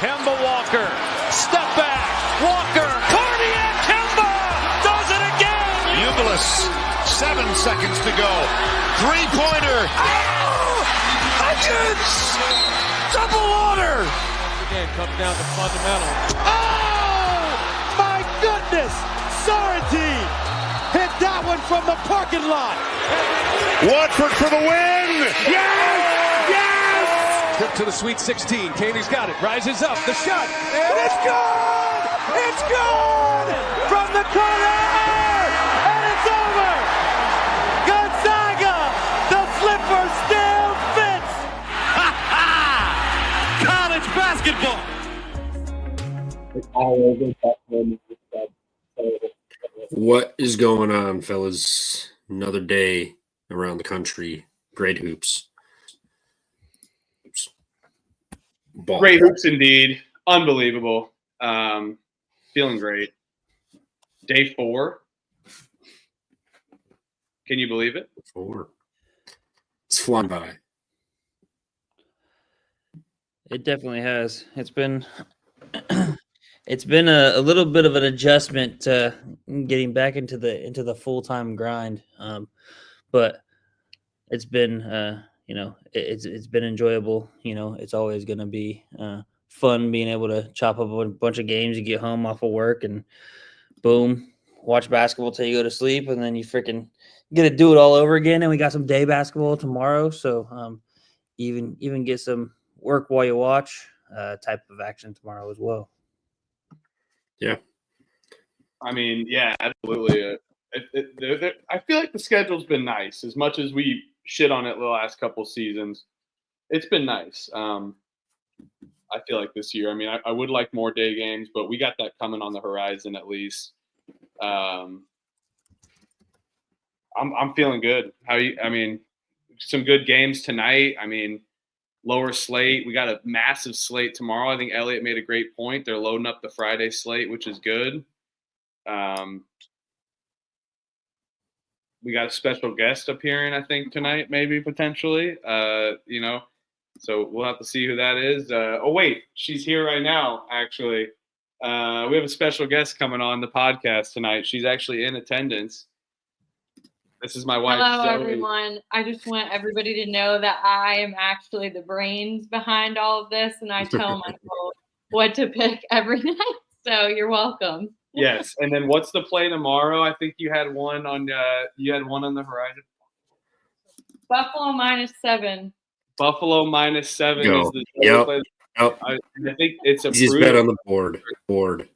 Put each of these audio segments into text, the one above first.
Kemba Walker, step back, Walker, cardiac Kemba, does it again! Ubilis, 7 seconds to go, three-pointer, Hutchins, double order! Again, comes down to fundamentals. Oh, my goodness, Sorrentine hit that one from the parking lot. Watford for the win! Yes! Yes! Trip to the Sweet 16. Katie's got it. Rises up. The shot. And it's good! It's good! From the corner! And it's over! Gonzaga! The slipper still fits! Ha ha! College basketball! It's all over that moment. What is going on, fellas? Another day around the country. Great hoops. Ball. Great hoops indeed. Unbelievable. Feeling great. Day 4. Can you believe it? 4. It's flying by. It definitely has. It's been a little bit of an adjustment to getting back into the full-time grind. But it's been it's been enjoyable. It's always going to be fun being able to chop up a bunch of games. You get home off of work and boom, watch basketball till you go to sleep, and then you freaking get to do it all over again. And we got some day basketball tomorrow, so even get some work while you watch type of action tomorrow as well. Yeah. I mean, yeah, absolutely. I feel like the schedule's been nice. As much as we shit on it the last couple seasons, it's been nice. I feel like this year, I mean, I would like more day games, but we got that coming on the horizon at least. I'm feeling good. Some good games tonight. I mean, lower slate. We got a massive slate tomorrow. I think Elliot made a great point. They're loading up the Friday slate, which is good. We got a special guest appearing, I think, tonight, maybe potentially. So we'll have to see who that is. She's here right now, actually. We have a special guest coming on the podcast tonight. She's actually in attendance. This is my wife. Hello, Zoe. everyone. I just want everybody to know that I am actually the brains behind all of this, and I tell myself what to pick every night. So you're welcome. Yes, and then what's the play tomorrow? I think you had one on the horizon. Buffalo -7. Buffalo -7 Go. is the Yep. Yep. I think it's Easiest approved. bet on the board.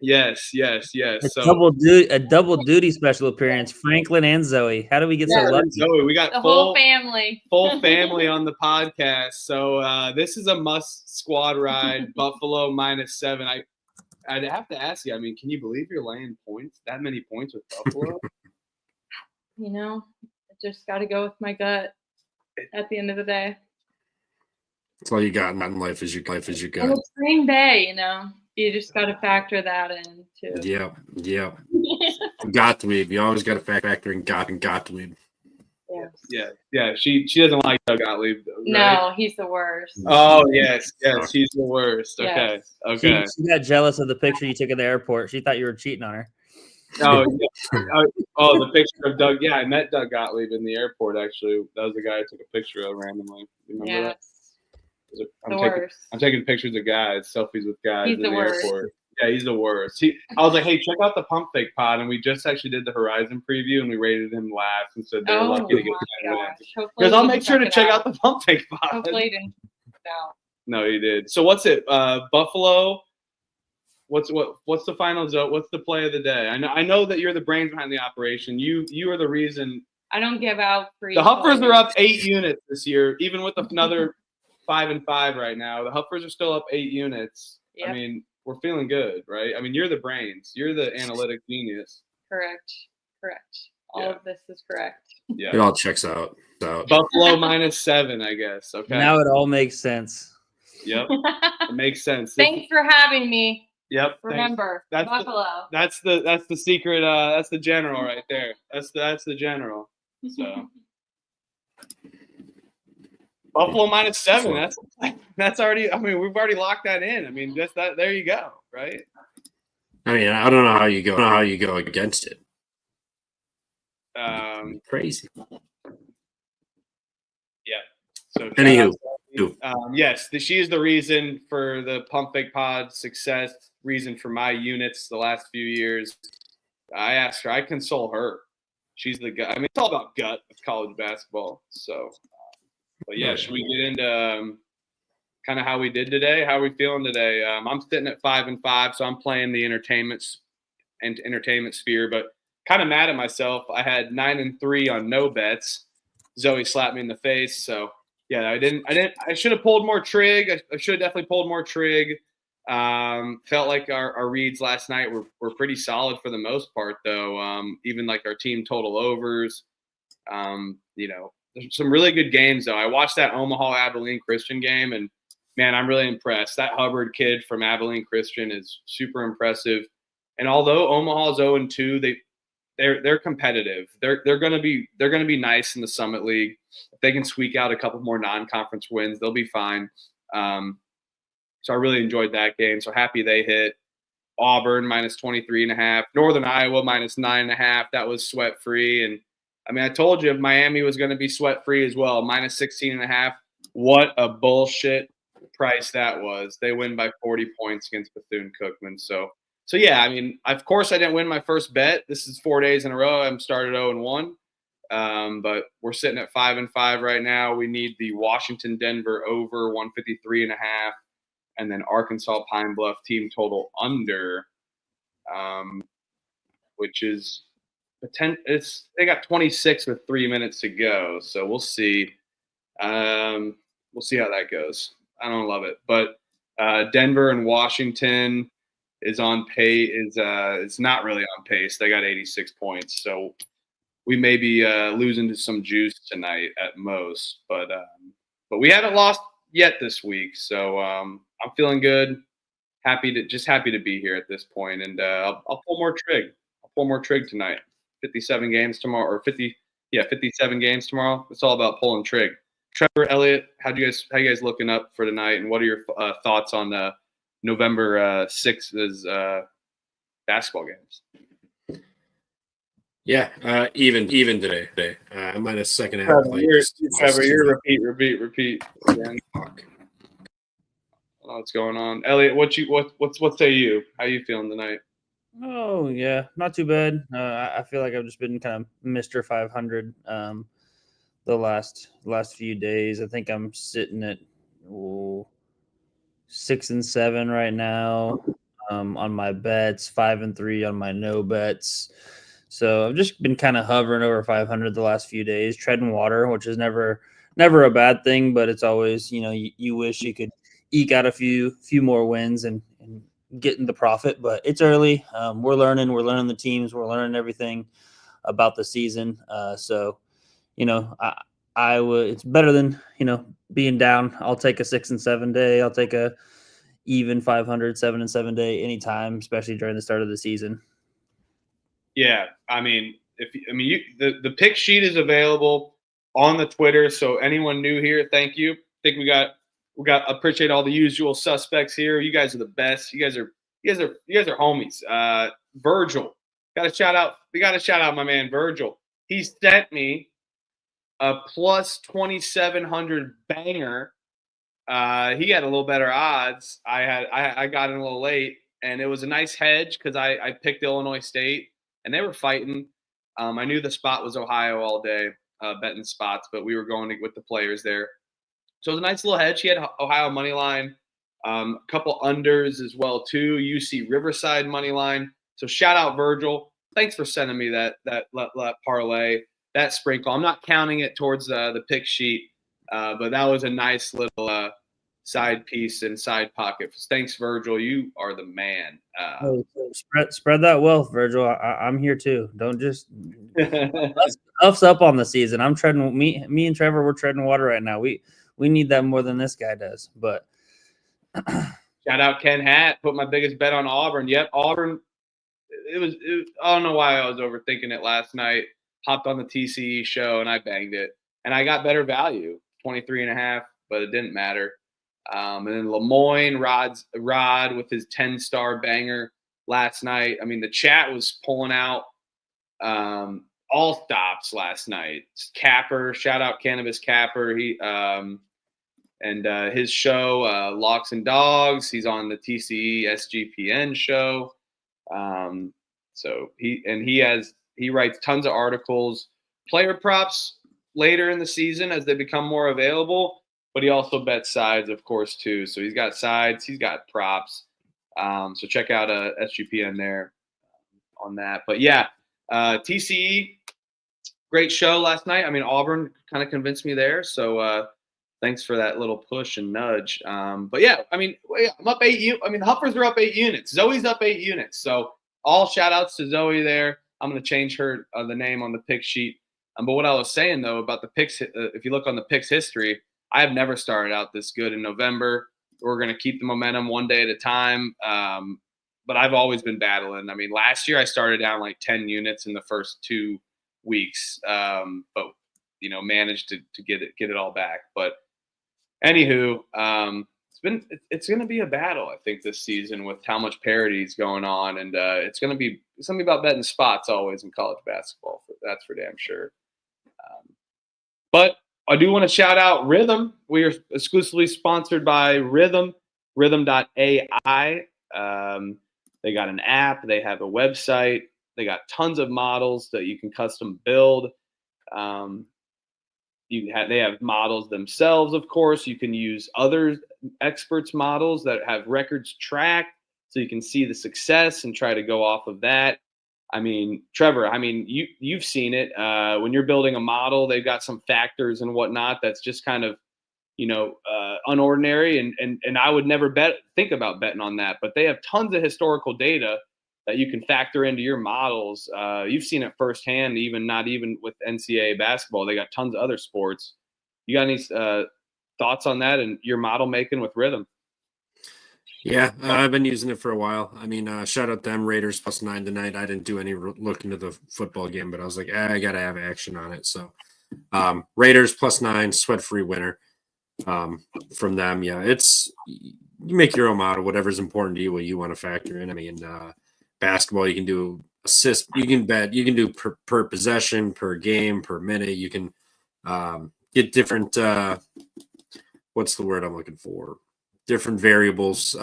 Yes. A double duty special appearance. Franklin and Zoe. How do we get so lucky? Zoe, we got The whole family. full family on the podcast. So this is a must squad ride. Buffalo -7. I'd have to ask you. I mean, can you believe you're laying points? That many points with Buffalo? I just got to go with my gut at the end of the day. That's all you got in life is your And gut. it's Green Bay, you just got to factor that in too. Yep. Gottlieb. You always got to factor in Gottlieb. Yes. Yeah. She doesn't like Doug Gottlieb, though, right? No, he's the worst. Oh yes, he's the worst. Okay, Yes. okay. She got jealous of the picture you took at the airport. She thought you were cheating on her. Oh, yeah. The picture of Doug. Yeah, I met Doug Gottlieb in the airport. Actually, that was the guy I took a picture of randomly. You remember that? I'm taking pictures of guys, selfies with guys He's in the the worst. airport. Yeah, he's the worst. I was like, hey, check out the Pump Fake pod, and we just actually did the Horizon preview, and we rated him last and said they're Oh lucky to get my 10 gosh. wins. Hopefully Because I'll you make sure to it check out. out the Pump Fake pod. Hopefully you didn't check it out. No, he did. So what's it? Buffalo. What's the final zone? What's the play of the day? I know that you're the brains behind the operation. You are the reason. I don't give out free. The Huffers toys. are up 8 units this year, even with another 5-5 right now. The Huffers are still up 8 units. Yep. I mean, we're feeling good, right? I mean, you're the brains. You're the analytic genius. Correct. All of this is correct. Yeah. It all checks out. Buffalo -7, I guess. Okay. Now it all makes sense. Yep. It makes sense. Thanks for having me. Yep. Remember, That's Buffalo. That's the secret. That's the general right there. That's the general. So Buffalo -7. That's already. I mean, we've already locked that in. I mean, just that. There you go. Right. I mean, I don't know how you go against it. Crazy. Yeah. So Anywho, yes, she is the reason for the Pump Fake Pod success. Reason for my units the last few years. I asked her. I console her. She's the gut. I mean, it's all about gut with college basketball. So, but yeah, should we get into kind of how we did today? How are we feeling today? I'm sitting at 5-5, so I'm playing the entertainment sphere, but kind of mad at myself. I had 9-3 on no bets. Zoe slapped me in the face. So yeah, I should have pulled more trig. I should have definitely pulled more trig. Felt like our reads last night were pretty solid for the most part, though. Even like our team total overs. There's some really good games though. I watched that Omaha Abilene Christian game, and man, I'm really impressed. That Hubbard kid from Abilene Christian is super impressive. And although Omaha's 0-2, they're competitive. They're gonna be nice in the Summit League. If they can squeak out a couple more non-conference wins, they'll be fine. So I really enjoyed that game. So happy they hit. Auburn -23.5. Northern Iowa -9.5. That was sweat free. And I mean, I told you Miami was going to be sweat free as well. -16.5. What a bullshit price that was. They win by 40 points against Bethune-Cookman. So yeah, I mean, of course I didn't win my first bet. This is 4 days in a row. I'm started 0-1. But we're sitting at 5-5 right now. We need the Washington-Denver over 153.5. And then Arkansas Pine Bluff team total under, which is they got 26 with 3 minutes to go. So we'll see. We'll see how that goes. I don't love it, but Denver and Washington is on pace. It's not really on pace. They got 86 points, so we may be losing to some juice tonight at most. But we haven't lost yet this week, so I'm feeling good. Happy to be here at this point, and I'll pull more trig. I'll pull more trig tonight. 57 games tomorrow, or 57 games tomorrow. It's all about pulling trig. Trevor, Elliott, how you guys looking up for tonight, and what are your thoughts on November 6th's basketball games? Yeah, even today. I might have second half. Trevor, you're repeat. Again. Fuck. I don't know what's going on. Elliot, what say you? How you feeling tonight? Oh yeah, not too bad. I feel like I've just been kind of Mr. 500 the last few days. I think I'm sitting at 6-7 right now on my bets, 5-3 on my no bets. So I've just been kind of hovering over 500 the last few days, treading water, which is never a bad thing, but it's always, you wish you could eke out a few more wins and get in the profit, but it's early. We're learning the teams, we're learning everything about the season. So, I would, it's better than, being down. I'll take a 6-7 day. I'll take a even 500, 7-7 day anytime, especially during the start of the season. Yeah, I mean, the pick sheet is available on the Twitter. So anyone new here, thank you. I think we got appreciate all the usual suspects here. You guys are the best. You guys are homies. Virgil, got a shout out. We got to shout out my man Virgil. He sent me a plus 2,700 banger. He had a little better odds. I got in a little late, and it was a nice hedge because I picked Illinois State. And they were fighting. I knew the spot was Ohio all day, betting spots, but we were going with the players there. So it was a nice little hedge. He had Ohio money line, a couple unders as well too. UC Riverside money line. So shout out Virgil. Thanks for sending me that parlay, that sprinkle. I'm not counting it towards the pick sheet, but that was a nice little side piece and side pocket. Thanks, Virgil. You are the man. Spread that wealth, Virgil. I'm here too. Don't just us up on the season. I'm treading me and Trevor. We're treading water right now. We need that more than this guy does. But shout out Ken Hatt. Put my biggest bet on Auburn. Yep, Auburn. It was I don't know why I was overthinking it last night. Hopped on the TCE show and I banged it, and I got better value. 23.5, but it didn't matter. And then Lemoyne, Rod with his 10-star banger last night. I mean, the chat was pulling out all stops last night. Capper, shout out Cannabis Capper. He and his show, Locks and Dogs. He's on the TCE SGPN show. So he writes tons of articles, player props later in the season as they become more available. But he also bets sides, of course, too. So he's got sides, he's got props. So check out SGPN there on that. But yeah, TCE, great show last night. I mean, Auburn kind of convinced me there. So thanks for that little push and nudge. But yeah, I mean, I'm up 8 I mean, the Huffers are up 8 units. Zoe's up 8 units. So all shout outs to Zoe there. I'm going to change her the name on the pick sheet. But what I was saying, though, about the picks, if you look on the picks history, I have never started out this good in November. We're going to keep the momentum one day at a time. But I've always been battling. I mean, last year I started down like 10 units in the first 2 weeks, but managed to get it all back. But anywho, it's going to be a battle, I think, this season with how much parity is going on, and it's going to be something about betting spots always in college basketball. That's for damn sure. But I do want to shout out Rhythm. We are exclusively sponsored by Rhythm, rhythm.ai. They got an app. They have a website. They got tons of models that you can custom build. They have models themselves, of course. You can use other experts' models that have records tracked so you can see the success and try to go off of that. I mean, Trevor, you've seen it. When you're building a model, they've got some factors and whatnot that's just kind of, unordinary. And I would never think about betting on that. But they have tons of historical data that you can factor into your models. You've seen it firsthand, not even with NCAA basketball. They got tons of other sports. You got any thoughts on that and your model making with Rhythm? Yeah, I've been using it for a while. I mean, shout out them, Raiders +9 tonight. I didn't do any look into the football game, but I was like, I got to have action on it. So Raiders +9, sweat-free winner from them. Yeah, you make your own model, whatever's important to you, what you want to factor in. I mean, basketball, you can do assist, you can bet, you can do per possession, per game, per minute. You can get different, what's the word I'm looking for? Different variables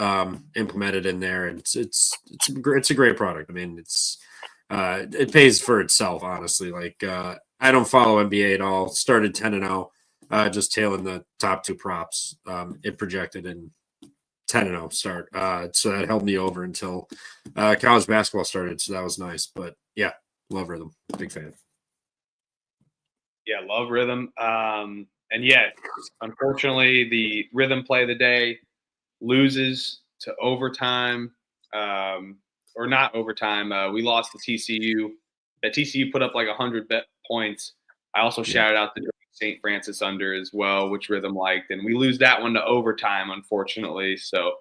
implemented in there. And it's a great product. I mean, it pays for itself, honestly. Like I don't follow NBA at all. Started 10-0, just tailing the top 2 props. It projected in 10-0 start. So that held me over until college basketball started. So that was nice. But yeah, love Rhythm. Big fan. Yeah, love Rhythm. And yeah, unfortunately, the Rhythm play of the day loses to overtime, or not overtime. We lost to TCU. TCU put up like 100 points. I also shouted out the St. Francis under as well, which Rhythm liked, and we lose that one to overtime, unfortunately. So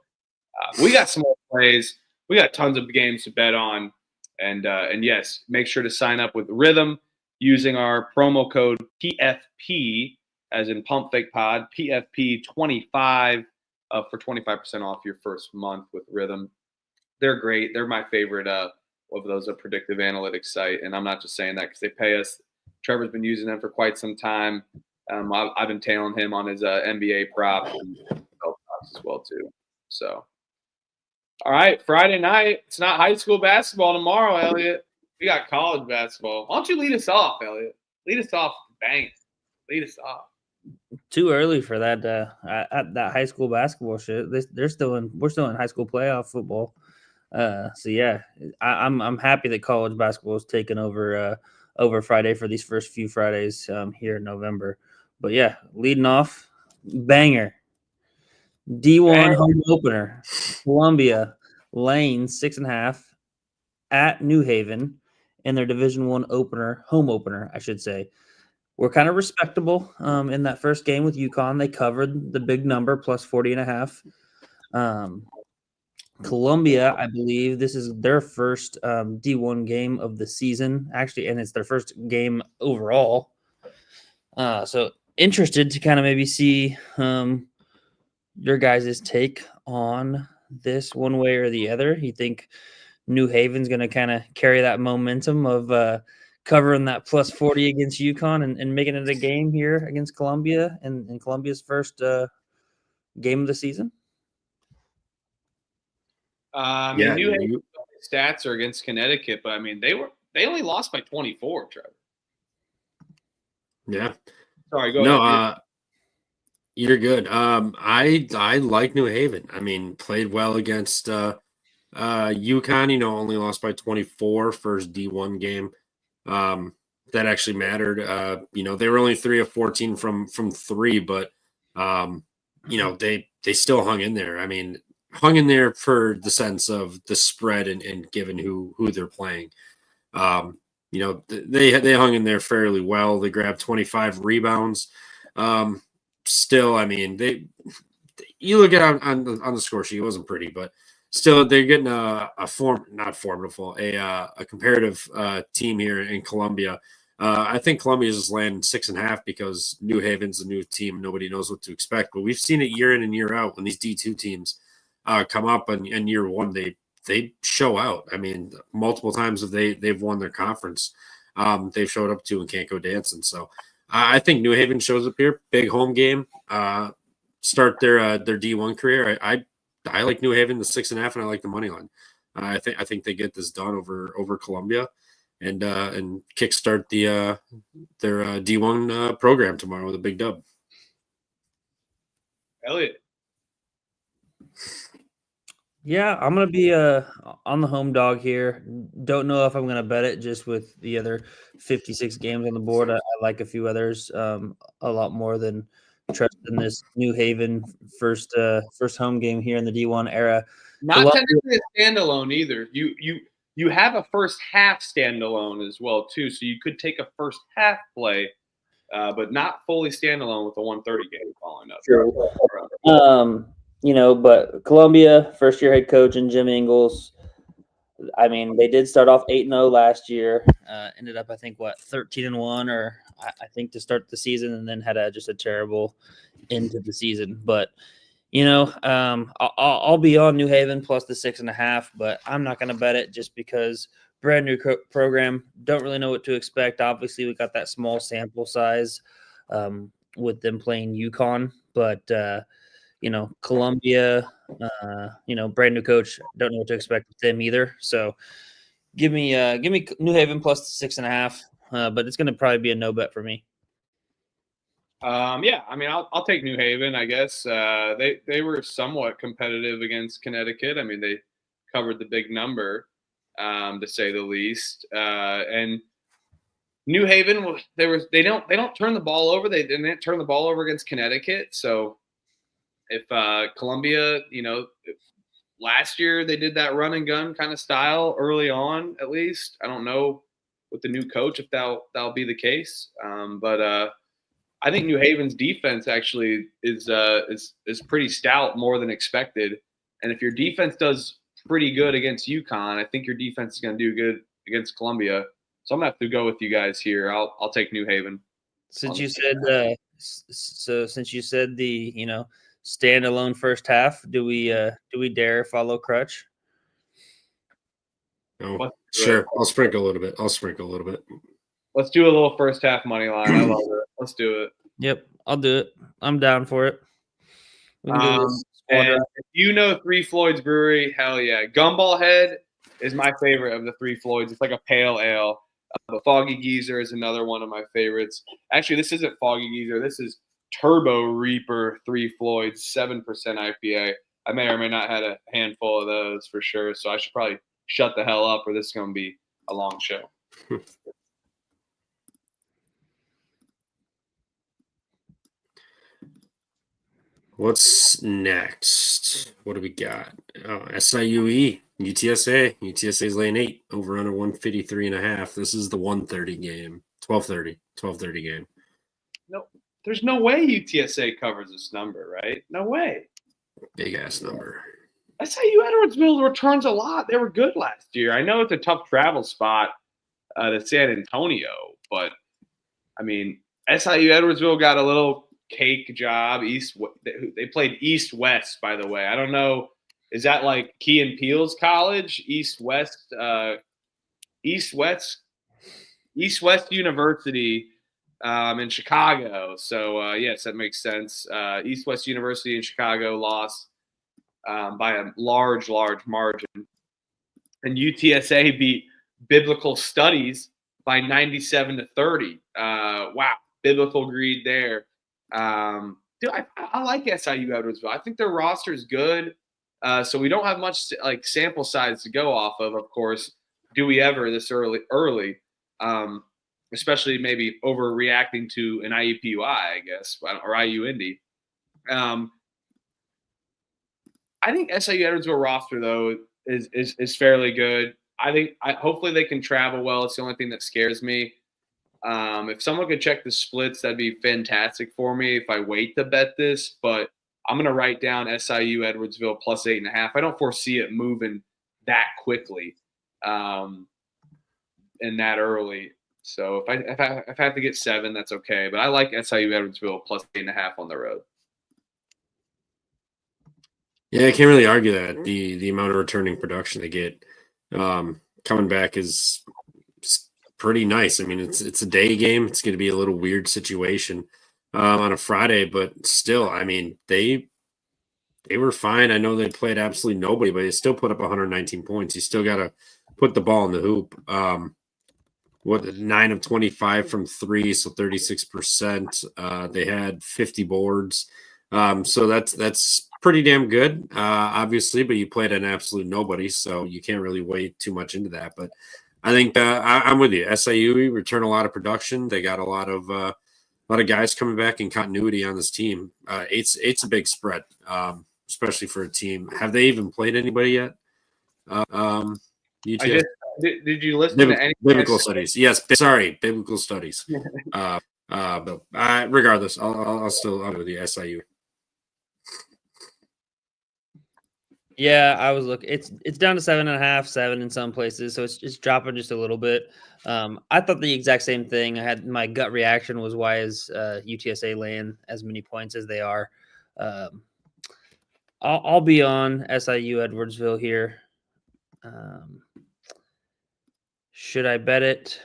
we got some more plays. We got tons of games to bet on, and yes, make sure to sign up with Rhythm using our promo code PFP, as in Pump Fake Pod, PFP25. For 25% off your first month with Rhythm. They're great. They're my favorite of those, a predictive analytics site. And I'm not just saying that because they pay us. Trevor's been using them for quite some time. I've been tailing him on his NBA props and props as well, too. So, all right, Friday night. It's not high school basketball tomorrow, Elliot. We got college basketball. Why don't you lead us off, Elliot? Lead us off. Bang. Lead us off. Too early for that that high school basketball shit. We're still in high school playoff football. So yeah, I'm happy that college basketball is taking over Friday for these first few Fridays here in November. But yeah, leading off, banger. D1 home opener, Columbia Lane 6.5 at New Haven in their Division I home opener, I should say. We're kind of respectable in that first game with UConn. They covered the big number, plus 40.5. Columbia, I believe this is their first D1 game of the season, actually, and it's their first game overall. So interested to kind of maybe see your guys' take on this one way or the other. You think New Haven's going to kind of carry that momentum of covering that plus 40 against UConn and making it a game here against Columbia and Columbia's first game of the season? New Haven's stats are against Connecticut, but I mean they only lost by 24, Trevor. Yeah. Sorry, go ahead. You're good. I like New Haven. I mean, played well against UConn, only lost by 24, first D1 game. That actually mattered. They were only 3 of 14 from 3, but they still hung in there. I mean, hung in there for the sense of the spread and given who they're playing. They hung in there fairly well. They grabbed 25 rebounds. Still, I mean, you look at on the score sheet, it wasn't pretty, but still they're getting a comparative team here in Columbia. I think Columbia is just landing 6.5 because New Haven's a new team. Nobody knows what to expect, but we've seen it year in and year out when these D2 teams come up and year one, they show out. I mean, multiple times they've won their conference. They've showed up to and can't go dancing. So I think New Haven shows up here, big home game, start their D1 career. I like New Haven the 6.5, and I like the money line. I think they get this done over Columbia, and kickstart their D1 program tomorrow with a big dub. Elliot. Yeah, I'm going to be on the home dog here. Don't know if I'm going to bet it just with the other 56 games on the board. I like a few others a lot more than trusting this New Haven first home game here in the D1 era. Not technically a standalone either. You have a first half standalone as well too, so you could take a first half play, but not fully standalone with a 130 game following up. Sure. But Columbia, first-year head coach and Jim Ingles, I mean, they did start off 8-0 last year, ended up, I think, 13-1, or I think to start the season, and then had just a terrible end to the season. But, I'll be on New Haven plus the 6.5, but I'm not going to bet it just because brand new program, don't really know what to expect. Obviously, we got that small sample size with them playing UConn, but Columbia, brand new coach, don't know what to expect with them either. So give me New Haven plus the 6.5, but it's going to probably be a no bet for me. Yeah, I mean, I'll take New Haven, I guess. They were somewhat competitive against Connecticut. I mean, they covered the big number, to say the least. And New Haven, they don't turn the ball over. They didn't turn the ball over against Connecticut. So if Columbia, last year they did that run and gun kind of style early on, at least. I don't know with the new coach if that'll be the case. But I think New Haven's defense actually is pretty stout, more than expected. And if your defense does pretty good against UConn, I think your defense is going to do good against Columbia. So I'm going to have to go with you guys here. I'll take New Haven. Since you said the standalone first half, do we dare follow Crutch? No, sure. I'll sprinkle a little bit. Let's do a little first half money line. I love it. Let's do it. Yep, I'll do it. I'm down for it. We can do this. And if Three Floyds Brewery, hell yeah. Gumball Head is my favorite of the Three Floyds. It's like a pale ale. But Foggy Geezer is another one of my favorites. Actually, this isn't Foggy Geezer. This is Turbo Reaper Three Floyds, 7% IPA. I may or may not have a handful of those for sure. So I should probably shut the hell up or this is going to be a long show. What's next? What do we got? SIUE, UTSA. UTSA's laying 8, over under 153.5. This is the 1:30 game. 12:30 game. No, there's no way UTSA covers this number, right? No way. Big ass number. SIU Edwardsville returns a lot. They were good last year. I know it's a tough travel spot to San Antonio, but I mean, SIU Edwardsville got a little cake job. They played East-West, by the way. I don't know. Is that like Key and Peele's college? East-West University in Chicago. So, yes, that makes sense. East-West University in Chicago lost by a large margin. And UTSA beat Biblical Studies by 97-30. Wow, biblical greed there. Dude, I like SIU Edwardsville. I think their roster is good. So we don't have much like sample size to go off of course. Do we ever this early? Especially maybe overreacting to an IUPUI, I guess, or IU Indy. I think SIU Edwardsville roster though is fairly good. I think hopefully they can travel well. It's the only thing that scares me. If someone could check the splits, that'd be fantastic for me if I wait to bet this. But I'm going to write down SIU Edwardsville plus 8.5. I don't foresee it moving that quickly and that early. So if I have to get 7, that's okay. But I like SIU Edwardsville plus 8.5 on the road. Yeah, I can't really argue that. The amount of returning production they get coming back is pretty nice. I mean, it's a day game. It's going to be a little weird situation on a Friday, but still, I mean, they were fine. I know they played absolutely nobody, but they still put up 119 points. You still got to put the ball in the hoop. 9 of 25 from 3, so 36%. They had 50 boards. So that's pretty damn good, obviously, but you played an absolute nobody, so you can't really weigh too much into that. But I think I'm with you. SIUE return a lot of production. They got a lot of guys coming back in continuity on this team. It's a big spread, especially for a team. Have they even played anybody yet? Did you listen to any biblical studies? Yes, sorry, biblical studies. But regardless, I'll with the SIU. Yeah, I was looking. It's down to 7.5, 7 in some places, so it's dropping just a little bit. I thought the exact same thing. I had my gut reaction was why is UTSA laying as many points as they are. I'll be on SIU Edwardsville here. Should I bet it?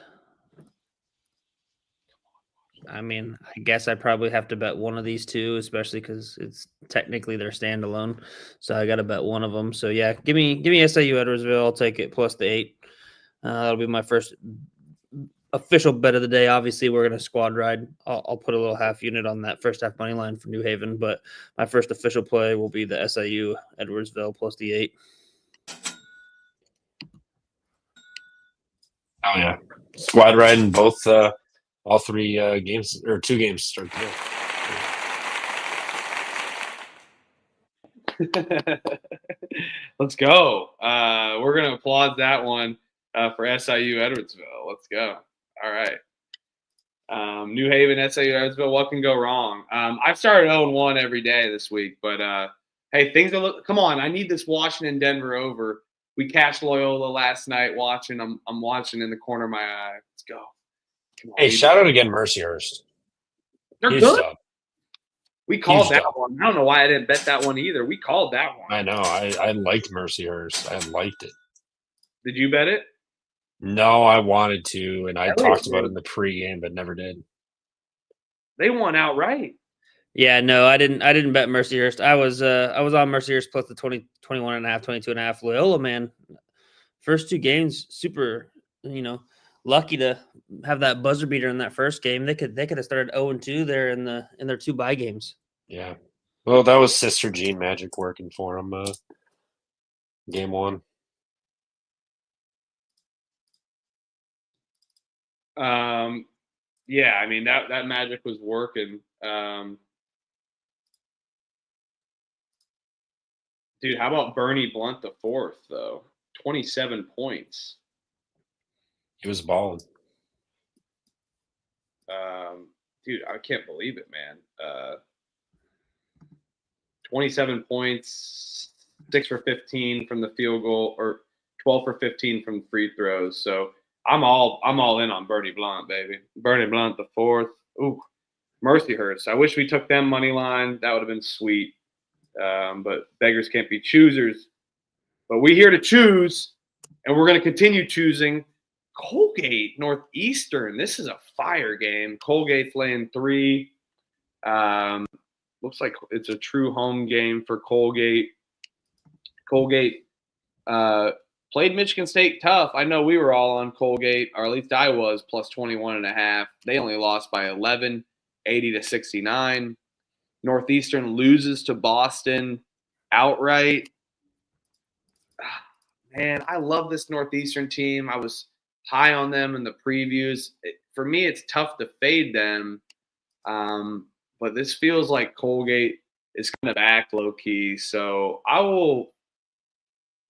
I mean, I guess I probably have to bet one of these two, especially because it's technically they're standalone. So I got to bet one of them. So yeah, give me SIU Edwardsville. I'll take it plus the 8. That'll be my first official bet of the day. Obviously, we're going to squad ride. I'll put a little half unit on that first half money line for New Haven, but my first official play will be the SIU Edwardsville plus the 8. Oh yeah, squad riding both. All 3 games or 2 games start today. Let's go. We're going to applaud that one for SIU Edwardsville. Let's go. All right. New Haven, SIU Edwardsville. What can go wrong? I've started 0-1 every day this week, but hey, things are come on. I need this Washington Denver over. We cashed Loyola last night watching. I'm watching in the corner of my eye. Let's go. Hey, shout out again, Mercyhurst. They're good. We called that one. I don't know why I didn't bet that one either. We called that one. I know. I liked Mercyhurst. I liked it. Did you bet it? No, I wanted to, and I talked about it in the pregame, but never did. They won outright. Yeah, no, I didn't bet Mercyhurst. I was on Mercyhurst plus the 21.5, 22.5. Loyola, man. First 2 games, super, lucky to have that buzzer beater in that first game. They could have started 0-2 there in their 2 bye games. Yeah. Well, that was Sister Jean magic working for them. Game 1. Yeah, I mean that magic was working. Dude, how about Bernie Blunt the 4th though? 27 points. He was balling. Dude, I can't believe it, man. 27 points, 6 for 15 from the field goal, or 12 for 15 from free throws. So I'm all in on Bernie Blunt, baby. Bernie Blunt the 4th. Ooh, Mercyhurst. I wish we took them money line. That would have been sweet. But beggars can't be choosers. But we're here to choose, and we're going to continue choosing. Colgate, Northeastern. This is a fire game. Colgate's laying 3. Looks like it's a true home game for Colgate. Colgate played Michigan State tough. I know we were all on Colgate, or at least I was, plus 21.5. They only lost by 11, 80-69. Northeastern loses to Boston outright. Man, I love this Northeastern team. I was high on them in the previews. For me, it's tough to fade them. But this feels like Colgate is kind of back low-key. So I will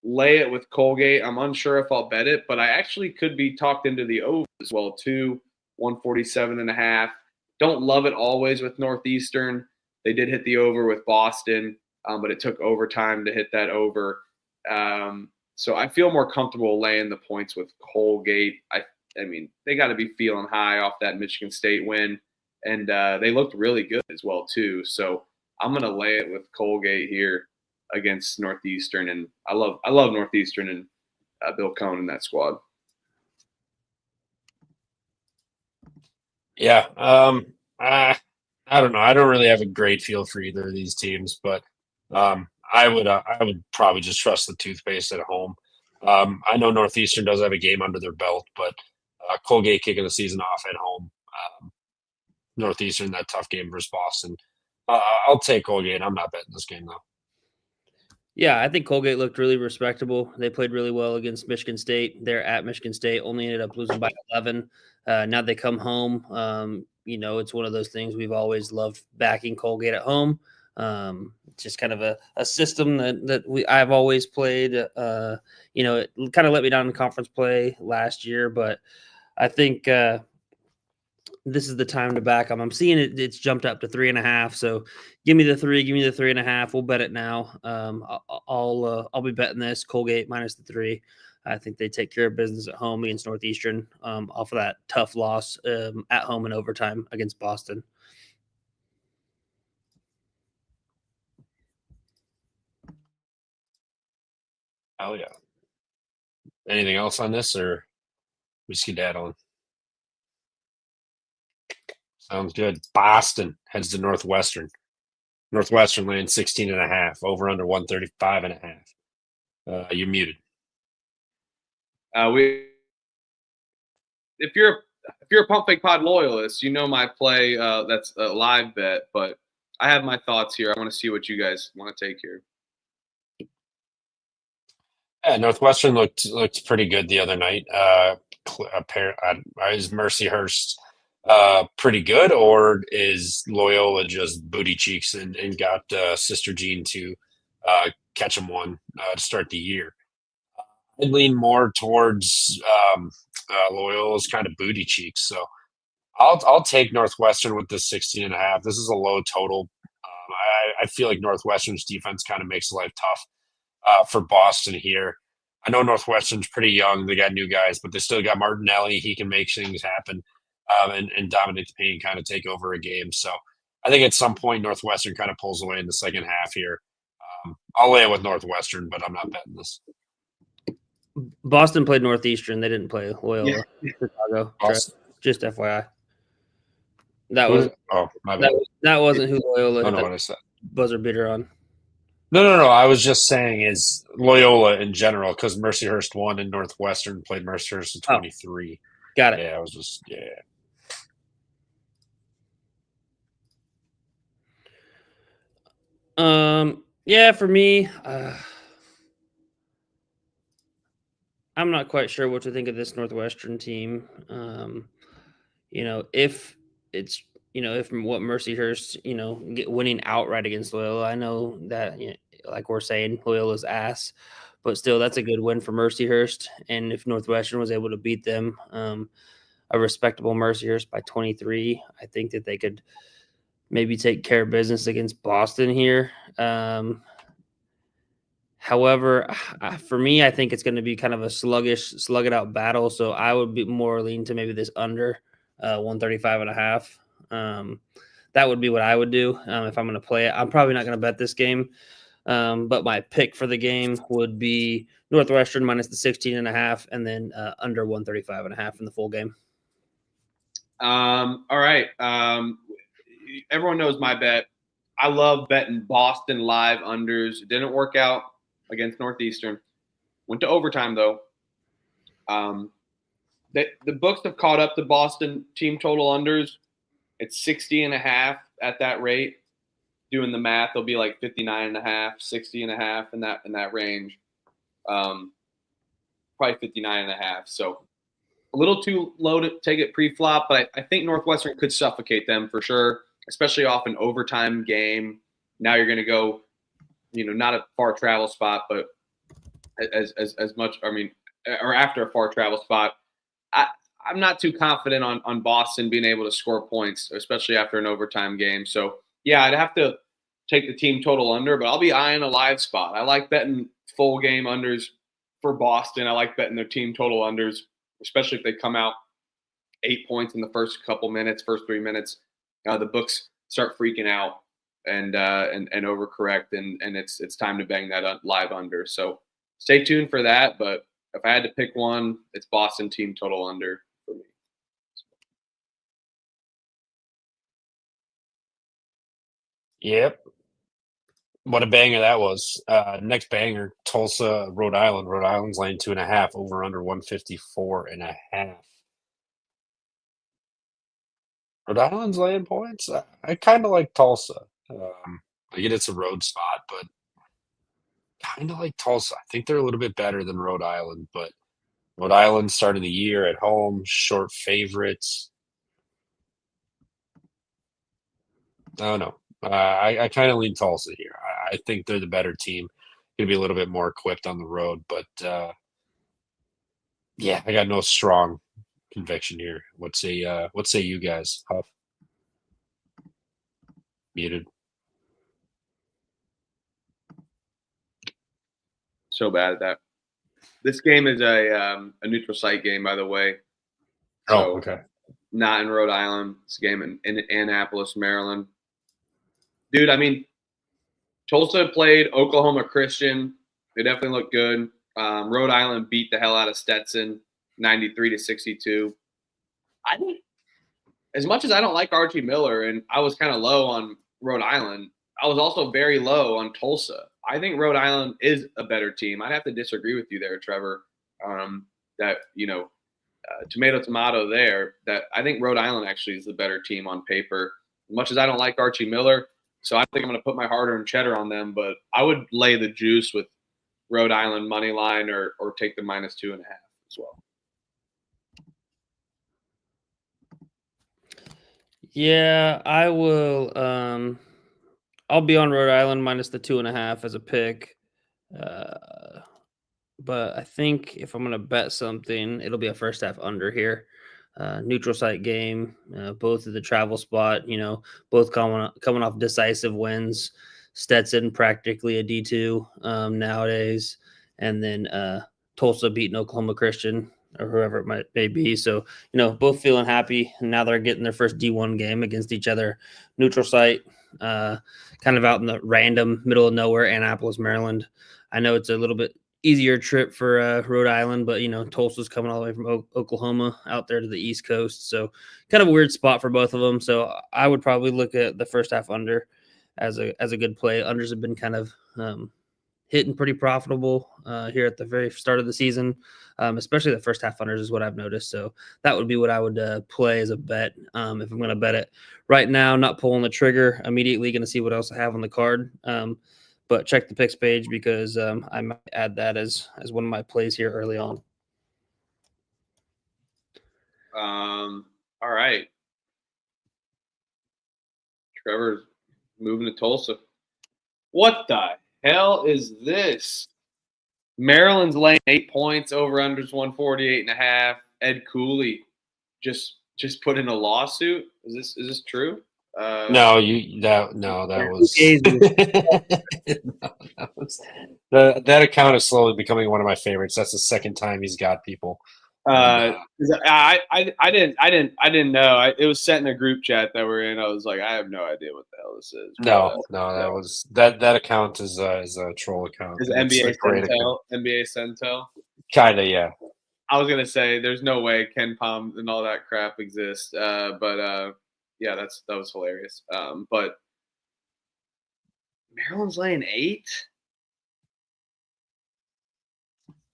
lay it with Colgate. I'm unsure if I'll bet it, but I actually could be talked into the over as well, too. 147.5. Don't love it always with Northeastern. They did hit the over with Boston, but it took overtime to hit that over. So I feel more comfortable laying the points with Colgate. I mean, they got to be feeling high off that Michigan State win, and they looked really good as well, too. So I'm going to lay it with Colgate here against Northeastern, and I love Northeastern and Bill Cohn in that squad. Yeah, I don't know. I don't really have a great feel for either of these teams, but I would probably just trust the toothpaste at home. I know Northeastern does have a game under their belt, but Colgate kicking the season off at home. Northeastern, that tough game versus Boston. I'll take Colgate. I'm not betting this game, though. Yeah, I think Colgate looked really respectable. They played really well against Michigan State. They're at Michigan State, only ended up losing by 11. Now they come home. It's one of those things we've always loved backing Colgate at home. Just kind of a system that I've always played. It kind of let me down in conference play last year, but I think this is the time to back them. I'm seeing it's jumped up to 3.5. So give me the 3, give me the 3.5. We'll bet it now. I'll be betting this Colgate minus the 3. I think they take care of business at home against Northeastern off of that tough loss at home in overtime against Boston. Oh, yeah. Anything else on this, or we skedaddling? Sounds good. Boston heads to Northwestern. Northwestern laying 16.5, over under 135.5. You're muted. If you're a Pump Fake Pod loyalist, you know my play. That's a live bet, but I have my thoughts here. I want to see what you guys want to take here. Yeah, Northwestern looked pretty good the other night. Is Mercyhurst pretty good, or is Loyola just booty cheeks and got Sister Jean to catch them one to start the year? I'd lean more towards Loyola's kind of booty cheeks. So I'll take Northwestern with the 16.5. This is a low total. I feel like Northwestern's defense kind of makes life tough for Boston here. I know Northwestern's pretty young. They got new guys, but they still got Martinelli. He can make things happen and dominate the paint and kind of take over a game. So I think at some point Northwestern kind of pulls away in the second half here. I'll lay it with Northwestern, but I'm not betting this. Boston played Northeastern. They didn't play Loyola. Yeah. Chicago. Boston. Just FYI. That was my bad. That wasn't who Loyola I don't know what I said. Buzzer beater on. No. I was just saying is Loyola in general, because Mercyhurst won and Northwestern played Mercyhurst in 23. Got it. Yeah, I was just Yeah, for me, I'm not quite sure what to think of this Northwestern team. If it's, if what Mercyhurst, winning outright against Loyola, I know that, like we're saying, Loyola's ass, but still, that's a good win for Mercyhurst. And if Northwestern was able to beat them, a respectable Mercyhurst by 23, I think that they could maybe take care of business against Boston here. However, for me, I think it's going to be kind of a slug it out battle. So I would be more lean to maybe this under 135.5. That would be what I would do if I'm going to play it. I'm probably not going to bet this game, but my pick for the game would be Northwestern minus the 16.5, and then under 135.5 in the full game. All right. Everyone knows my bet. I love betting Boston live unders. It didn't work out against Northeastern. Went to overtime, though. The books have caught up to Boston team total unders. It's 60.5 at that rate. Doing the math, it'll be like 59.5, 60.5 in that range. Probably 59.5. So a little too low to take it pre-flop, but I think Northwestern could suffocate them for sure, especially off an overtime game. Now you're going to go, not a far travel spot, but as much. I mean, or after a far travel spot. I'm not too confident on Boston being able to score points, especially after an overtime game. So, yeah, I'd have to take the team total under, but I'll be eyeing a live spot. I like betting full game unders for Boston. I like betting their team total unders, especially if they come out 8 points in the first 3 minutes. The books start freaking out and overcorrect, and it's time to bang that live under. So stay tuned for that. But if I had to pick one, it's Boston team total under for me. Yep. What a banger that was. Next banger, Tulsa, Rhode Island. Rhode Island's laying 2.5, over under 154.5. Rhode Island's laying points. I kind of like Tulsa. I get it's a road spot, but kind of like Tulsa. I think they're a little bit better than Rhode Island, but Rhode Island started the year at home, short favorites. I don't know. I kind of lean Tulsa here. I think they're the better team. Going to be a little bit more equipped on the road, but yeah, I got no strong conviction here. What say you guys? Huff? Muted. So bad at that. This game is a neutral site game, by the way. Oh, okay. Not in Rhode Island. It's a game in Annapolis, Maryland. Dude, I mean, Tulsa played Oklahoma Christian. They definitely looked good. Rhode Island beat the hell out of Stetson, 93-62. I think, as much as I don't like Archie Miller, and I was kind of low on Rhode Island, I was also very low on Tulsa. I think Rhode Island is a better team. I'd have to disagree with you there, Trevor. Tomato there. That I think Rhode Island actually is the better team on paper. As much as I don't like Archie Miller, so I think I'm going to put my hard-earned cheddar on them. But I would lay the juice with Rhode Island money line or take the -2.5 as well. Yeah, I will. I'll be on Rhode Island minus the 2.5 as a pick. But I think if I'm going to bet something, it'll be a first half under here. Neutral site game, both at the travel spot, both coming off decisive wins. Stetson practically a D2 nowadays. And then Tulsa beating Oklahoma Christian or whoever it may be. So, both feeling happy. And now they're getting their first D1 game against each other. Neutral site, kind of out in the random middle of nowhere, Annapolis, Maryland. I know it's a little bit easier trip for Rhode Island, but Tulsa's coming all the way from Oklahoma out there to the East Coast, so kind of a weird spot for both of them. So I would probably look at the first half under as a good play. Unders have been kind of hitting pretty profitable here at the very start of the season, especially the first half unders is what I've noticed. So that would be what I would play as a bet if I'm going to bet it right now. Not pulling the trigger immediately. Going to see what else I have on the card. But check the picks page because I might add that as one of my plays here early on. All right. Trevor's moving to Tulsa. What the hell is this? Maryland's laying 8 points, over unders 148.5. Ed Cooley just put in a lawsuit. Is this true? That was that account is slowly becoming one of my favorites. That's the second time he's got people I didn't know. It was sent in a group chat that we're in. I was like, I have no idea what the hell this is. No, that was that account is a troll account. Is and it's NBA a great Centel? NBA Centel? Kinda, yeah. I was gonna say there's no way Ken Palm and all that crap exists. But yeah, that was hilarious. But Maryland's laying 8.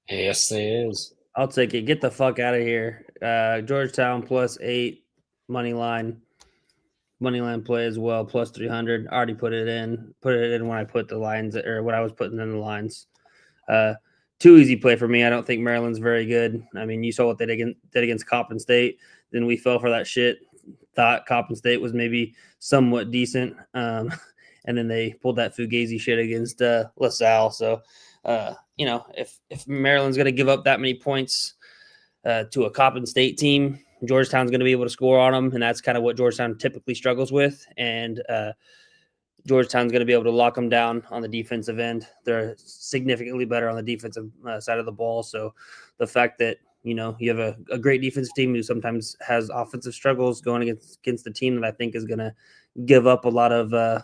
Yes, it is. I'll take it. Get the fuck out of here. Georgetown +8 money line play as well, +300. Already put it in when I put the lines, or when I was putting in the lines. Too easy play for me. I don't think Maryland's very good. I mean, you saw what they did against Coppin State. Then we fell for that shit. Thought Coppin State was maybe somewhat decent. And then they pulled that Fugazi shit against LaSalle. So, if Maryland's going to give up that many points to a Coppin State team, Georgetown's going to be able to score on them. And that's kind of what Georgetown typically struggles with. And Georgetown's going to be able to lock them down on the defensive end. They're significantly better on the defensive side of the ball. So the fact that, you have a great defensive team who sometimes has offensive struggles going against the team that I think is going to give up a lot of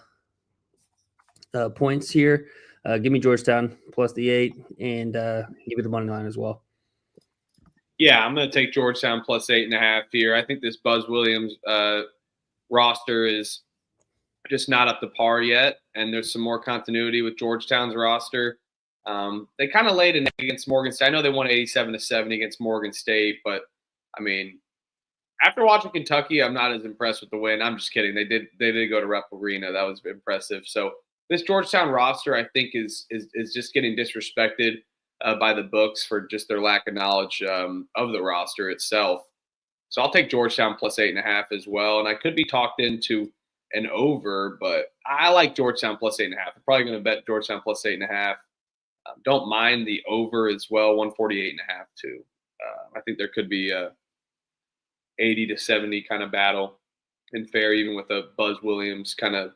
points here. Give me Georgetown +8 and give me the money line as well. Yeah, I'm going to take Georgetown +8.5 here. I think this Buzz Williams roster is just not up to par yet, and there's some more continuity with Georgetown's roster. They kind of laid an egg against Morgan State. I know they won 87-70 against Morgan State, but I mean, after watching Kentucky, I'm not as impressed with the win. I'm just kidding. They did go to Rep Arena. That was impressive. So this Georgetown roster, I think, is just getting disrespected by the books for just their lack of knowledge of the roster itself. So I'll take Georgetown +8.5 as well. And I could be talked into an over, but I like Georgetown +8.5. I'm probably going to bet Georgetown +8.5. Don't mind the over as well, 148.5 too. I think there could be a 80-70 kind of battle in fair, even with a Buzz Williams kind of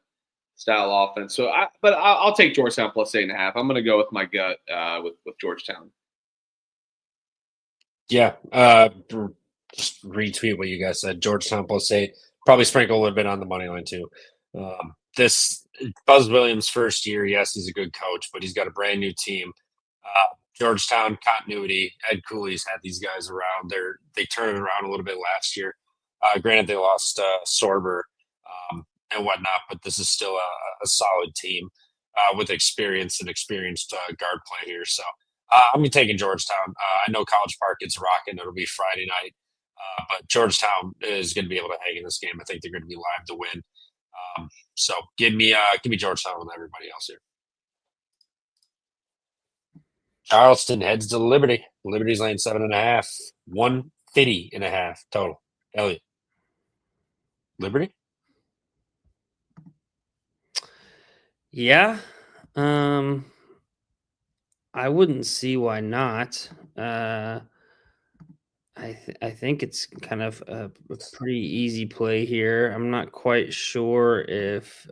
style offense. So, I'll take Georgetown +8.5. I'm going to go with my gut with Georgetown. Yeah, just retweet what you guys said. Georgetown +8. Probably sprinkle a little bit on the money line too. This Buzz Williams' first year, yes, he's a good coach, but he's got a brand new team. Georgetown continuity. Ed Cooley's had these guys around. They turned it around a little bit last year. Granted, they lost Sorber and whatnot, but this is still a solid team with experience and experienced guard play here. So I'm going to be taking Georgetown. I know College Park is rocking. It'll be Friday night. But Georgetown is going to be able to hang in this game. I think they're going to be live to win. So give me Georgetown with everybody else here. Charleston heads to Liberty. Liberty's laying 7.5, 150.5 total. Elliot. Liberty? Yeah. I wouldn't see why not. I think it's kind of a pretty easy play here. I'm not quite sure if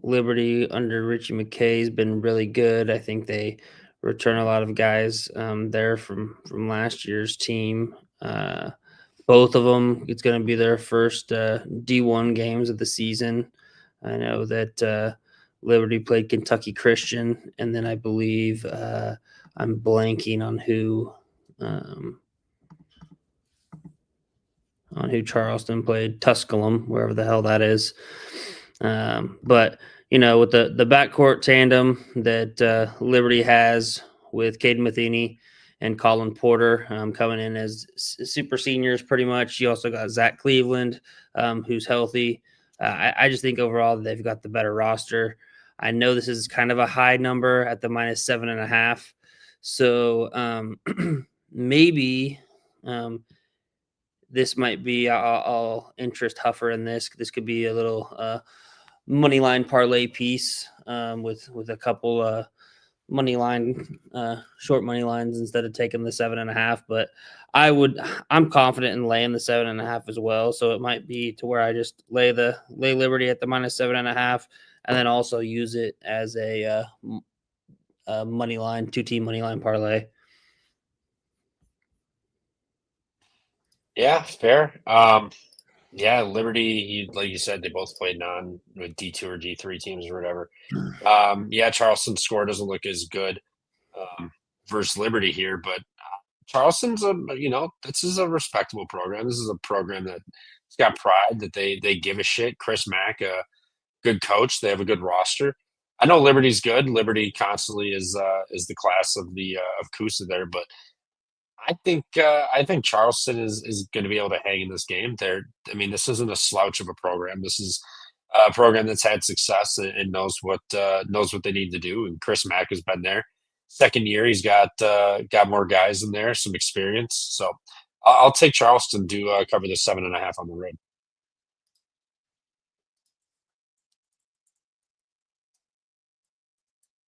Liberty under Richie McKay has been really good. I think they return a lot of guys there from last year's team. Both of them, it's going to be their first D1 games of the season. I know that Liberty played Kentucky Christian, and then I believe I'm blanking on who Charleston played, Tusculum, wherever the hell that is. But with the backcourt tandem that Liberty has with Caden Matheny and Colin Porter coming in as super seniors, pretty much. You also got Zach Cleveland, who's healthy. I just think overall they've got the better roster. I know this is kind of a high number at the -7.5. So maybe this might be, I'll interest Huffer in this. This could be a little money line parlay piece with a couple short money lines instead of taking the 7.5. But I'm confident in laying the 7.5 as well. So it might be to where I just lay Liberty at the -7.5 and then also use it as a money line, 2-team money line parlay. Yeah, fair. Yeah, Liberty, like you said, they both played with D2 or D3 teams or whatever. Yeah, Charleston's score doesn't look as good versus Liberty here, but Charleston's this is a respectable program. This is a program that's got pride, that they give a shit. Chris Mack, a good coach. They have a good roster. I know Liberty's good. Liberty constantly is the class of the of Coosa there, but I think Charleston is going to be able to hang in this game. This isn't a slouch of a program. This is a program that's had success and knows what they need to do. And Chris Mack has been there. Second year, he's got more guys in there, some experience. So I'll take Charleston to cover the 7.5 on the road.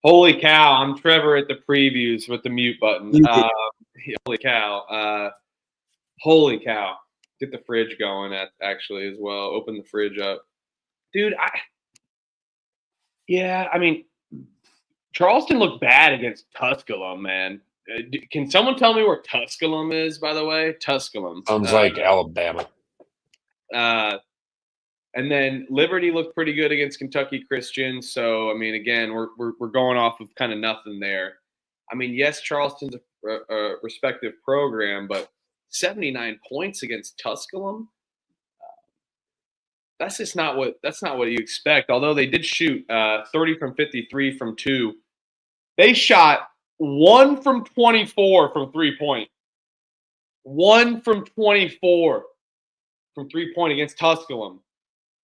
Holy cow! I'm Trevor at the previews with the mute button. Holy cow! Holy cow! Get the fridge going actually as well. Open the fridge up, dude. Charleston looked bad against Tusculum, man. Can someone tell me where Tusculum is, by the way? Tusculum. Sounds like Alabama. And then Liberty looked pretty good against Kentucky Christian. So, again, we're going off of kind of nothing there. Yes, Charleston's a respective program, but 79 points against Tusculum. That's not what you expect. Although they did shoot 30 from 53 from 2. They shot 1 from 24 from 3-point. 1 from 24 from 3-point against Tusculum.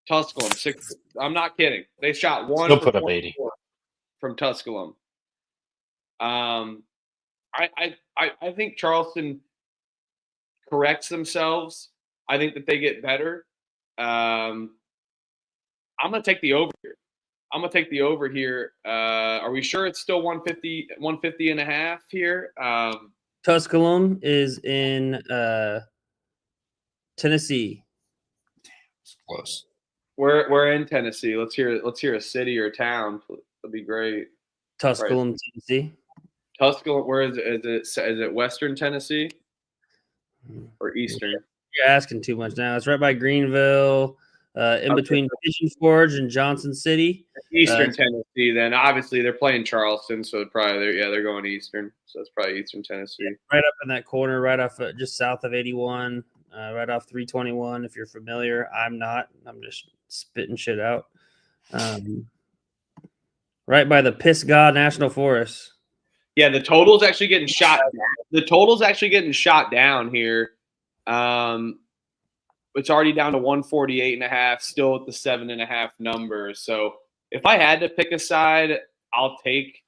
Tusculum 6. I'm not kidding. They shot 1 Still from put up 80 from Tusculum. I think Charleston corrects themselves. I think that they get better. I'm going to take the over here. Are we sure it's still 150 and a half here? Tusculum is in Tennessee. It's close. We're in Tennessee. Let's hear a city or a town. That'd be great. Tusculum, right. Tennessee. Tusculum. Where is it? Is it Western Tennessee or Eastern? You're asking too much now. It's right by Greenville, in between Pigeon Forge and Johnson City. Eastern Tennessee. Then obviously they're playing Charleston, so probably they're going Eastern. So it's probably Eastern Tennessee. Right up in that corner, right off just south of 81, right off 321. If you're familiar, I'm not. I'm just spitting shit out. Right by the Piss God National Forest. Yeah, the total's actually getting shot. The total's actually getting shot down here. It's already down to 148.5, still at the 7.5 number. So if I had to pick a side, I'll take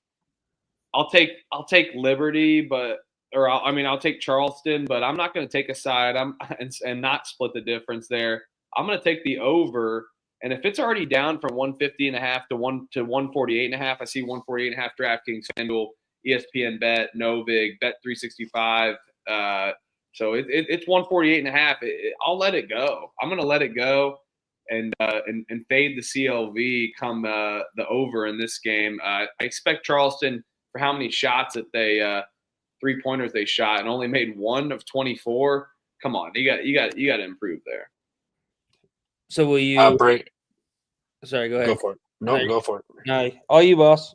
Liberty, I'll take Charleston, but I'm not going to take a side. And not split the difference there. I'm going to take the over. And if it's already down from 150.5 to 148.5, I see 148.5 DraftKings, FanDuel, ESPN Bet, Novig, Bet 365. So it's 148.5. I'll let it go. I'm going to let it go and fade the CLV come the over in this game. I expect Charleston, for how many shots that they 3-pointers they shot and only made 1 of 24. Come on, you got to improve there. So will you break? Sorry, go ahead. Go for it. No, go for it. No, all you, boss.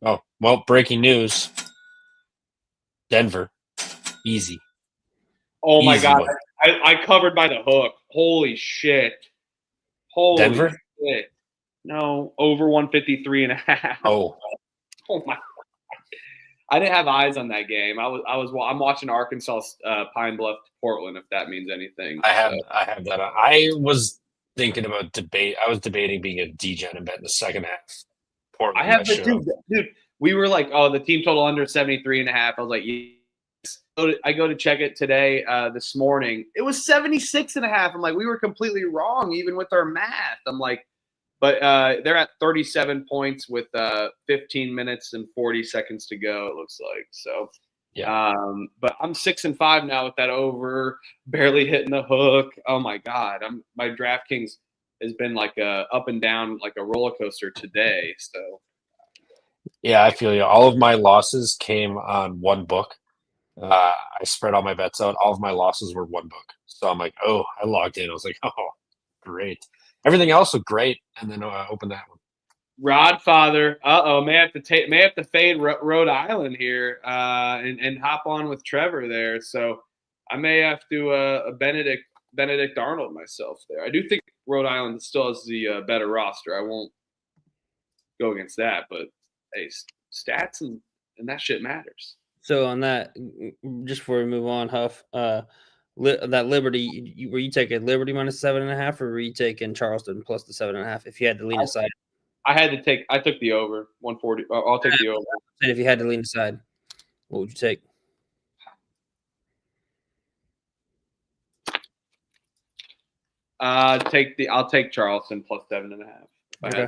Oh, well, breaking news. Denver, easy. Oh my Easy God, one. I covered by the hook. Holy shit. Holy Denver? shit. No, over 153.5. Oh My God. I didn't have eyes on that game. I'm watching Arkansas Pine Bluff to Portland, if that means anything. I have that. I was thinking about debate. I was debating being a degen and bet in the second half. Portland, I have the dude. We were like, oh, the team total under 73.5. I was like, yes. I go to check it today, this morning. It was 76.5. I'm like, we were completely wrong, even with our math. I'm like, but they're at 37 points with 15 minutes and 40 seconds to go, it looks like. So, yeah. But I'm 6-5 now with that over, barely hitting the hook. Oh my God, my DraftKings has been like a up and down, like a roller coaster today. So, yeah, I feel you. All of my losses came on one book. I spread all my bets out. All of my losses were one book. So I'm like, oh, I logged in. I was like, oh, great. Everything else was great. And then I opened that one. Rodfather, may have to fade Rhode Island here and hop on with Trevor there. So I may have to Benedict Arnold myself there. I do think Rhode Island still has the better roster. I won't go against that, but hey, stats and that shit matters. So on that, just before we move on, Huff, that Liberty, were you taking Liberty minus 7.5, or were you taking Charleston plus the 7.5? If you had to lean aside, I took the over 140. I'll take the over. And if you had to lean aside, what would you take? I'll take Charleston plus 7.5. Okay.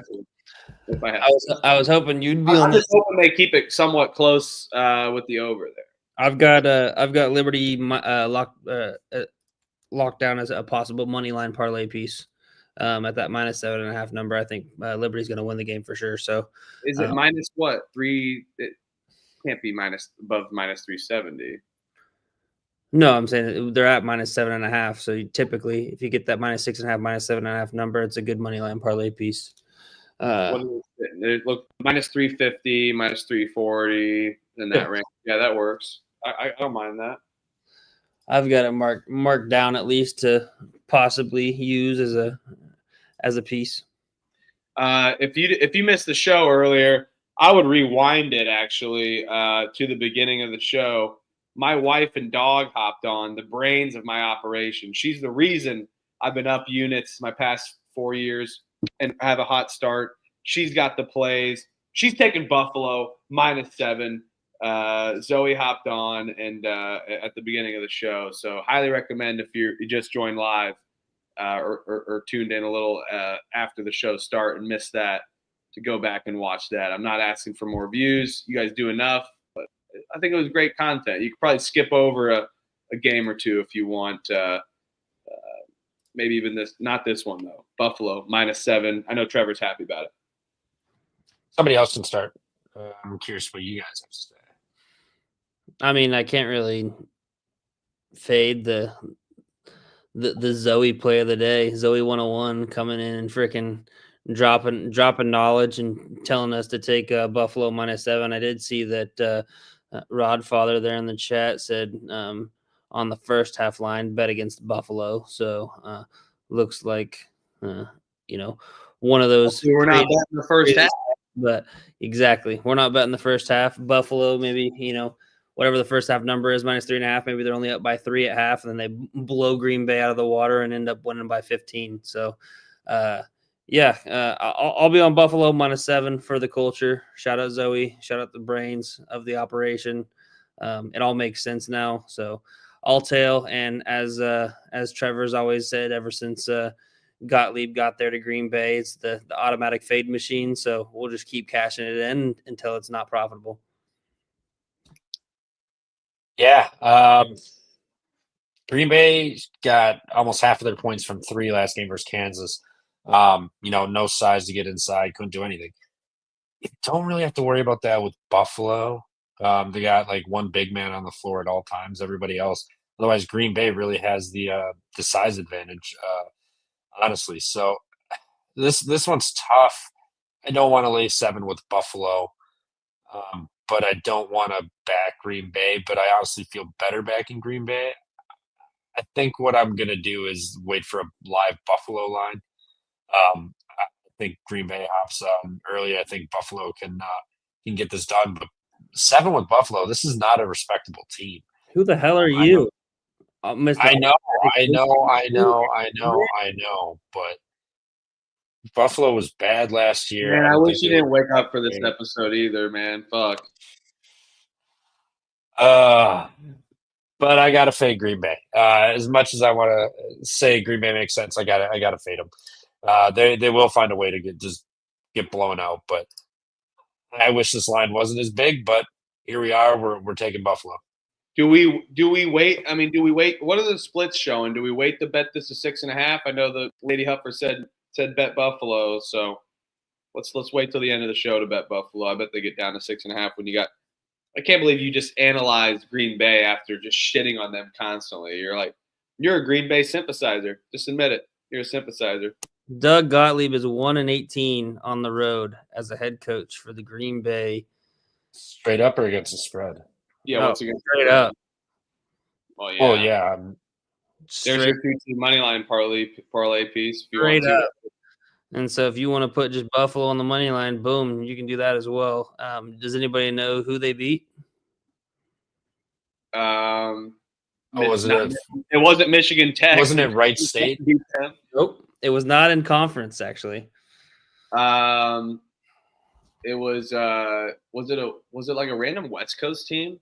If I had I was hoping you'd be on. I'm just hoping they keep it somewhat close with the over there. I've got Liberty locked down as a possible money line parlay piece at that minus 7.5 number. I think Liberty's going to win the game for sure. So is it minus what? 3? It can't be above minus 370. No, I'm saying they're at minus 7.5. So typically, if you get that minus 6.5, minus 7.5 number, it's a good money line parlay piece. Look, minus 350, minus 340 in that range. Yeah, that works. I don't mind that. I've got it marked down at least to possibly use as a piece. If you missed the show earlier, I would rewind it actually to the beginning of the show. My wife and dog hopped on, the brains of my operation. She's the reason I've been up units my past 4 years and have a hot start. She's got the plays. She's taking Buffalo -7. Zoe hopped on and at the beginning of the show. So highly recommend if you just joined live or tuned in a little after the show start and missed that, to go back and watch that. I'm not asking for more views. You guys do enough, but I think it was great content. You could probably skip over a game or two if you want. Maybe even not this one though. Buffalo -7. I know Trevor's happy about it. Somebody else can start. I'm curious what you guys have to say. I mean, I can't really fade the Zoe play of the day. Zoe 101 coming in and freaking dropping knowledge and telling us to take Buffalo -7. I did see that Rodfather there in the chat said on the first half line bet against Buffalo. So looks like one of those. We're not betting the first half. But exactly, we're not betting the first half. Buffalo, maybe, whatever the first half number is, -3.5. Maybe they're only up by 3 at half, and then they blow Green Bay out of the water and end up winning by 15. So, I'll be on Buffalo -7 for the culture. Shout out Zoe. Shout out the brains of the operation. It all makes sense now. So, all tail. And as Trevor's always said, ever since Gottlieb got there to Green Bay, it's the automatic fade machine. So we'll just keep cashing it in until it's not profitable. Yeah. Green Bay got almost half of their points from 3 last game versus Kansas. No size to get inside, couldn't do anything. You don't really have to worry about that with Buffalo. They got like one big man on the floor at all times, everybody else. Otherwise, Green Bay really has the size advantage. Honestly, so this one's tough. I don't want to lay 7 with Buffalo, but I don't want to back Green Bay. But I honestly feel better backing Green Bay. I think what I'm gonna do is wait for a live Buffalo line. I think Green Bay hops on early. I think Buffalo can get this done. But 7 with Buffalo, this is not a respectable team. Who the hell are you? I know, but Buffalo was bad last year. Man, I wish you didn't wake up for this episode either, man. Fuck. But I gotta fade Green Bay. As much as I want to say Green Bay makes sense, I gotta fade them. They will find a way to get blown out. But I wish this line wasn't as big. But here we are. We're taking Buffalo. Do we wait? I mean, do we wait? What are the splits showing? Do we wait to bet this to 6.5? I know the Lady Huffer said bet Buffalo, so let's wait till the end of the show to bet Buffalo. I bet they get down to 6.5 when you got I can't believe you just analyzed Green Bay after just shitting on them constantly. You're like, you're a Green Bay sympathizer. Just admit it. You're a sympathizer. Doug Gottlieb is 1-18 on the road as a head coach for the Green Bay. Straight up or against the spread? Yeah, once again, straight up. Well, yeah. Well, yeah. There's your 2-team money line parlay piece. If you Straight want to. up. And so if you want to put just Buffalo on the money line, boom, you can do that as well. Does anybody know who they beat? It wasn't Michigan Tech. Wasn't it Wright State? Nope. It was not in conference, actually. It was was it like a random West Coast team?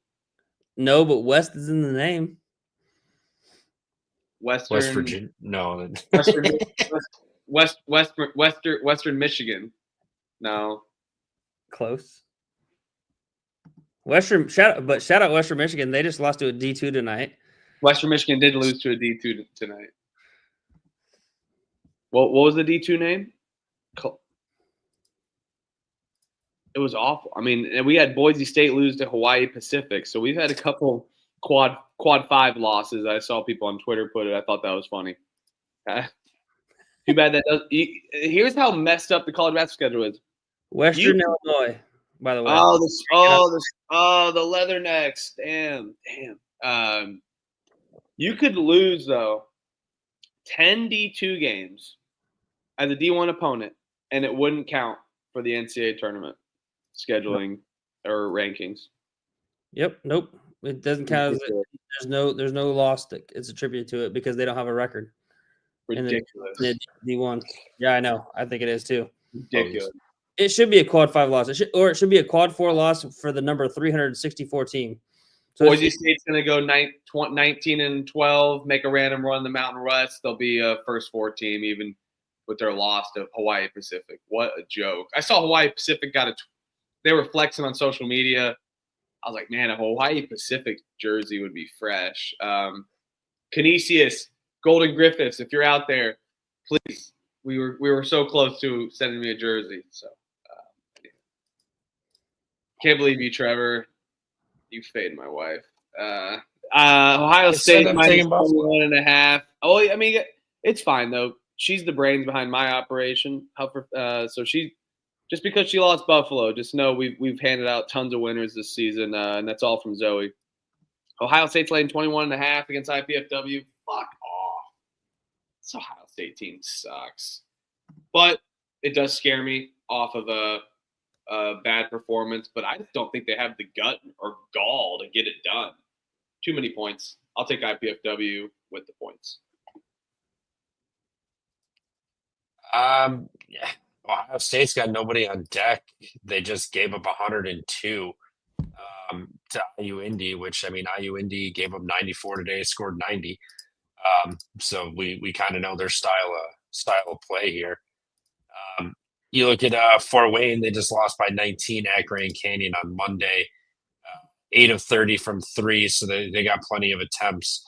No, but West is in the name. West Virginia. No. Western Michigan. No. Close. Shout out Western Michigan. They just lost to a D2 tonight. Western Michigan did lose to a D2 tonight. What was the D2 name? It was awful. I mean, we had Boise State lose to Hawaii Pacific, so we've had a couple quad 5 losses. I saw people on Twitter put it. I thought that was funny. Too bad that does. Here's how messed up the college basketball schedule is. Western Illinois, by the way. The Leathernecks. Damn. You could lose though 10 D2 games as a D1 opponent, and it wouldn't count for the NCAA tournament scheduling or rankings. Yep. Nope. It doesn't count. There's no loss that is attributed to it because they don't have a record. Ridiculous. D1. Yeah, I know. I think it is too. Ridiculous. It should be a quad 5 loss. It should be a quad 4 loss for the number 364 team. So Boise State's going to go 19-12, make a random run the Mountain West. They'll be a first 4 team, even with their loss to Hawaii Pacific. What a joke! I saw Hawaii Pacific they were flexing on social media. I was like, man, a Hawaii Pacific jersey would be fresh. Canisius, Golden Griffiths, if you're out there, please. We were so close to sending me a jersey. So can't believe you, Trevor. You fade my wife. Ohio State minus 1.5. Oh, I mean, it's fine though. She's the brains behind my operation. So she, just because she lost Buffalo, just know we've handed out tons of winners this season, and that's all from Zoe. Ohio State's laying 21.5 against IPFW. Fuck off. This Ohio State team sucks, but it does scare me off of a bad performance. But I just don't think they have the gut or gall to get it done. Too many points. I'll take IPFW with the points. Yeah. Ohio State's got nobody on deck. They just gave up 102 to IU Indy, which, I mean, IU Indy gave up 94 today, scored 90. So we kind of know their style of play here. You look at Fort Wayne, they just lost by 19 at Grand Canyon on Monday. 8 of 30 from 3, so they got plenty of attempts.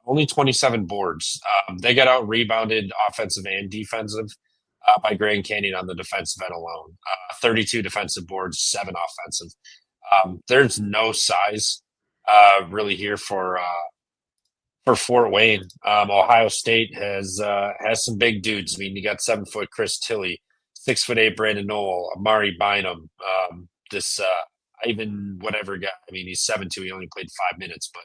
Only 27 boards. They got out-rebounded offensive and defensive by Grand Canyon on the defensive end alone. 32 defensive boards, 7 offensive. There's no size really here for Fort Wayne. Ohio State has some big dudes. I mean, you got 7-foot Chris Tilley, 6'8" Brandon Knoll, Amari Bynum, Ivan whatever guy. I mean, he's 7'2". He only played 5 minutes, but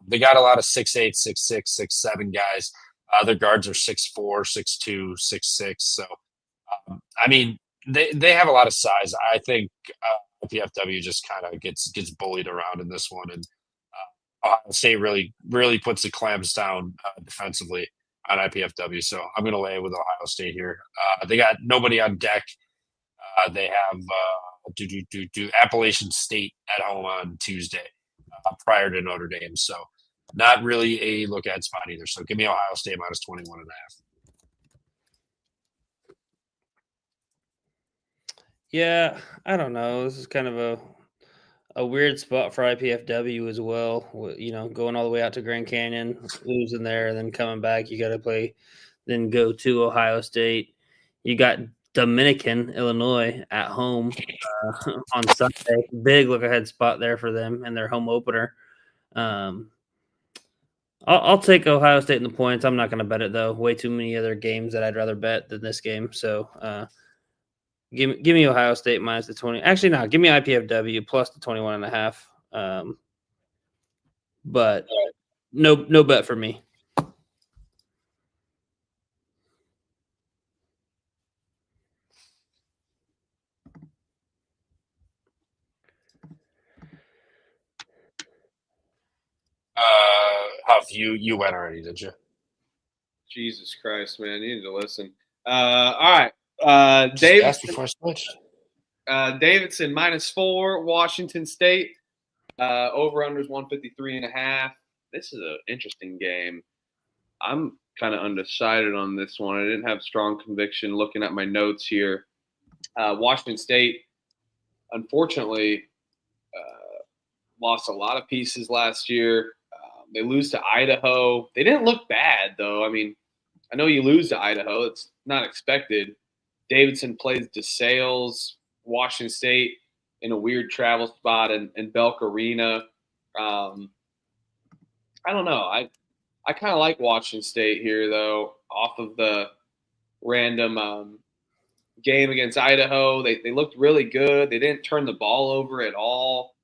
they got a lot of 6'8", 6'6", 6'7" guys. Their guards are 6'4", 6'2", 6'6". So, I mean, they have a lot of size. I think IPFW just kind of gets bullied around in this one, and Ohio State really puts the clamps down defensively on IPFW. So I'm going to lay with Ohio State here. They got nobody on deck. They have Appalachian State at home on Tuesday prior to Notre Dame. So not really a look at spot either. So give me Ohio State minus 21.5. Yeah, I don't know. This is kind of a weird spot for IPFW as well. You know, going all the way out to Grand Canyon, losing there, and then coming back. You got to play, then go to Ohio State. You got Dominican, Illinois at home on Sunday. Big look-ahead spot there for them and their home opener. I'll take Ohio State in the points. I'm not going to bet it, though. Way too many other games that I'd rather bet than this game. So give me Ohio State minus the 20. Actually, no, give me IPFW plus the 21.5. But no bet for me. Huff, you went already, did you? Jesus Christ, man, you need to listen. All right, Davidson. Before I switched. Davidson -4, Washington State. Over/unders 153.5. This is an interesting game. I'm kind of undecided on this one. I didn't have strong conviction looking at my notes here. Washington State, unfortunately, lost a lot of pieces last year. They lose to Idaho. They didn't look bad, though. I mean, I know you lose to Idaho. It's not expected. Davidson plays DeSales, Washington State in a weird travel spot in Belk Arena. I don't know. I kind of like Washington State here, though, off of the random game against Idaho. They looked really good. They didn't turn the ball over at all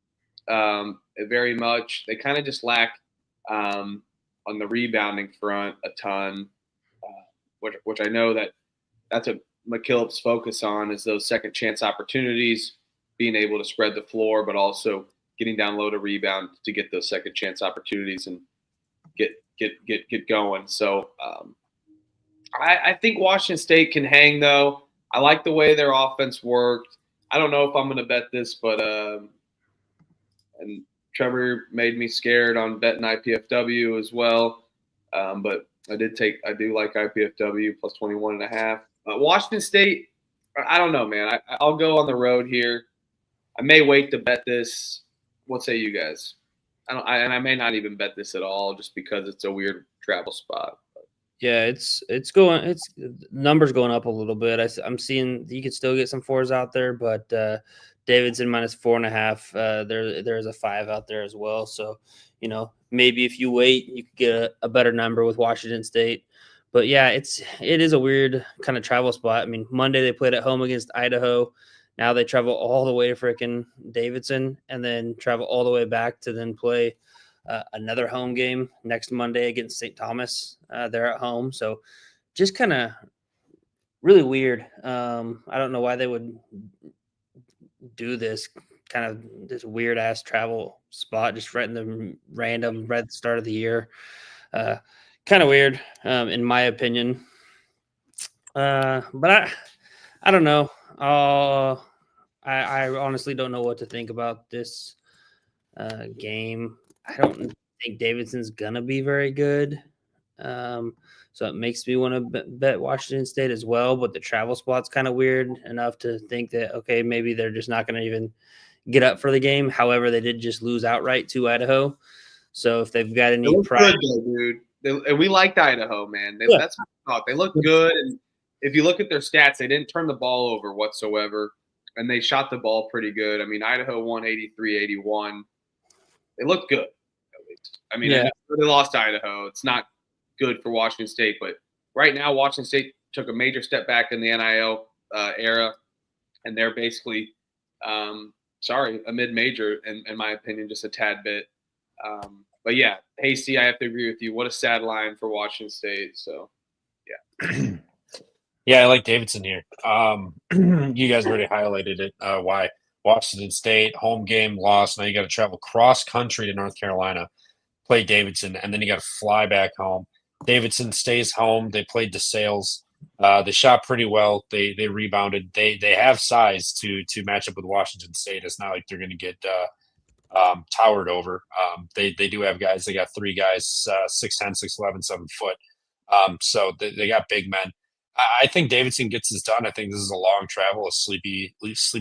very much. They kind of just lack on the rebounding front a ton, which I know that's what McKillop's focus on is those second chance opportunities, being able to spread the floor, but also getting down low to rebound to get those second chance opportunities and get going. So I think Washington State can hang, though. I like the way their offense worked. I don't know if I'm going to bet this, but and Trevor made me scared on betting IPFW as well. But I do like IPFW plus 21.5. Washington State, I don't know, man. I'll go on the road here. I may wait to bet this. What say you guys? I may not even bet this at all, just because it's a weird travel spot. Yeah, it's numbers going up a little bit. I'm seeing you could still get some 4s out there, but Davidson -4.5. There's a 5 out there as well. So, maybe if you wait, you could get a better number with Washington State. But yeah, it is a weird kind of travel spot. I mean, Monday they played at home against Idaho. Now they travel all the way to freaking Davidson and then travel all the way back to then play another home game next Monday against St. Thomas. They're at home. So just kind of really weird. I don't know why they would do this kind of this weird ass travel spot just right in the random right at the start of the year. Kind of weird, in my opinion. But I don't know. I honestly don't know what to think about this game. I don't think Davidson's gonna be very good. So it makes me want to bet Washington State as well. But the travel spot's kind of weird enough to think that, okay, maybe they're just not going to even get up for the game. However, they did just lose outright to Idaho. So if they've got any pride, dude. And we liked Idaho, man. That's what I thought. They looked good. And if you look at their stats, they didn't turn the ball over whatsoever. And they shot the ball pretty good. I mean, Idaho won 83-81. They looked good, at least. I mean, they lost to Idaho. It's not good for Washington State. But right now, Washington State took a major step back in the NIL era. And they're basically, a mid-major, in my opinion, just a tad bit. But yeah, Hasty, I have to agree with you. What a sad line for Washington State. So, yeah. Yeah, I like Davidson here. You guys already highlighted it. Why Washington State home game lost. Now you got to travel cross country to North Carolina, play Davidson, and then you got to fly back home. Davidson stays home. They played DeSales. They shot pretty well. They rebounded. They have size to match up with Washington State. It's not like they're going to get towered over. They do have guys. They got 3 guys, 6'10", 6'11", 7 foot. So they got big men. I think Davidson gets this done. I think this is a long travel, a sleepy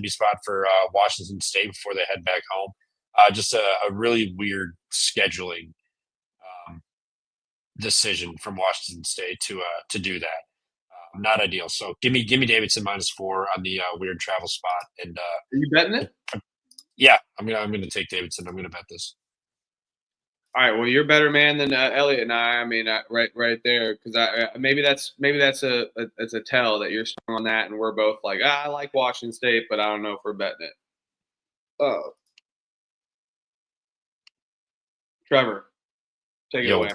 spot for Washington State before they head back home. Just a really weird scheduling decision from Washington State to do that. not ideal. So give me Davidson -4 on the weird travel spot. And Are you betting it? Yeah, I'm gonna take Davidson. I'm gonna bet this. All right. Well, you're a better man than Elliot and I. I mean, right there, because maybe that's a tell that you're strong on that, and we're both like, I like Washington State, but I don't know if we're betting it. Oh, Trevor, take it away.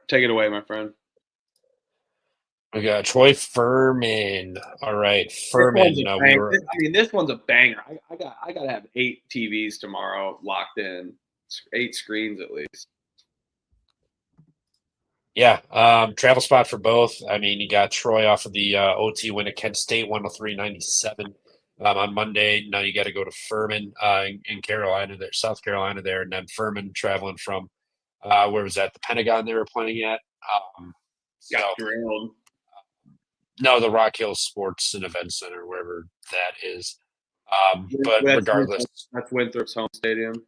Take it away, my friend. We got Troy Furman. All right, Furman. This one's a banger. I gotta have 8 TVs tomorrow locked in, 8 screens at least. Yeah, travel spot for both. I mean, you got Troy off of the OT win at Kent State, 103-97 on Monday. Now you got to go to Furman in Carolina, there, South Carolina there, and then Furman traveling from where was that? The Pentagon they were playing at. Got drilled. No, the Rock Hill Sports and Event Center, wherever that is. But regardless, that's Winthrop's home stadium.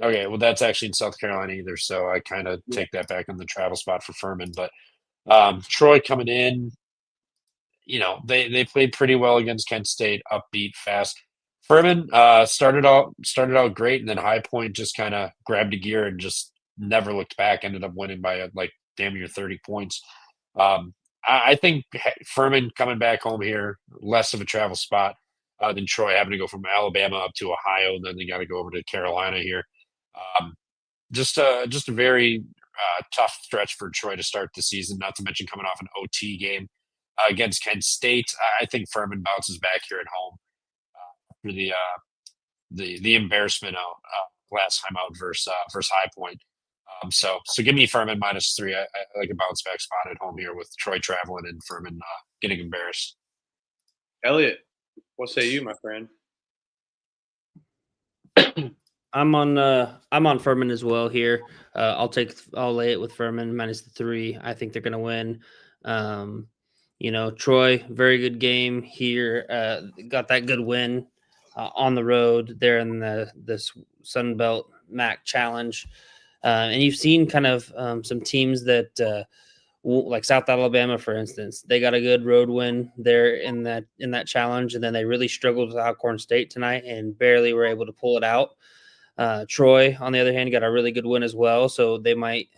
Okay, well, that's actually in South Carolina either, so I kind of take that back on the travel spot for Furman. But Troy coming in, they played pretty well against Kent State, upbeat, fast. Furman started out great, and then High Point just kind of grabbed a gear and just never looked back. Ended up winning by like damn near 30 points. I think Furman coming back home here, less of a travel spot than Troy having to go from Alabama up to Ohio, and then they got to go over to Carolina here. Just a very tough stretch for Troy to start the season, not to mention coming off an OT game against Kent State. I think Furman bounces back here at home for the embarrassment out last time out versus High Point. So give me Furman -3. I like a bounce back spot at home here with Troy traveling and Furman getting embarrassed. Elliot, what say you, my friend? I'm on Furman as well here. I'll lay it with Furman -3. I think they're going to win. Troy, very good game here. Got that good win on the road there in the Sun Belt MAC Challenge. And you've seen kind of some teams that like South Alabama, for instance, they got a good road win there in that challenge, and then they really struggled with Alcorn State tonight and barely were able to pull it out. Troy, on the other hand, got a really good win as well, so they might,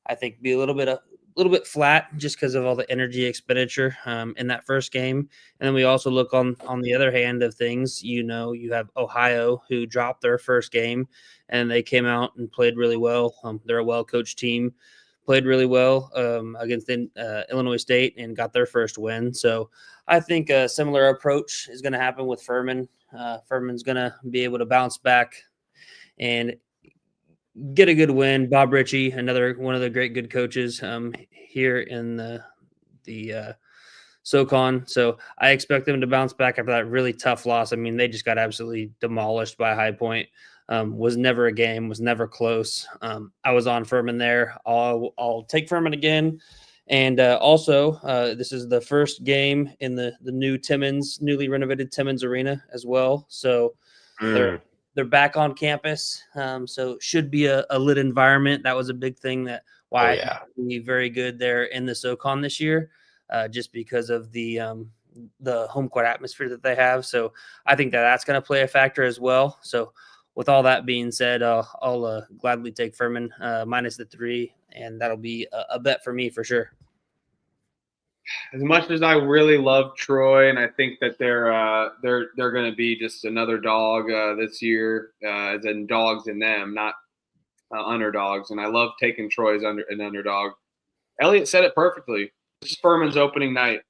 I think, be a little bit flat just because of all the energy expenditure in that first game. And then we also look on the other hand of things. You have Ohio, who dropped their first game, and they came out and played really well. They're a well-coached team, played really well against Illinois State and got their first win. So I think a similar approach is going to happen with Furman. Furman's going to be able to bounce back and get a good win. Bob Ritchie, another one of the great good coaches here in the SoCon. So I expect them to bounce back after that really tough loss. I mean, they just got absolutely demolished by High Point. Was never a game, was never close. I was on Furman there. I'll take Furman again. And also, this is the first game in the newly renovated Timmons Arena as well. So they're back on campus. So it should be a lit environment. That was a big thing I be very good there in the SoCon this year, just because of the home court atmosphere that they have. So I think that's going to play a factor as well. So with all that being said, I'll gladly take Furman -3, and that'll be a bet for me for sure. As much as I really love Troy, and I think that they're going to be just another dog this year, as in dogs in them, not underdogs. And I love taking Troy as an underdog. Elliot said it perfectly. This is Furman's opening night.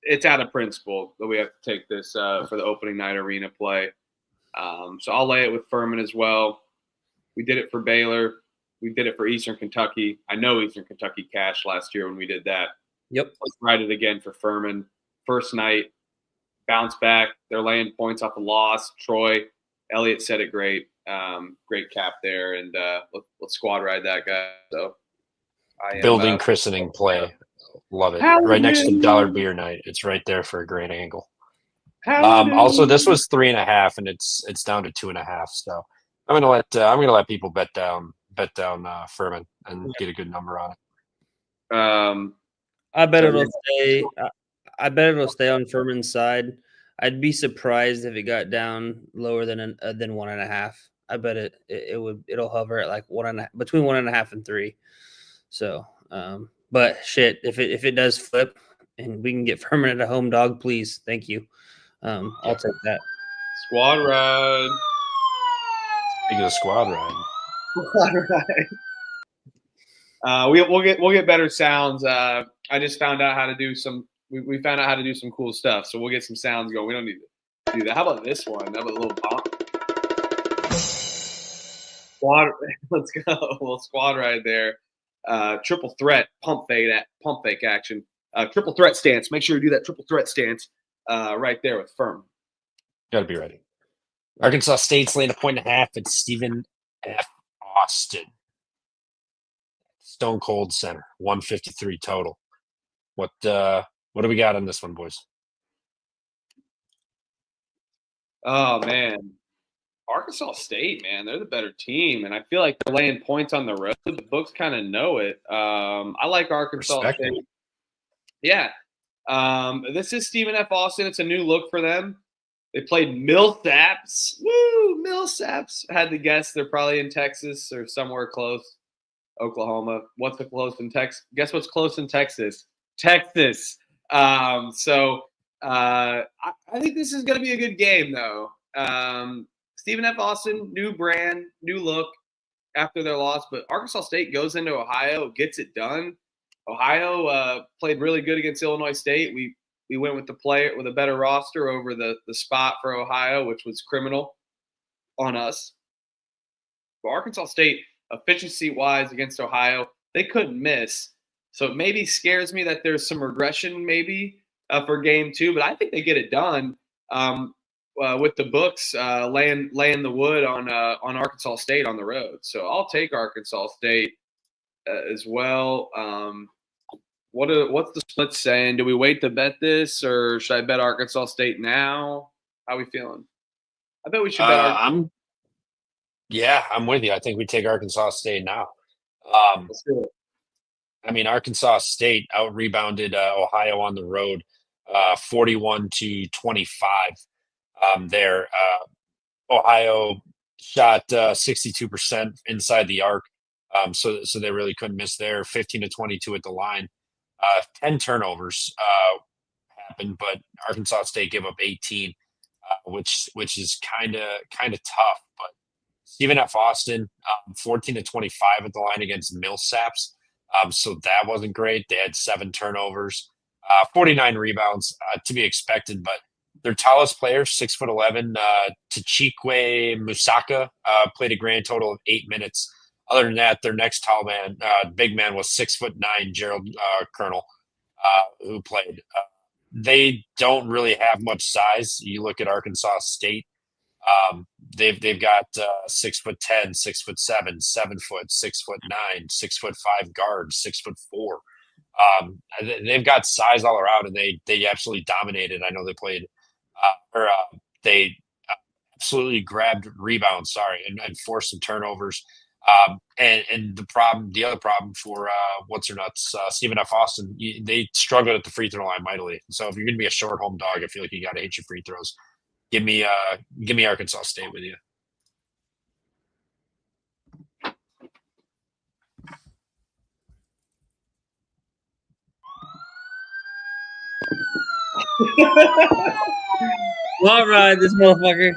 It's out of principle that we have to take this for the opening night arena play. So I'll lay it with Furman as well. We did it for Baylor. We did it for Eastern Kentucky. I know Eastern Kentucky cashed last year when we did that. Yep. Let's ride it again for Furman. First night, bounce back. They're laying points off the loss. Troy, Elliot said it great. Great cap there, and let's squad ride that guy. So building christening play. Love it. Right next to Dollar Beer Night. It's right there for a great angle. Also, this was 3.5, and it's down to 2.5. So I'm gonna let people bet down Furman and get a good number on it. I bet it'll stay. I bet it'll stay on Furman's side. I'd be surprised if it got down lower than 1.5. I bet it'll hover at like 1.5, between 1.5 and 3. So, but shit, if it does flip and we can get Furman at a home dog, please, thank you. I'll take that. Squad ride. Speaking of squad ride. Squad ride. We'll get better sounds. I just found out how to do some. We found out how to do some cool stuff, so we'll get some sounds going. We don't need to do that. How about this one? How about a little pop? Squad. Let's go. A little squad ride there. Triple threat pump fake action. Triple threat stance. Make sure you do that triple threat stance right there with Furman. Got to be ready. Arkansas State's laying 1.5 at Stephen F. Austin. Stone Cold Center, 153 total. What do we got on this one, boys? Oh man, Arkansas State, man, they're the better team, and I feel like they're laying points on the road. The books kind of know it. I like Arkansas State. Yeah, this is Stephen F. Austin. It's a new look for them. They played Millsaps. Woo, Millsaps. I had to guess they're probably in Texas or somewhere close. Oklahoma. What's the close in Texas? Guess what's close in Texas? Texas. I think this is going to be a good game, though. Stephen F. Austin, new brand, new look after their loss, but Arkansas State goes into Ohio, gets it done. Ohio played really good against Illinois State. We went with the player with a better roster over the spot for Ohio, which was criminal on us. But Arkansas State, efficiency-wise against Ohio, they couldn't miss. So it maybe scares me that there's some regression maybe for game 2, but I think they get it done with the books laying the wood on Arkansas State on the road. So I'll take Arkansas State as well. What's the split saying? Do we wait to bet this, or should I bet Arkansas State now? How are we feeling? I bet we should bet I'm with you. I think we take Arkansas State now. Let's do it. I mean, Arkansas State out-rebounded Ohio on the road 41-25 there. Ohio shot 62% inside the arc, so they really couldn't miss there. 15-22 at the line. 10 turnovers happened, but Arkansas State gave up 18, which is kind of tough. But Stephen F. Austin, 14-25 at the line against Millsaps. So that wasn't great. They had 7 turnovers, 49 rebounds to be expected. But their tallest player, 6'11", Tachikwe Musaka, played a grand total of 8 minutes. Other than that, their next tall man, big man, was 6'9", Gerald Colonel, who played. They don't really have much size. You look at Arkansas State. They've got 6'10", 6'7", 7 foot, 6'9", 6'5" guards, 6'4". They've got size all around, and they absolutely dominated. I know they played, they absolutely grabbed rebounds. And forced some turnovers. And the other problem for Stephen F. Austin, they struggled at the free throw line mightily. So if you're going to be a short home dog, I feel like you got to hit your free throws. Give me Arkansas State with you. All right, this motherfucker.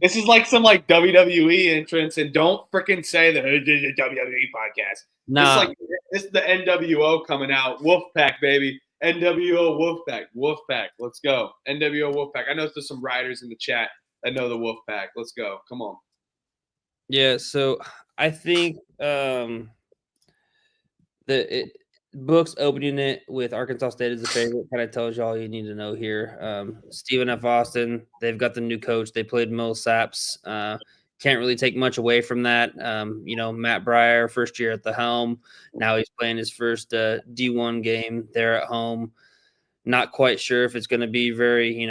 This is like some WWE entrance, and don't freaking say that it's a WWE podcast. Nah. This is the NWO coming out. Wolfpack, baby. NWO Wolfpack. Wolfpack. Let's go. NWO Wolfpack. I know there's some riders in the chat that know the Wolfpack. Let's go. Come on. Yeah, so I think books opening it with Arkansas State as a favorite kind of tells you all you need to know here. Stephen F. Austin, they've got the new coach. They played Millsaps. Can't really take much away from that. Matt Breyer, first year at the helm. Now he's playing his first D1 game there at home. Not quite sure if it's going to be very,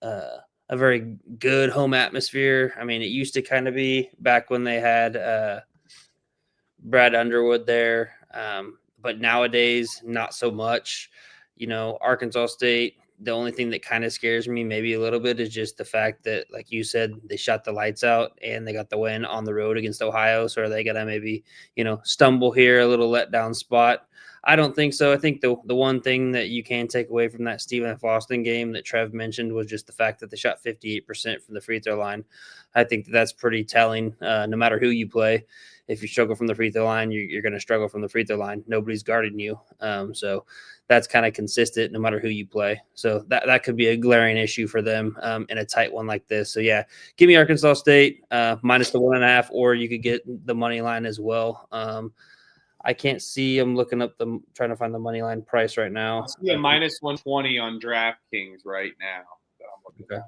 a very good home atmosphere. I mean, it used to kind of be back when they had Brad Underwood there. but nowadays, not so much. Arkansas State, the only thing that kind of scares me maybe a little bit is just the fact that, like you said, they shot the lights out and they got the win on the road against Ohio. So are they going to maybe, stumble here, a little letdown spot? I don't think so. I think the one thing that you can take away from that Stephen F. Austin game that Trev mentioned was just the fact that they shot 58% from the free throw line. I think that's pretty telling, no matter who you play. If you struggle from the free throw line, you're going to struggle from the free throw line. Nobody's guarding you. So that's kind of consistent no matter who you play. So that could be a glaring issue for them in a tight one like this. So, yeah, give me Arkansas State minus the 1.5, or you could get the money line as well. I can't see. I'm looking up trying to find the money line price right now. Yeah, minus 120 on DraftKings right now. So I'm looking Okay.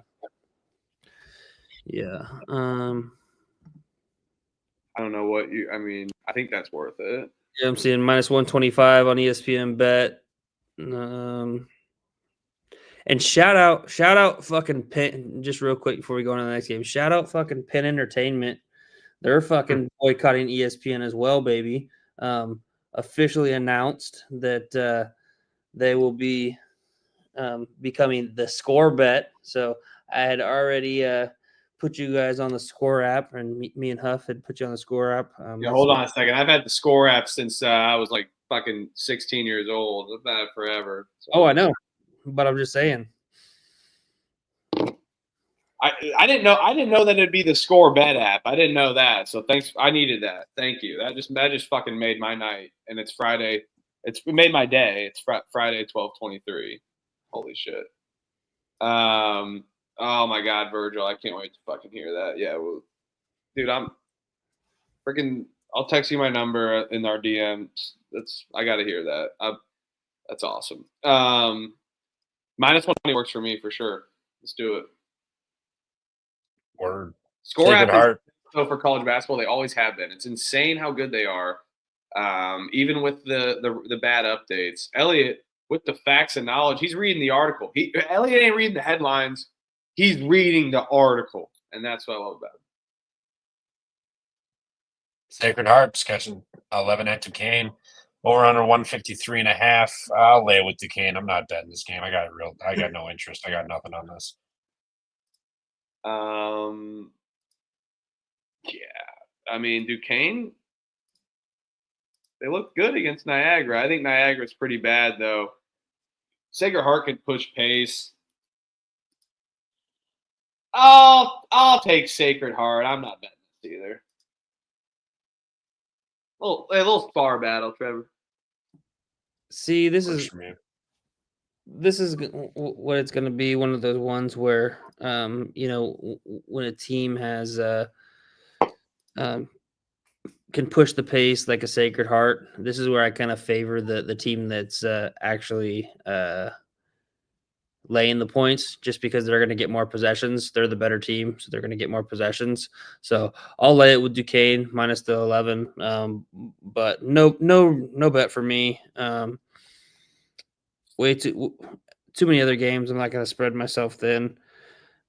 Yeah. I don't know what I think that's worth it. Yeah, I'm seeing minus 125 on ESPN Bet. And shout out fucking Penn, just real quick before we go on to the next game. Shout out fucking Penn Entertainment. They're fucking boycotting ESPN as well, baby. Officially announced that they will be becoming the Score Bet. So I had already put you guys on the Score app, and me and Huff had put you on the Score app. Hold on a second. I've had the Score app since I was like fucking 16 years old. I've had it forever. So. Oh, I know, but I'm just saying. I didn't know that it'd be the Score Bet app. I didn't know that. So thanks. I needed that. Thank you. That just fucking made my night. And it's Friday. It made my day. It's Friday 12/23. Holy shit. Oh my God, Virgil, I can't wait to fucking hear that. Yeah, well, dude, I'll text you my number in our DMs. I got to hear that. That's awesome. Minus 120 works for me for sure. Let's do it. Word. Score app is so for college basketball. They always have been. It's insane how good they are. Even with the bad updates. Elliot, with the facts and knowledge, he's reading the article. Elliot ain't reading the headlines. He's reading the article, and that's what I love about it. Sacred Heart's catching 11 at Duquesne. Over under 153.5. I'll lay it with Duquesne. I'm not betting this game. I got no interest. I got nothing on this. Yeah. Duquesne, they look good against Niagara. I think Niagara's pretty bad, though. Sacred Heart can push pace. I'll take Sacred Heart. I'm not betting this either. A little spar battle, Trevor. See, this is what it's going to be. One of those ones where, when a team has can push the pace like a Sacred Heart. This is where I kind of favor the team that's actually laying the points, just because they're going to get more possessions. They're the better team, so they're going to get more possessions. So I'll lay it with Duquesne minus the 11. But no bet for me. Way too many other games. I'm not going to spread myself thin.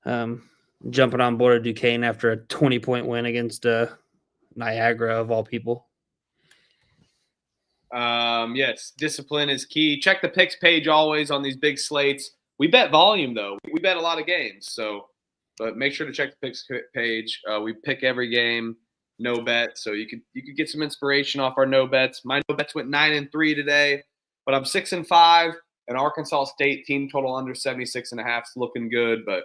Jumping on board Duquesne after a 20-point win against Niagara of all people. Yes, discipline is key. Check the picks page always on these big slates. We bet volume, though. We bet a lot of games. But make sure to check the picks page. We pick every game, no bet. So you could get some inspiration off our no bets. My no bets went 9-3 today, but I'm 6-5. And Arkansas State team total under 76.5 is looking good, but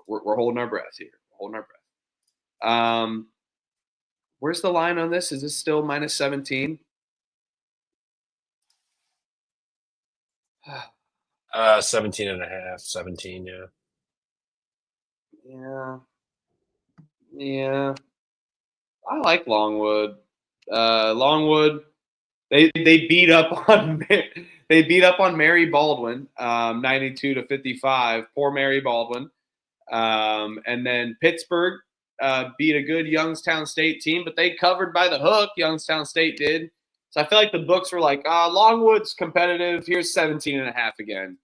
we're holding our breath here. We're holding our breath. Where's the line on this? Is this still minus 17? 17.5, 17, yeah. Yeah. I like Longwood. Longwood, they beat up on Mary Baldwin, 92-55. Poor Mary Baldwin. And then Pittsburgh beat a good Youngstown State team, but they covered by the hook. Youngstown State did. So I feel like the books were like, Longwood's competitive. Here's 17.5 again.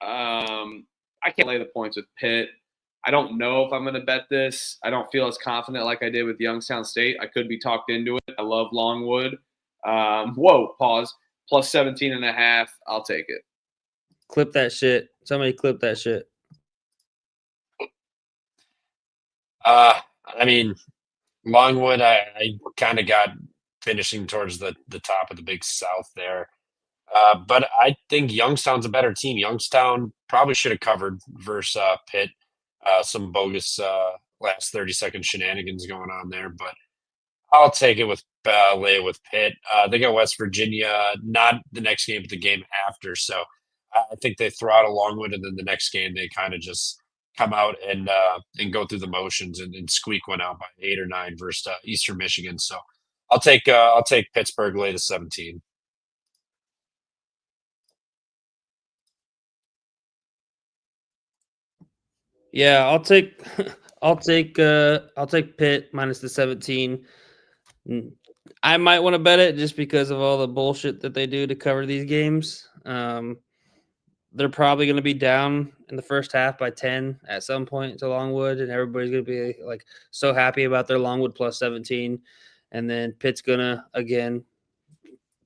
I can't lay the points with Pitt. I don't know if I'm going to bet this. I don't feel as confident like I did with Youngstown State. I could be talked into it. I love Longwood. Whoa, pause. plus 17.5. I'll take it. Clip that shit. Somebody clip that shit. I mean, Longwood, I kind of got finishing towards the top of the Big South there. But I think Youngstown's a better team. Youngstown probably should have covered versus Pitt. Some bogus last 30-second shenanigans going on there, but I'll take it with lay it with Pitt. They got West Virginia, not the next game, but the game after. So I think they throw out a Longwood, and then the next game they kind of just come out and go through the motions and squeak one out by 8 or 9 versus Eastern Michigan. So I'll take Pittsburgh lay the 17. Yeah, I'll take Pitt minus the 17. I might want to bet it just because of all the bullshit that they do to cover these games. They're probably going to be down in the first half by 10 at some point to Longwood, and everybody's going to be like so happy about their Longwood plus 17. And then Pitt's going to again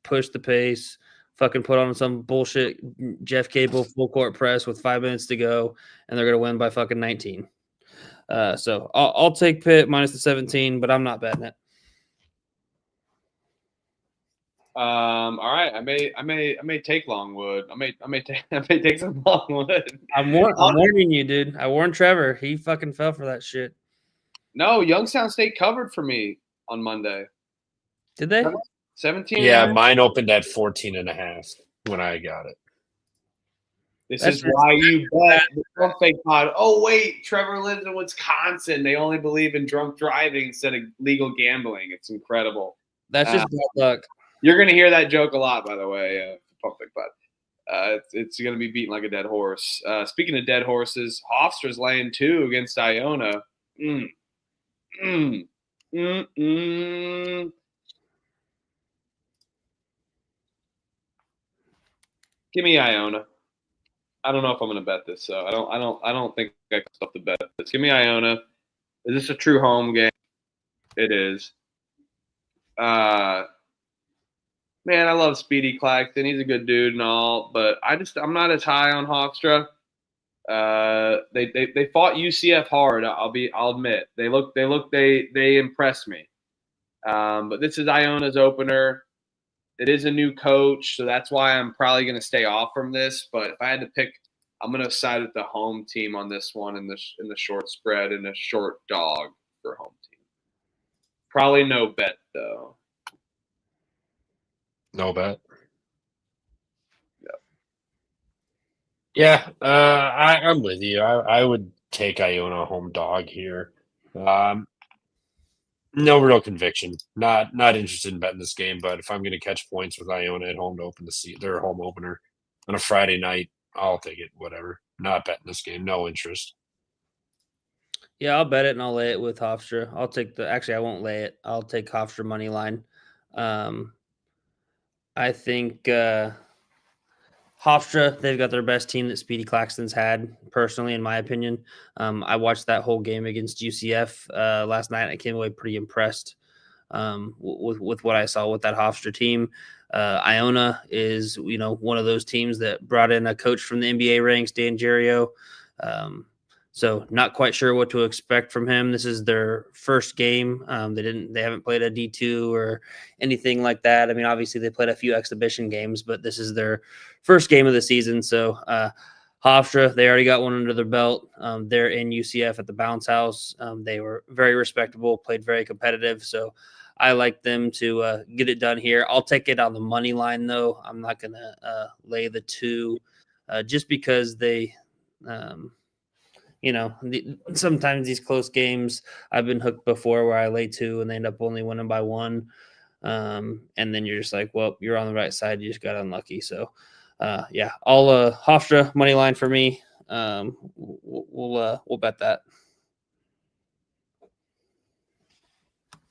push the pace, fucking put on some bullshit Jeff Capel full court press with 5 minutes to go, and they're going to win by fucking 19. So I'll take Pitt minus the 17, but I'm not betting it. All right, I may take Longwood. I may take some Longwood. I'm warning you, dude. I warned Trevor. He fucking fell for that shit. No, Youngstown State covered for me on Monday. Did they? 17. Yeah, mine opened at 14.5 when I got it. This is why you bet the drunk fake pod. Oh wait, Trevor lives in Wisconsin. They only believe in drunk driving instead of legal gambling. It's incredible. That's just bad luck. You're going to hear that joke a lot, by the way, Pump Fake Pod. It's going to be beaten like a dead horse. Speaking of dead horses, Hofstra's laying 2 against Iona. Give me Iona. I don't know if I'm going to bet this, so I don't think I can stop to bet this. Give me Iona. Is this a true home game? It is. Man, I love Speedy Claxton. He's a good dude and all, but I'm not as high on Hofstra. They fought UCF hard. I'll admit they impressed me. But this is Iona's opener. It is a new coach, so that's why I'm probably going to stay off from this. But if I had to pick, I'm going to side with the home team on this one in the short spread and a short dog for home team. Probably no bet though. No bet. Yep. Yeah, I'm with you. I would take Iona home dog here. No real conviction. Not interested in betting this game, but if I'm going to catch points with Iona at home to open their home opener on a Friday night, I'll take it. Whatever. Not betting this game. No interest. Yeah, I'll bet it and I'll lay it with Hofstra. I won't lay it. I'll take Hofstra money line. I think Hofstra, they've got their best team that Speedy Claxton's had, personally, in my opinion. I watched that whole game against UCF last night. I came away pretty impressed with what I saw with that Hofstra team. Iona is, one of those teams that brought in a coach from the NBA ranks, Dan Gerio. So not quite sure what to expect from him. This is their first game. They haven't played a D2 or anything like that. I mean, obviously they played a few exhibition games, but this is their first game of the season. So Hofstra, they already got one under their belt. They're in UCF at the Bounce House. They were very respectable, played very competitive. So I like them to get it done here. I'll take it on the money line, though. I'm not going to lay the 2 just because they sometimes these close games, I've been hooked before where I lay 2 and they end up only winning by 1. And then you're just like, well, you're on the right side. You just got unlucky. So, I'll Hofstra money line for me. We'll bet that.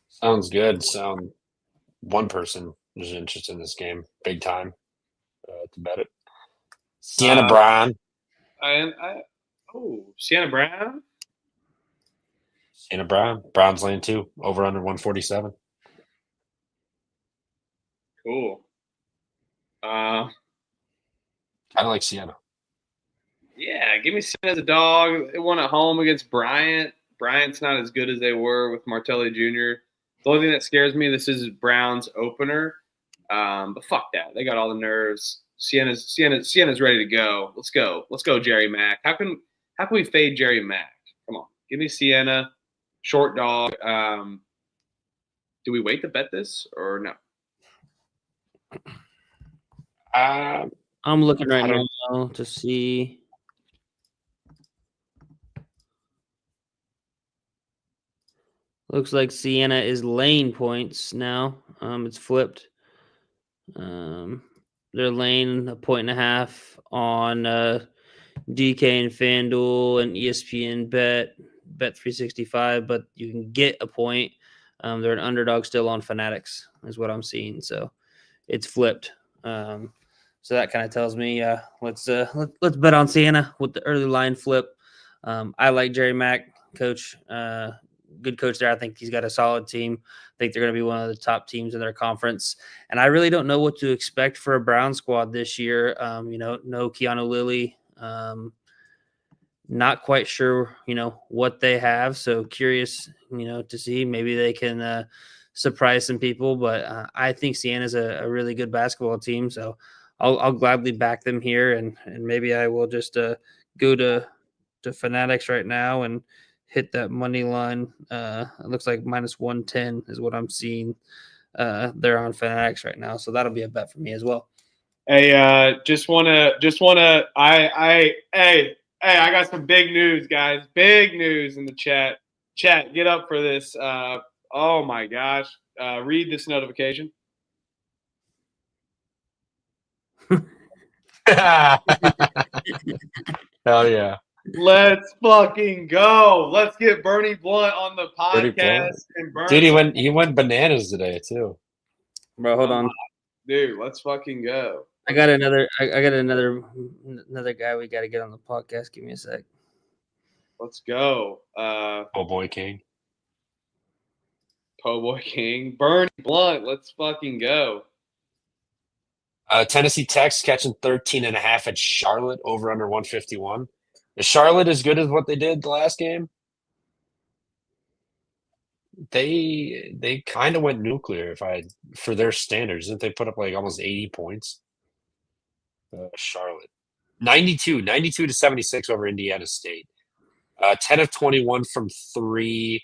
Sounds good. One person is interested in this game, big time, to bet it. Siena Brown. Siena Brown? Siena Brown. Brown's lane 2, over under 147. Cool. Uh, I like Siena. Yeah, give me Siena as a dog. They won at home against Bryant. Bryant's not as good as they were with Martelli Jr. The only thing that scares me, this is Brown's opener. But fuck that. They got all the nerves. Siena's ready to go. Let's go. Let's go, Jerry Mack. How can we fade Jerry Mack? Come on. Give me Siena. Short dog. Do we wait to bet this or no? I'm looking right now to see. Looks like Siena is laying points now. It's flipped. They're laying 1.5 on DK and FanDuel and ESPN Bet 365, but you can get a point. They're an underdog still on Fanatics, is what I'm seeing. So it's flipped. So that kind of tells me let's bet on Siena with the early line flip. I like Jerry Mack, coach. Good coach there. I think he's got a solid team. I think they're going to be one of the top teams in their conference. And I really don't know what to expect for a Brown squad this year. No Keanu Lilly. Not quite sure, what they have. So curious, to see. Maybe they can surprise some people. But I think Siena's a really good basketball team. So I'll gladly back them here. And maybe I will just go to Fanatics right now and hit that money line. It looks like minus 110 is what I'm seeing. They're on Fanatics right now, so that'll be a bet for me as well. Hey, I got some big news, guys. Big news in the chat. Chat, get up for this. Oh my gosh. Read this notification. Hell yeah. Let's fucking go. Let's get Bernie Blunt on the podcast. And Dude, he went bananas today too. Bro, hold on. Dude, let's fucking go. I got another guy we got to get on the podcast. Give me a sec. Let's go. Po' Boy King. Bernie Blunt, let's fucking go. Tennessee Tech's catching 13.5 at Charlotte, over under 151. Is Charlotte as good as what they did the last game? They kind of went nuclear for their standards. Didn't they put up like almost 80 points? Charlotte. 92 to 76 over Indiana State. 10 of 21 from 3,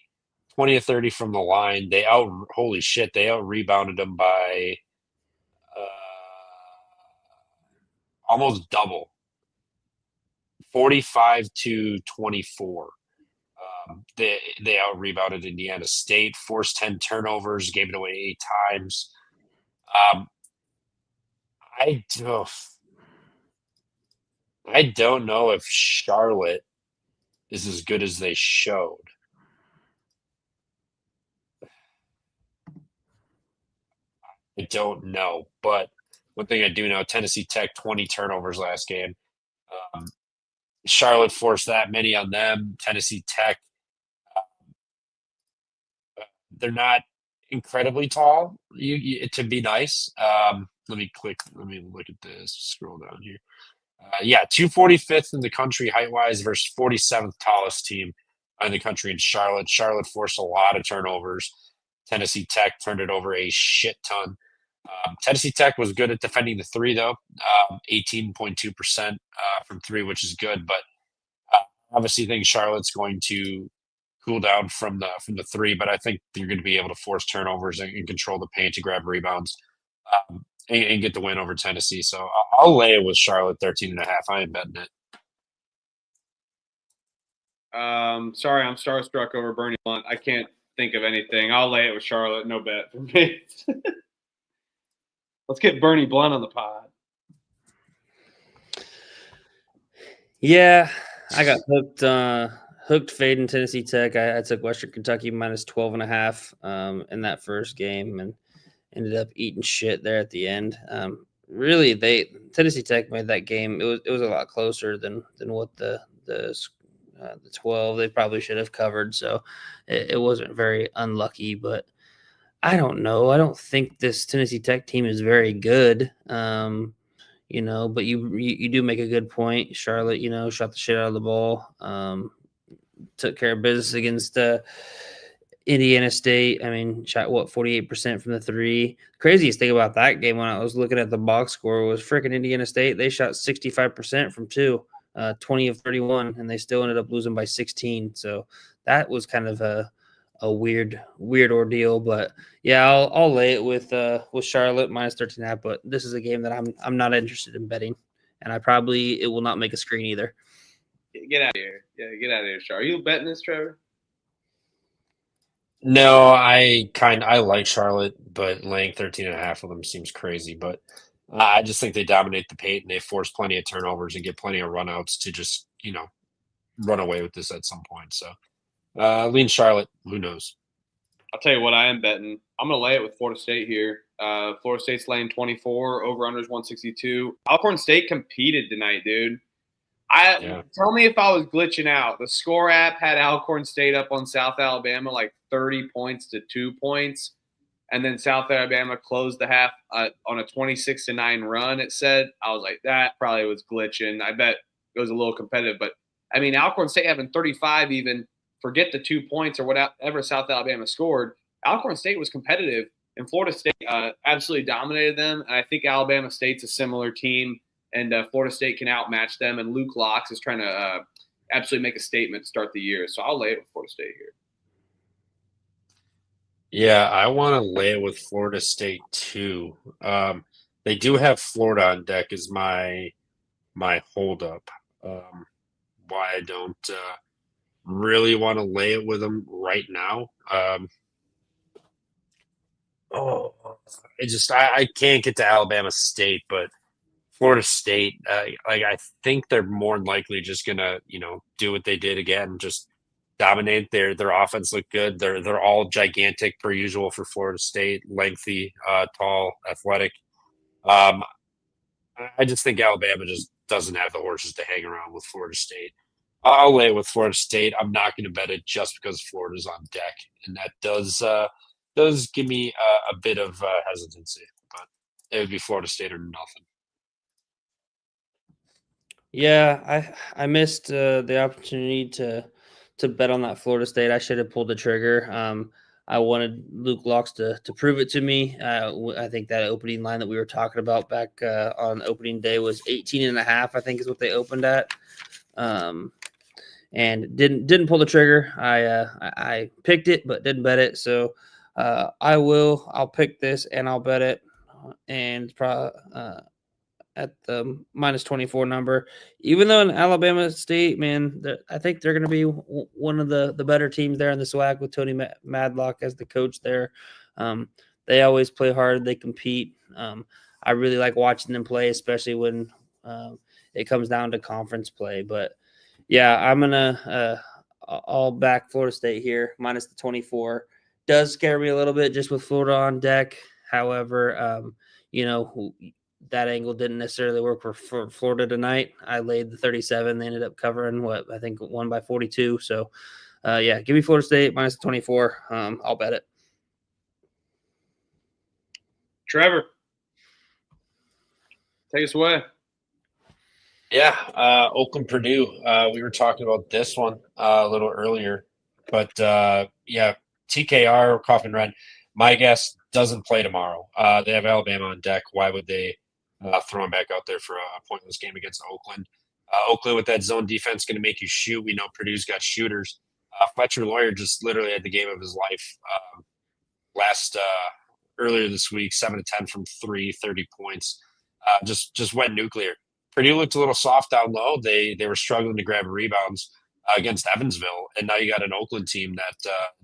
20 of 30 from the line. They out-rebounded them by almost double. 45 to 24. They out-rebounded Indiana State, forced 10 turnovers, gave it away 8 times. I don't know if Charlotte is as good as they showed. I don't know, but one thing I do know, Tennessee Tech 20 turnovers last game. Charlotte forced that many on them. Tennessee Tech, they're not incredibly tall to be nice. Let me look at this. Scroll down here. 245th in the country height-wise versus 47th tallest team in the country in Charlotte. Charlotte forced a lot of turnovers. Tennessee Tech turned it over a shit ton. Tennessee Tech was good at defending the three, though, 18.2% from three, which is good. But obviously, I think Charlotte's going to cool down from the three. But I think you're going to be able to force turnovers and control the paint to grab rebounds and get the win over Tennessee. So I'll lay it with Charlotte 13.5. I ain't betting it. Sorry, I'm starstruck over Bernie Blunt. I can't think of anything. I'll lay it with Charlotte. No bet for me. Let's get Bernie Blunt on the pod. Yeah, I got hooked fading Tennessee Tech. I took Western Kentucky minus 12.5 in that first game and ended up eating shit there at the end. Really, Tennessee Tech made that game. It was a lot closer than what the 12 they probably should have covered. So it wasn't very unlucky, but I don't know. I don't think this Tennessee Tech team is very good. But you do make a good point. Charlotte, shot the shit out of the ball. Took care of business against Indiana State. I mean, shot 48% from the three. Craziest thing about that game when I was looking at the box score was freaking Indiana State. They shot 65% from two, 20 of 31, and they still ended up losing by 16. So that was kind of a weird ordeal. But yeah, I'll lay it with Charlotte minus 13.5. But this is a game that I'm not interested in betting, and it will not make a screen either. Get out of here. Yeah, get out of here, Char. Are you betting this, Trevor? No, I like Charlotte, but laying 13.5 of them seems crazy. But I just think they dominate the paint and they force plenty of turnovers and get plenty of runouts to just, run away with this at some point. So lean Charlotte. Who knows? I'll tell you what I am betting. I'm going to lay it with Florida State here. Florida State's laying 24, over-unders 162. Alcorn State competed tonight, dude. Tell me if I was glitching out. The Score app had Alcorn State up on South Alabama like 30 points to 2 points, and then South Alabama closed the half on a 26-9 run. It said. I was like, that probably was glitching. I bet it was a little competitive, but I mean, Alcorn State having 35 even. Forget the 2 points or whatever South Alabama scored. Alcorn State was competitive, and Florida State absolutely dominated them. And I think Alabama State's a similar team, and Florida State can outmatch them. And Luke Locks is trying to absolutely make a statement to start the year. So I'll lay it with Florida State here. Yeah, I want to lay it with Florida State too. They do have Florida on deck as my holdup. Why I don't really want to lay it with them right now. I can't get to Alabama State, but Florida State, I think they're more than likely just gonna, do what they did again, just dominate. Their offense looked good. They're all gigantic per usual for Florida State, lengthy, tall, athletic. I just think Alabama just doesn't have the horses to hang around with Florida State. I'll lay it with Florida State. I'm not going to bet it just because Florida's on deck, and that does give me a bit of hesitancy. But it would be Florida State or nothing. Yeah, I missed the opportunity to bet on that Florida State. I should have pulled the trigger. I wanted Luke Locks to prove it to me. I think that opening line that we were talking about back on opening day was 18.5, I think is what they opened at. And didn't pull the trigger. I picked it, but didn't bet it. So I'll pick this and I'll bet it. And at the minus 24 number, even though in Alabama State, man, I think they're going to be one of the better teams there in the SWAC with Tony Madlock as the coach there. They always play hard. They compete. I really like watching them play, especially when it comes down to conference play. But yeah, I'm going to all back Florida State here, minus the 24. Does scare me a little bit just with Florida on deck. However, that angle didn't necessarily work for Florida tonight. I laid the 37. They ended up covering I think won by 42. So, give me Florida State minus 24. I'll bet it. Trevor, take us away. Yeah, Oakland, Purdue. We were talking about this one a little earlier, but TKR, Coffin Red. My guess doesn't play tomorrow. They have Alabama on deck. Why would they throw him back out there for a pointless game against Oakland? Oakland with that zone defense going to make you shoot. We know Purdue's got shooters. Fletcher Lawyer just literally had the game of his life earlier this week, 7-10 from 3, 30 points. Just went nuclear. Purdue looked a little soft down low. They were struggling to grab rebounds against Evansville, and now you got an Oakland team that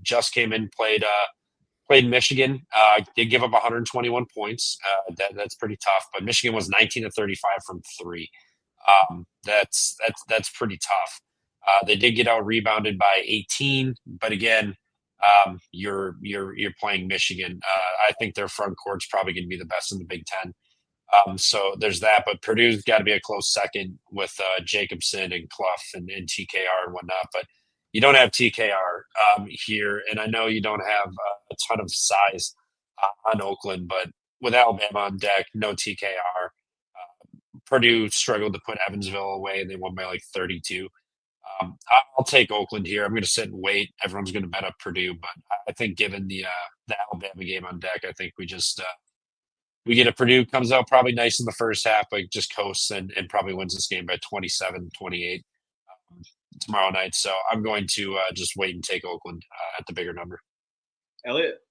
just came in, played Michigan. Did give up 121 points. That's pretty tough. But Michigan was 19-35 from 3. That's pretty tough. They did get out rebounded by 18, but again, you're playing Michigan. I think their front court's probably going to be the best in the Big Ten. So there's that, but Purdue's got to be a close second with Jacobson and Clough and TKR and whatnot. But you don't have TKR here, and I know you don't have a ton of size on Oakland, but with Alabama on deck, no TKR. Purdue struggled to put Evansville away, and they won by like 32. I'll take Oakland here. I'm going to sit and wait. Everyone's going to bet up Purdue, but I think given the Alabama game on deck, I think we just we get a Purdue comes out probably nice in the first half, like just coasts and probably wins this game by 27-28 tomorrow night. So I'm going to just wait and take Oakland at the bigger number. Elliot.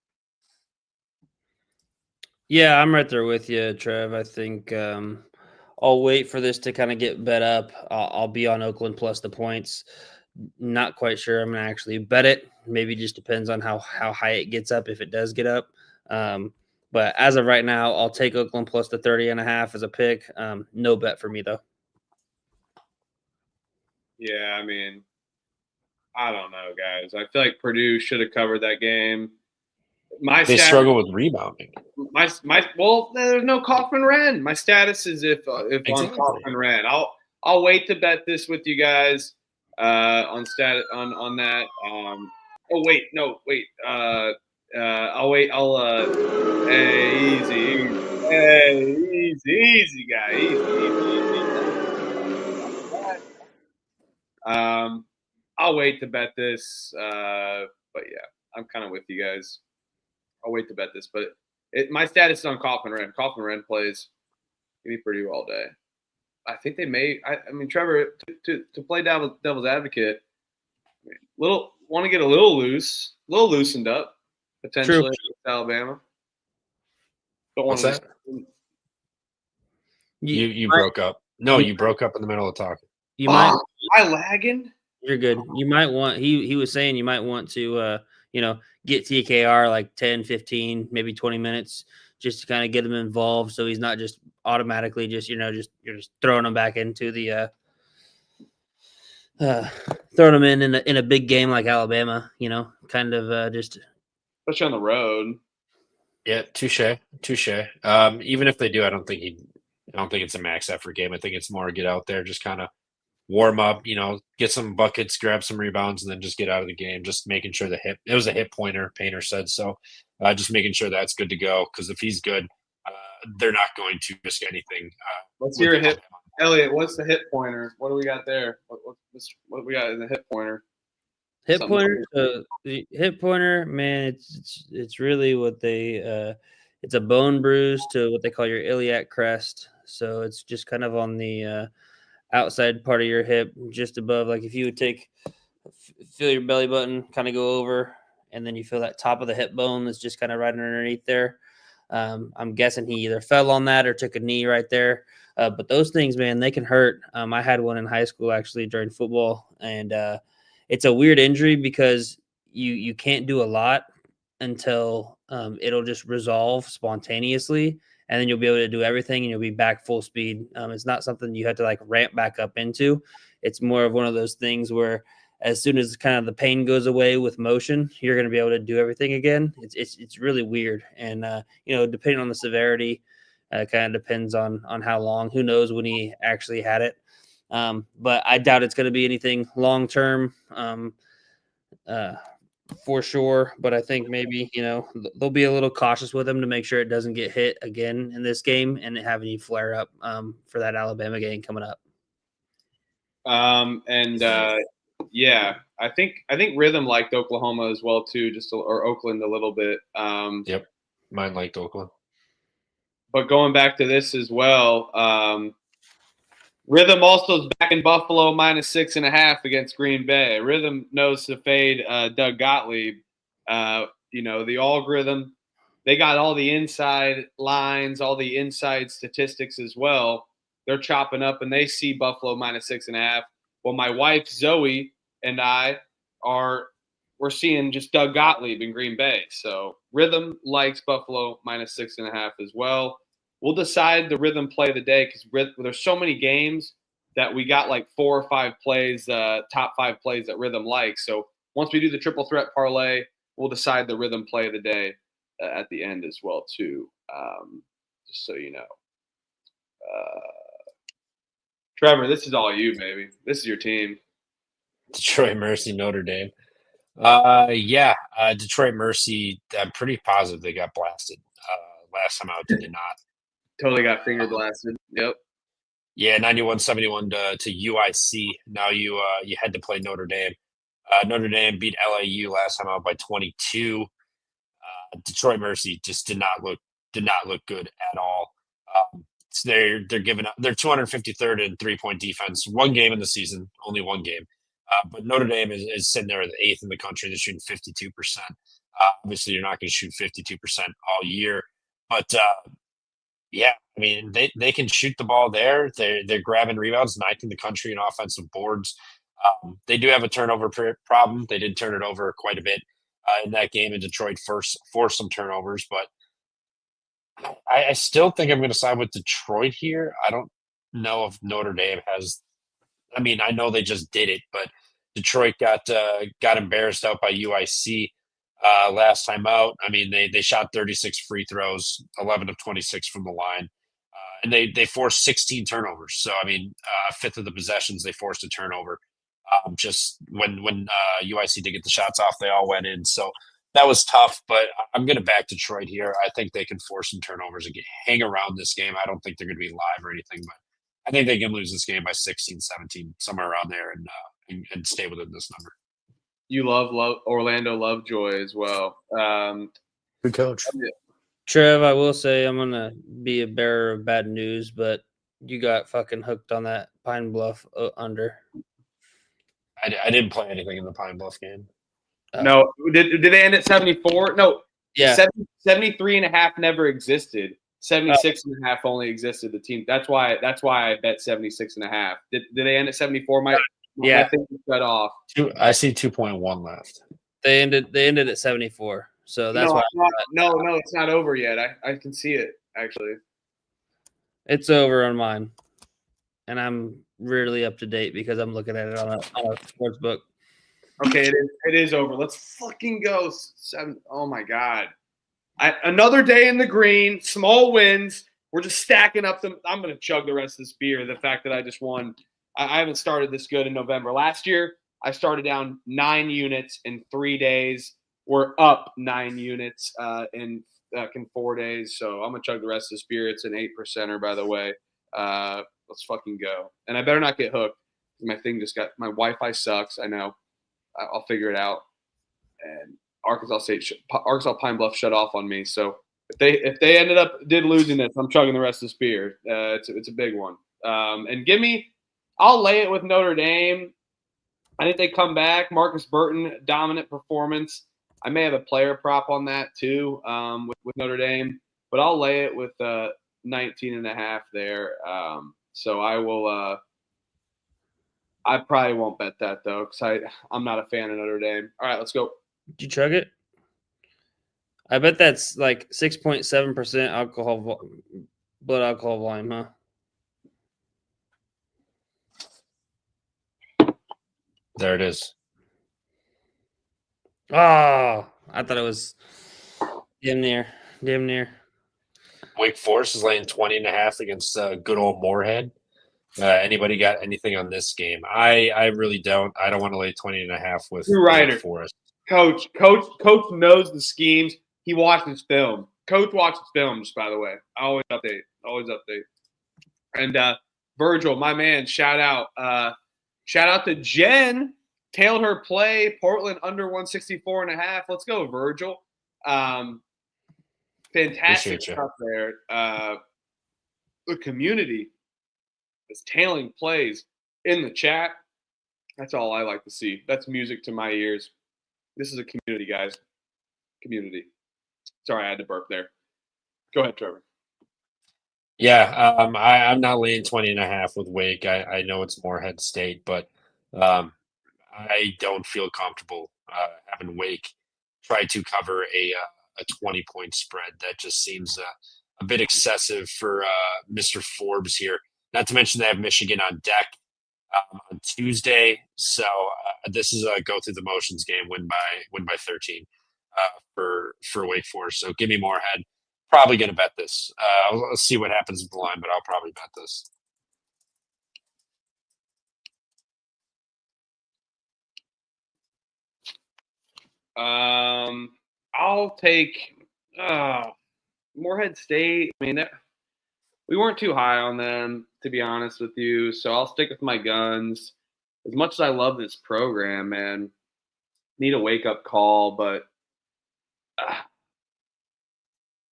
Yeah, I'm right there with you, Trev. I think I'll wait for this to kind of get bet up. I'll be on Oakland plus the points. Not quite sure I'm going to actually bet it. Maybe just depends on how high it gets up if it does get up. But as of right now, I'll take Oakland plus the 30.5 as a pick. No bet for me, though. Yeah, I mean, I don't know, guys. I feel like Purdue should have covered that game. They struggle with rebounding. Well, there's no Kaufman-Wren. My status is if exactly. On Kaufman-Wren. I'll wait to bet this with you guys on that. I'll wait. Hey, easy, guy. Easy. I'll wait to bet this. But yeah, I'm kind of with you guys. I'll wait to bet this, but my status is on Kaufman-Wren. Kaufman-Wren plays. Give me Purdue all day. I think they may. I mean, Trevor, to play devil's advocate, want to get a little loosened up potentially with Alabama. Don't What's that? You broke up. No, you broke up in the middle of talking. You might. Am I lagging? You're good. You might want. He was saying you might want to. Get TKR like 10, 15, maybe 20 minutes just to kind of get him involved so he's not just automatically you're just throwing him back into the throwing him in a big game like Alabama, kind of just especially on the road. Yeah, touche. Even if they do, I don't think it's a max effort game. I think it's more get out there, just kind of warm up, get some buckets, grab some rebounds, and then just get out of the game. Just making sure it was a hit pointer, Painter said. So just making sure that's good to go, because if he's good, they're not going to risk anything. Let's hear a hit. Elliot, what's the hit pointer? What do we got there? What do we got in the hit pointer? The hit pointer, man, it's really what they it's a bone bruise to what they call your iliac crest. So it's just kind of on the outside part of your hip, just above. Like if you would feel your belly button kind of go over, and then you feel that top of the hip bone that's just kind of right underneath there. I'm guessing he either fell on that or took a knee right there. But those things, man, they can hurt. I had one in high school actually during football, and it's a weird injury because you can't do a lot until it'll just resolve spontaneously. And then you'll be able to do everything and you'll be back full speed. It's not something you have to like ramp back up into. It's more of one of those things where as soon as kind of the pain goes away with motion, you're going to be able to do everything again. It's really weird. And, depending on the severity, kind of depends on how long. Who knows when he actually had it. But I doubt it's going to be anything long-term. For sure, but I think maybe they'll be a little cautious with him to make sure it doesn't get hit again in this game and have any flare up for that Alabama game coming up. Yeah, I think Rhythm liked Oklahoma as well too, or Oakland a little bit. Yep, mine liked Oakland. But going back to this as well, Rhythm also is back in Buffalo -6.5 against Green Bay. Rhythm knows to fade Doug Gottlieb. The algorithm, they got all the inside lines, all the inside statistics as well. They're chopping up and they see Buffalo -6.5. Well, my wife Zoe and we're seeing just Doug Gottlieb in Green Bay. So Rhythm likes Buffalo -6.5 as well. We'll decide the Rhythm play of the day because there's so many games that we got like 4 or 5 plays, top 5 plays that Rhythm likes. So once we do the triple threat parlay, we'll decide the Rhythm play of the day at the end as well too. Just so you know. Trevor, this is all you, baby. This is your team. Troy Mercy, Notre Dame. Detroit Mercy. I'm pretty positive they got blasted. Last time out, did they not? Totally got finger blasted. Yep. Yeah, 91-71 to UIC. Now you had to play Notre Dame. Notre Dame beat LAU last time out by 22. Detroit Mercy just did not look good at all. So they're giving up. They're 253rd in 3-point defense. One game in the season, only one game. But Notre Dame is sitting there at the 8th in the country. They're shooting 52%. Obviously, you're not going to shoot 52% all year, but yeah, I mean they can shoot the ball there. They're grabbing rebounds, 9th in the country in offensive boards. They do have a turnover problem. They did turn it over quite a bit in that game, and Detroit forced some turnovers. But I still think I'm going to side with Detroit here. I don't know if Notre Dame has. I mean, I know they just did it, but Detroit got embarrassed out by UIC last time out. I mean, they shot 36 free throws, 11 of 26 from the line, and they forced 16 turnovers. So I mean, a fifth of the possessions they forced a turnover. Just when UIC did get the shots off, they all went in. So that was tough. But I'm going to back Detroit here. I think they can force some turnovers and hang around this game. I don't think they're going to be live or anything, but I think they can lose this game by 16, 17, somewhere around there, and stay within this number. You love Orlando Lovejoy as well. Good coach. Trev, I will say I'm gonna be a bearer of bad news, but you got fucking hooked on that Pine Bluff under. I didn't play anything in the Pine Bluff game. No, did they end at 74? No, Yeah, 73.5 never existed. 76.5 only existed. The team. That's why I bet 76.5. Did they end at 74? My thing was cut off. I see 2.1 left. they ended at 74. So that's why No, it's not over yet. I can see it actually. it's over on mine, and I'm really up to date because I'm looking at it on a sports book. Okay, it is over. Let's fucking go. Oh my god. Another day in the green, small wins. We're just stacking up them. I'm going to chug the rest of this beer. The fact that I just won. I haven't started this good in November. Last year, I started down 9 units in 3 days. We're up 9 units in 4 days. So I'm going to chug the rest of this beer. It's an 8%er, by the way. Let's fucking go. And I better not get hooked. My Wi-Fi sucks. I know. I'll figure it out. And Arkansas Pine Bluff shut off on me. So if they did losing this, I'm chugging the rest of this beer. It's a big one. And I'll lay it with Notre Dame. I think they come back. Marcus Burton, dominant performance. I may have a player prop on that too with Notre Dame, but I'll lay it with 19.5 there. So I will. I probably won't bet that though because I'm not a fan of Notre Dame. All right, let's go. Did you chug it? I bet that's like 6.7% blood alcohol volume, huh? There it is. Oh, I thought it was damn near. Wake Forest is laying 20.5 against good old Morehead. Anybody got anything on this game? I really don't. I don't want to lay 20.5 with Wake Forest. Coach knows the schemes. He watches film. Coach watches films, by the way. I always update. And Virgil, my man, shout out to Jen. Tailed her play. Portland under 164.5. Let's go, Virgil. Fantastic stuff there. The community is tailing plays in the chat. That's all I like to see. That's music to my ears. This is a community, guys. Community. Sorry, I had to burp there. Go ahead, Trevor. Yeah, I'm not laying 20.5 with Wake. I know it's Morehead State, but I don't feel comfortable having Wake try to cover a 20-point spread. That just seems a bit excessive for Mr. Forbes here. Not to mention they have Michigan on deck on Tuesday, so this is a go through the motions game, win by 13 for Wake Forest. So give me Morehead. Probably going to bet this. I'll see what happens with the line, but I'll probably bet this. I'll take Morehead State. I mean, we weren't too high on them, to be honest with you. So I'll stick with my guns. As much as I love this program, man, need a wake-up call, but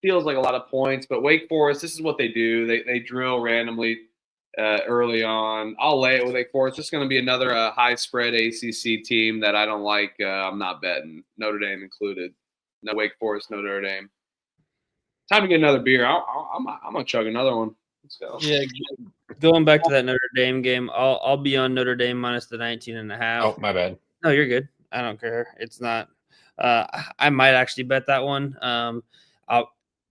feels like a lot of points. But Wake Forest, this is what they do. They drill randomly early on. I'll lay it with Wake Forest. It's going to be another high-spread ACC team that I don't like. I'm not betting, Notre Dame included. No Wake Forest, no Notre Dame. Time to get another beer. I'm going to chug another one. Let's go. Yeah, going back to that Notre Dame game, I'll be on Notre Dame minus the 19.5. Oh, my bad. No, you're good. I don't care. It's not. I might actually bet that one.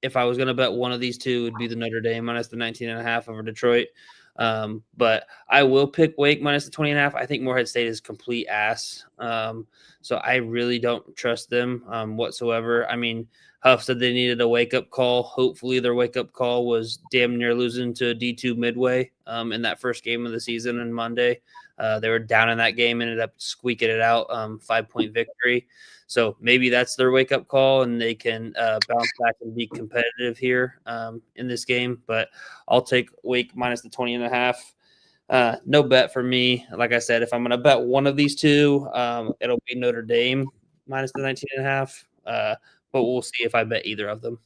If I was going to bet one of these two, it would be the Notre Dame minus the 19.5 over Detroit. But I will pick Wake minus the 20.5. I think Morehead State is complete ass. So I really don't trust them whatsoever. I mean, Huff said they needed a wake-up call. Hopefully their wake-up call was damn near losing to D2 Midway in that first game of the season on Monday. They were down in that game, ended up squeaking it out, 5-point victory. So maybe that's their wake-up call, and they can bounce back and be competitive here in this game. But I'll take Wake minus the 20.5. No bet for me. Like I said, if I'm going to bet one of these two, it'll be Notre Dame minus the 19.5. But we'll see if I bet either of them.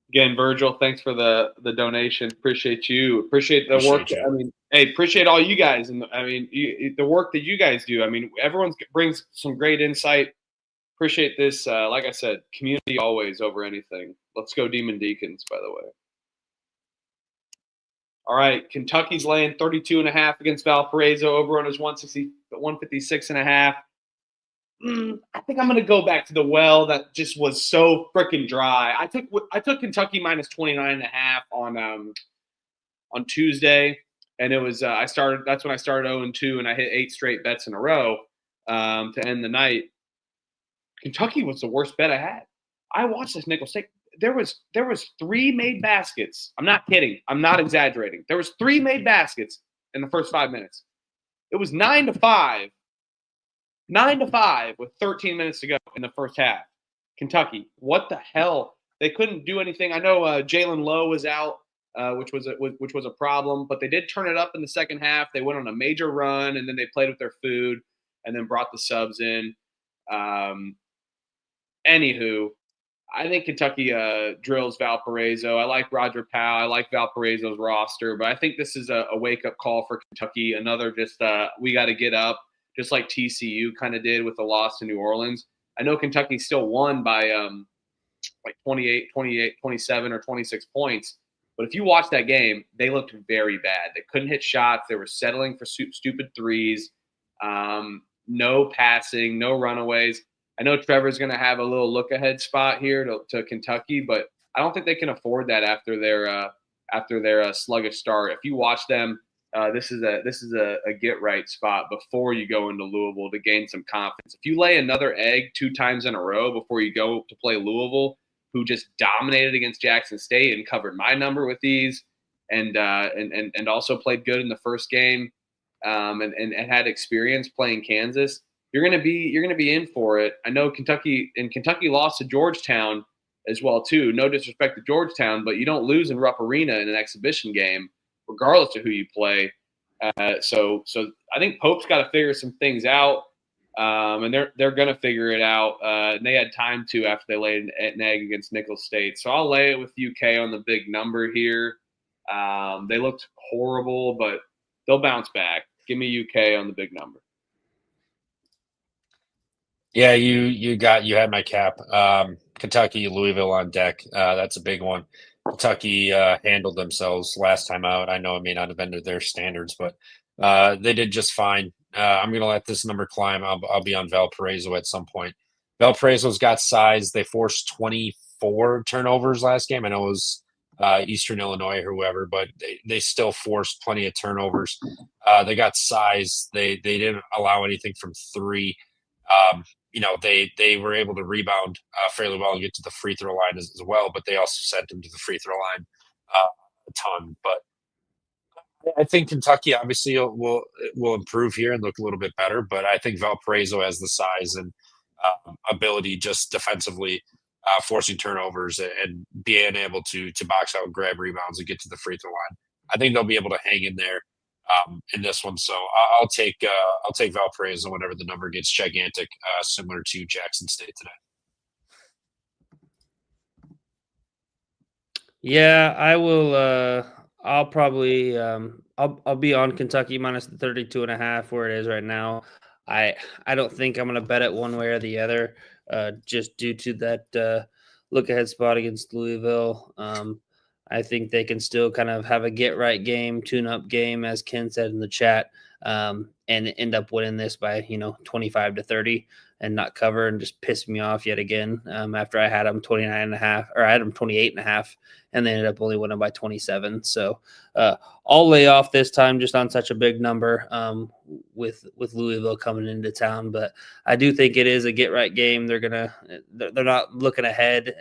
Again, Virgil, thanks for the donation. Appreciate you. Appreciate the work. I mean, hey, appreciate all you guys. And I mean, the work that you guys do. I mean, everyone brings some great insight. Appreciate this. Like I said, community always over anything. Let's go Demon Deacons, by the way. All right, Kentucky's laying 32.5 against Valparaiso. Over is 156.5. I think I'm going to go back to the well that just was so freaking dry. I took Kentucky minus 29.5 on Tuesday, and it was that's when I started 0-2, and I hit 8 straight bets in a row to end the night. Kentucky was the worst bet I had. I watched this Nicholls State. There was 3 made baskets. I'm not kidding. I'm not exaggerating. There was 3 made baskets in the first 5 minutes. It was 9-5. 9-5 with 13 minutes to go in the first half. Kentucky, what the hell? They couldn't do anything. I know Jalen Lowe was out, which was a problem, but they did turn it up in the second half. They went on a major run, and then they played with their food, and then brought the subs in. Anywho, I think Kentucky drills Valparaiso. I like Roger Powell. I like Valparaiso's roster, but I think this is a wake-up call for Kentucky. Another just we got to get up. Just like TCU kind of did with the loss to New Orleans. I know Kentucky still won by like 28, 27, or 26 points. But if you watch that game, they looked very bad. They couldn't hit shots. They were settling for stupid threes. No passing, no runaways. I know Trevor's going to have a little look-ahead spot here to Kentucky, but I don't think they can afford that after their sluggish start. If you watch them, this is a get-right spot before you go into Louisville to gain some confidence. If you lay another egg 2 times in a row before you go to play Louisville, who just dominated against Jackson State and covered my number with ease, and also played good in the first game, and had experience playing Kansas, you're gonna be in for it. I know Kentucky lost to Georgetown as well too. No disrespect to Georgetown, but you don't lose in Rupp Arena in an exhibition game, regardless of who you play. So I think Pope's got to figure some things out, and they're going to figure it out. And they had time to after they laid an egg against Nicholls State. So I'll lay it with UK on the big number here. They looked horrible, but they'll bounce back. Give me UK on the big number. Yeah, you had my cap. Kentucky, Louisville on deck. That's a big one. Kentucky handled themselves last time out. I know it may not have been to their standards, but they did just fine. I'm going to let this number climb. I'll be on Valparaiso at some point. Valparaiso's got size. They forced 24 turnovers last game. I know it was Eastern Illinois or whoever, but they still forced plenty of turnovers. They got size. They didn't allow anything from 3. They were able to rebound fairly well and get to the free throw line as well, but they also sent them to the free throw line a ton. But I think Kentucky obviously will improve here and look a little bit better, but I think Valparaiso has the size and ability just defensively, forcing turnovers and being able to box out, grab rebounds, and get to the free throw line. I think they'll be able to hang in there in this one. So I'll take Valparaiso whenever the number gets gigantic, similar to Jackson State today. Yeah, I will. I'll probably I'll be on Kentucky minus the 32.5 where it is right now. I don't think I'm going to bet it one way or the other, just due to that look ahead spot against Louisville. I think they can still kind of have a get right game, tune up game, as Ken said in the chat, and end up winning this by 25-30 and not cover and just piss me off yet again. After I had them 29.5, or I had them 28.5, and they ended up only winning by 27. So I'll lay off this time just on such a big number with Louisville coming into town. But I do think it is a get right game. They're not looking ahead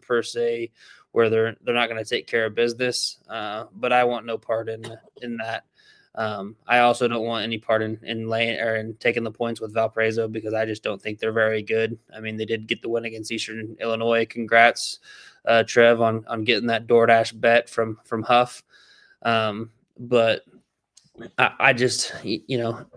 per se, where they're not going to take care of business. But I want no part in that. I also don't want any part in laying or in taking the points with Valparaiso, because I just don't think they're very good. I mean, they did get the win against Eastern Illinois. Congrats, Trev, on getting that DoorDash bet from Huff. But I just,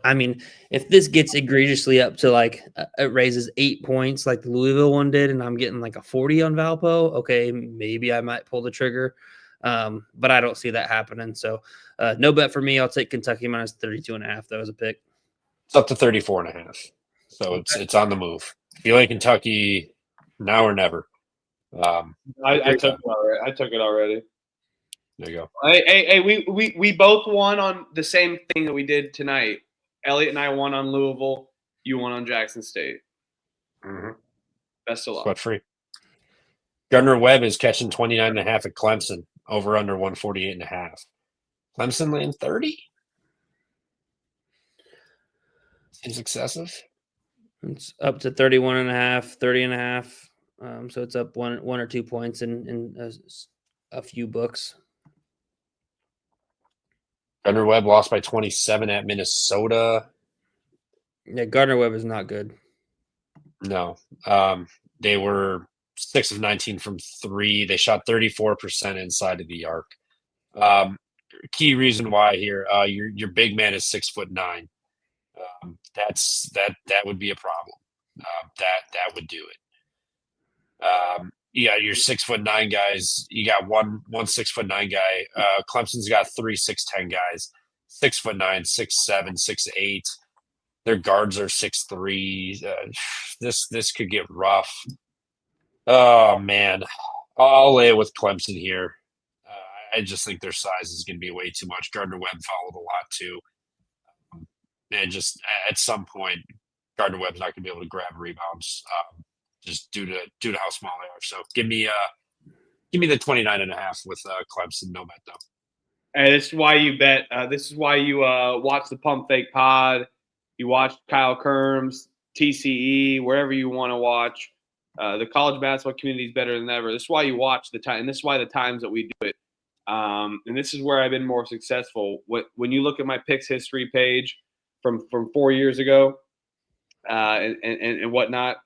I mean, if this gets egregiously up to like it raises 8 points like the Louisville one did, and I'm getting like a 40 on Valpo, okay, maybe I might pull the trigger. But I don't see that happening. So no bet for me. I'll take Kentucky minus 32.5. That was a pick. It's up to 34.5. So it's on the move. If you like Kentucky, now or never. I took it already. I took it already. There you go. Hey, we both won on the same thing that we did tonight. Elliot and I won on Louisville. You won on Jackson State. Mm-hmm. Best of luck. Sweat free. Gardner-Webb is catching 29.5 at Clemson. Over under 148.5. Clemson laying 30? Seems excessive. It's up to 31.5, 30.5. So it's up one or 2 points in a few books. Gardner-Webb lost by 27 at Minnesota. Yeah, Gardner-Webb is not good. No. They were 6 of 19 from 3. They shot 34% inside of the arc. Key reason why here, your big man is 6'9". That would be a problem. That would do it. You got your 6'9" guys. You got one 6'9" guy. Clemson's got 3 6'10" guys. 6'9", 6'7", 6'8". Their guards are 6'3". This could get rough. Oh man, I'll lay it with Clemson here. I just think their size is going to be way too much. Gardner-Webb fouled a lot too, and just at some point, Gardner-Webb's not going to be able to grab rebounds, just due to how small they are. So give me the 29.5 with Clemson. No bet though. And this is why you bet. This is why you watch the Pump Fake Pod. You watch Kyle Kerms, TCE, wherever you want to watch. The college basketball community is better than ever. This is why you watch the time, and this is why the times that we do it. And this is where I've been more successful. When you look at my picks history page from 4 years ago, and whatnot,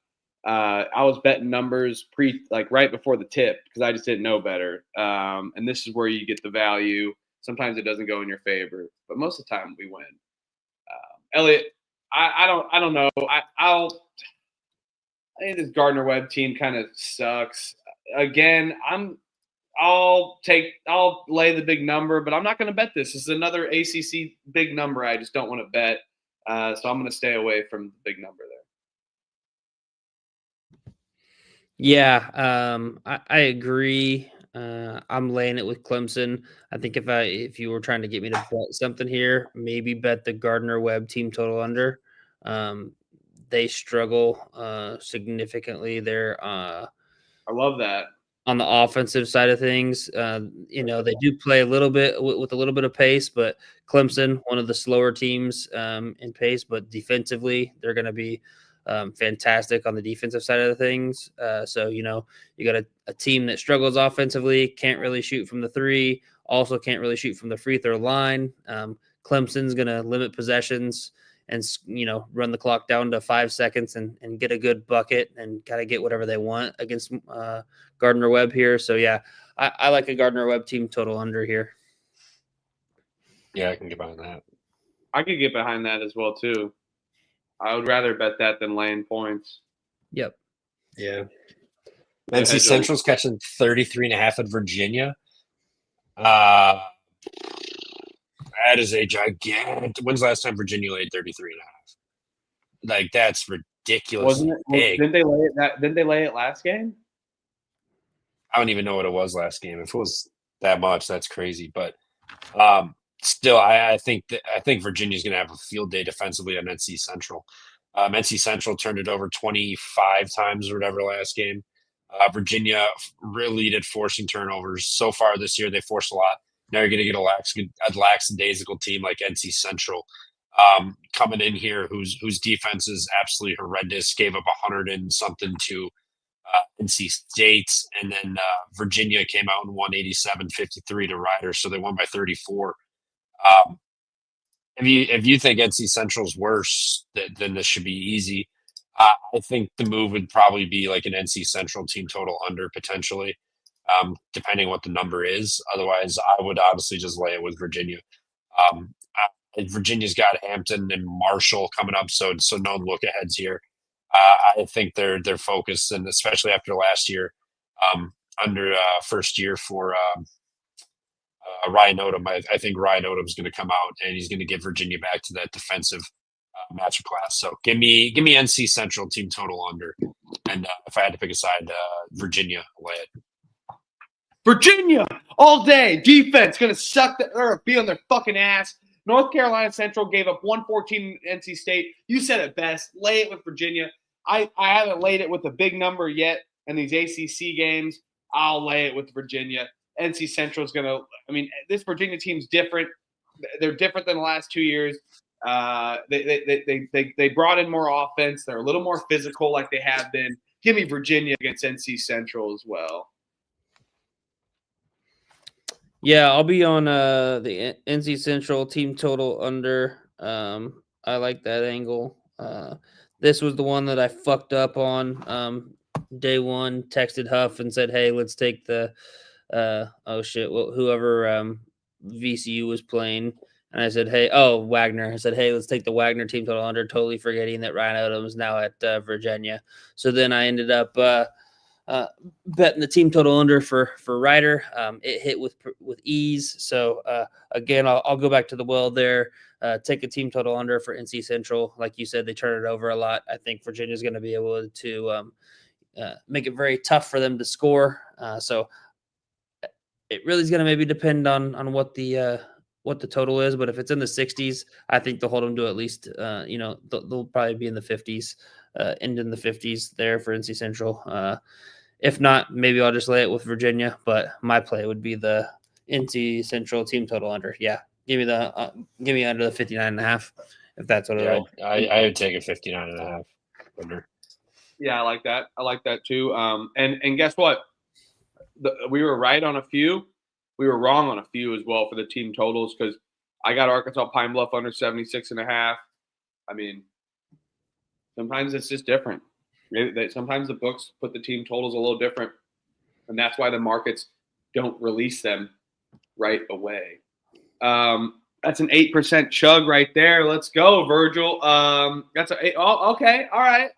I was betting numbers right before the tip because I just didn't know better. And this is where you get the value. Sometimes it doesn't go in your favor, but most of the time we win. Elliot, I don't know. I think this Gardner-Webb team kind of sucks. Again, I'll lay the big number, but I'm not going to bet this. This is another ACC big number. I just don't want to bet. So I'm going to stay away from the big number there. Yeah, I agree. I'm laying it with Clemson. I think if you were trying to get me to bet something here, maybe bet the Gardner-Webb team total under. They struggle significantly there. I love that. On the offensive side of things, they do play a little bit with a little bit of pace, but Clemson, one of the slower teams in pace, but defensively, they're going to be fantastic on the defensive side of the things. So, you got a team that struggles offensively, can't really shoot from the 3, also can't really shoot from the free throw line. Clemson's going to limit possessions and, run the clock down to 5 seconds and get a good bucket and kind of get whatever they want against Gardner-Webb here. So, yeah, I like a Gardner-Webb team total under here. Yeah, I can get behind that. I could get behind that as well, too. I would rather bet that than laying points. Yep. Yeah. NC Central's catching 33.5 at Virginia. That is a gigantic. When's the last time Virginia laid 33.5? Like, that's ridiculous. Wasn't it? Didn't they lay it? Didn't they lay it last game? I don't even know what it was last game. If it was that much, that's crazy. But still, I think Virginia's going to have a field day defensively on NC Central. NC Central turned it over 25 times or whatever last game. Virginia really did forcing turnovers. So far this year, they forced a lot. Now you're going to get a lackadaisical team like NC Central coming in here, whose defense is absolutely horrendous. Gave up 100 and something to NC State, and then Virginia came out and won 87-53 to Rider, so they won by 34. If you think NC Central's worse, then this should be easy. I think the move would probably be like an NC Central team total under potentially, depending what the number is. Otherwise, I would honestly just lay it with Virginia. Virginia's got Hampton and Marshall coming up, so no look aheads here. I think they're focused, and especially after last year, under first year for Ryan Odom. I think Ryan Odom's going to come out and he's going to get Virginia back to that defensive matchup class. So give me NC Central team total under, and if I had to pick a side, Virginia, lay it. Virginia all day defense going to suck or be on their fucking ass. North Carolina Central gave up 114 NC State. You said it best. Lay it with Virginia. I haven't laid it with a big number yet in these ACC games. I'll lay it with Virginia. NC Central is going to – I mean, this Virginia team's different. They're different than the last 2 years. They brought in more offense. They're a little more physical like they have been. Give me Virginia against NC Central as well. Yeah, I'll be on the NC Central team total under. I like that angle. This was the one that I fucked up on day one. Texted Huff and said, "Hey, let's take the whoever VCU was playing." And I said, "Hey, Wagner." I said, "Hey, let's take the Wagner team total under." Totally forgetting that Ryan Odom is now at Virginia. So then I ended up betting the team total under for Ryder. It hit with ease. So again, I'll go back to the well there. Take a team total under for NC Central. Like you said, they turn it over a lot. I think Virginia's going to be able to make it very tough for them to score. So it really is going to maybe depend on what the total is. But if it's in the 60s, I think they'll hold them to at least they'll probably be in the 50s, end in the 50s there for NC Central. If not, maybe I'll just lay it with Virginia. But my play would be the NC Central team total under. Yeah. Give me under the 59.5 if that's what it is. I would take a 59.5 under. Yeah, I like that. I like that too. And guess what? We were right on a few. We were wrong on a few as well for the team totals because I got Arkansas Pine Bluff under 76.5. I mean, sometimes it's just different. Sometimes the books put the team totals a little different, and that's why the markets don't release them right away. That's an 8% chug right there. Let's go, Virgil. That's a 8. Oh, okay. All right.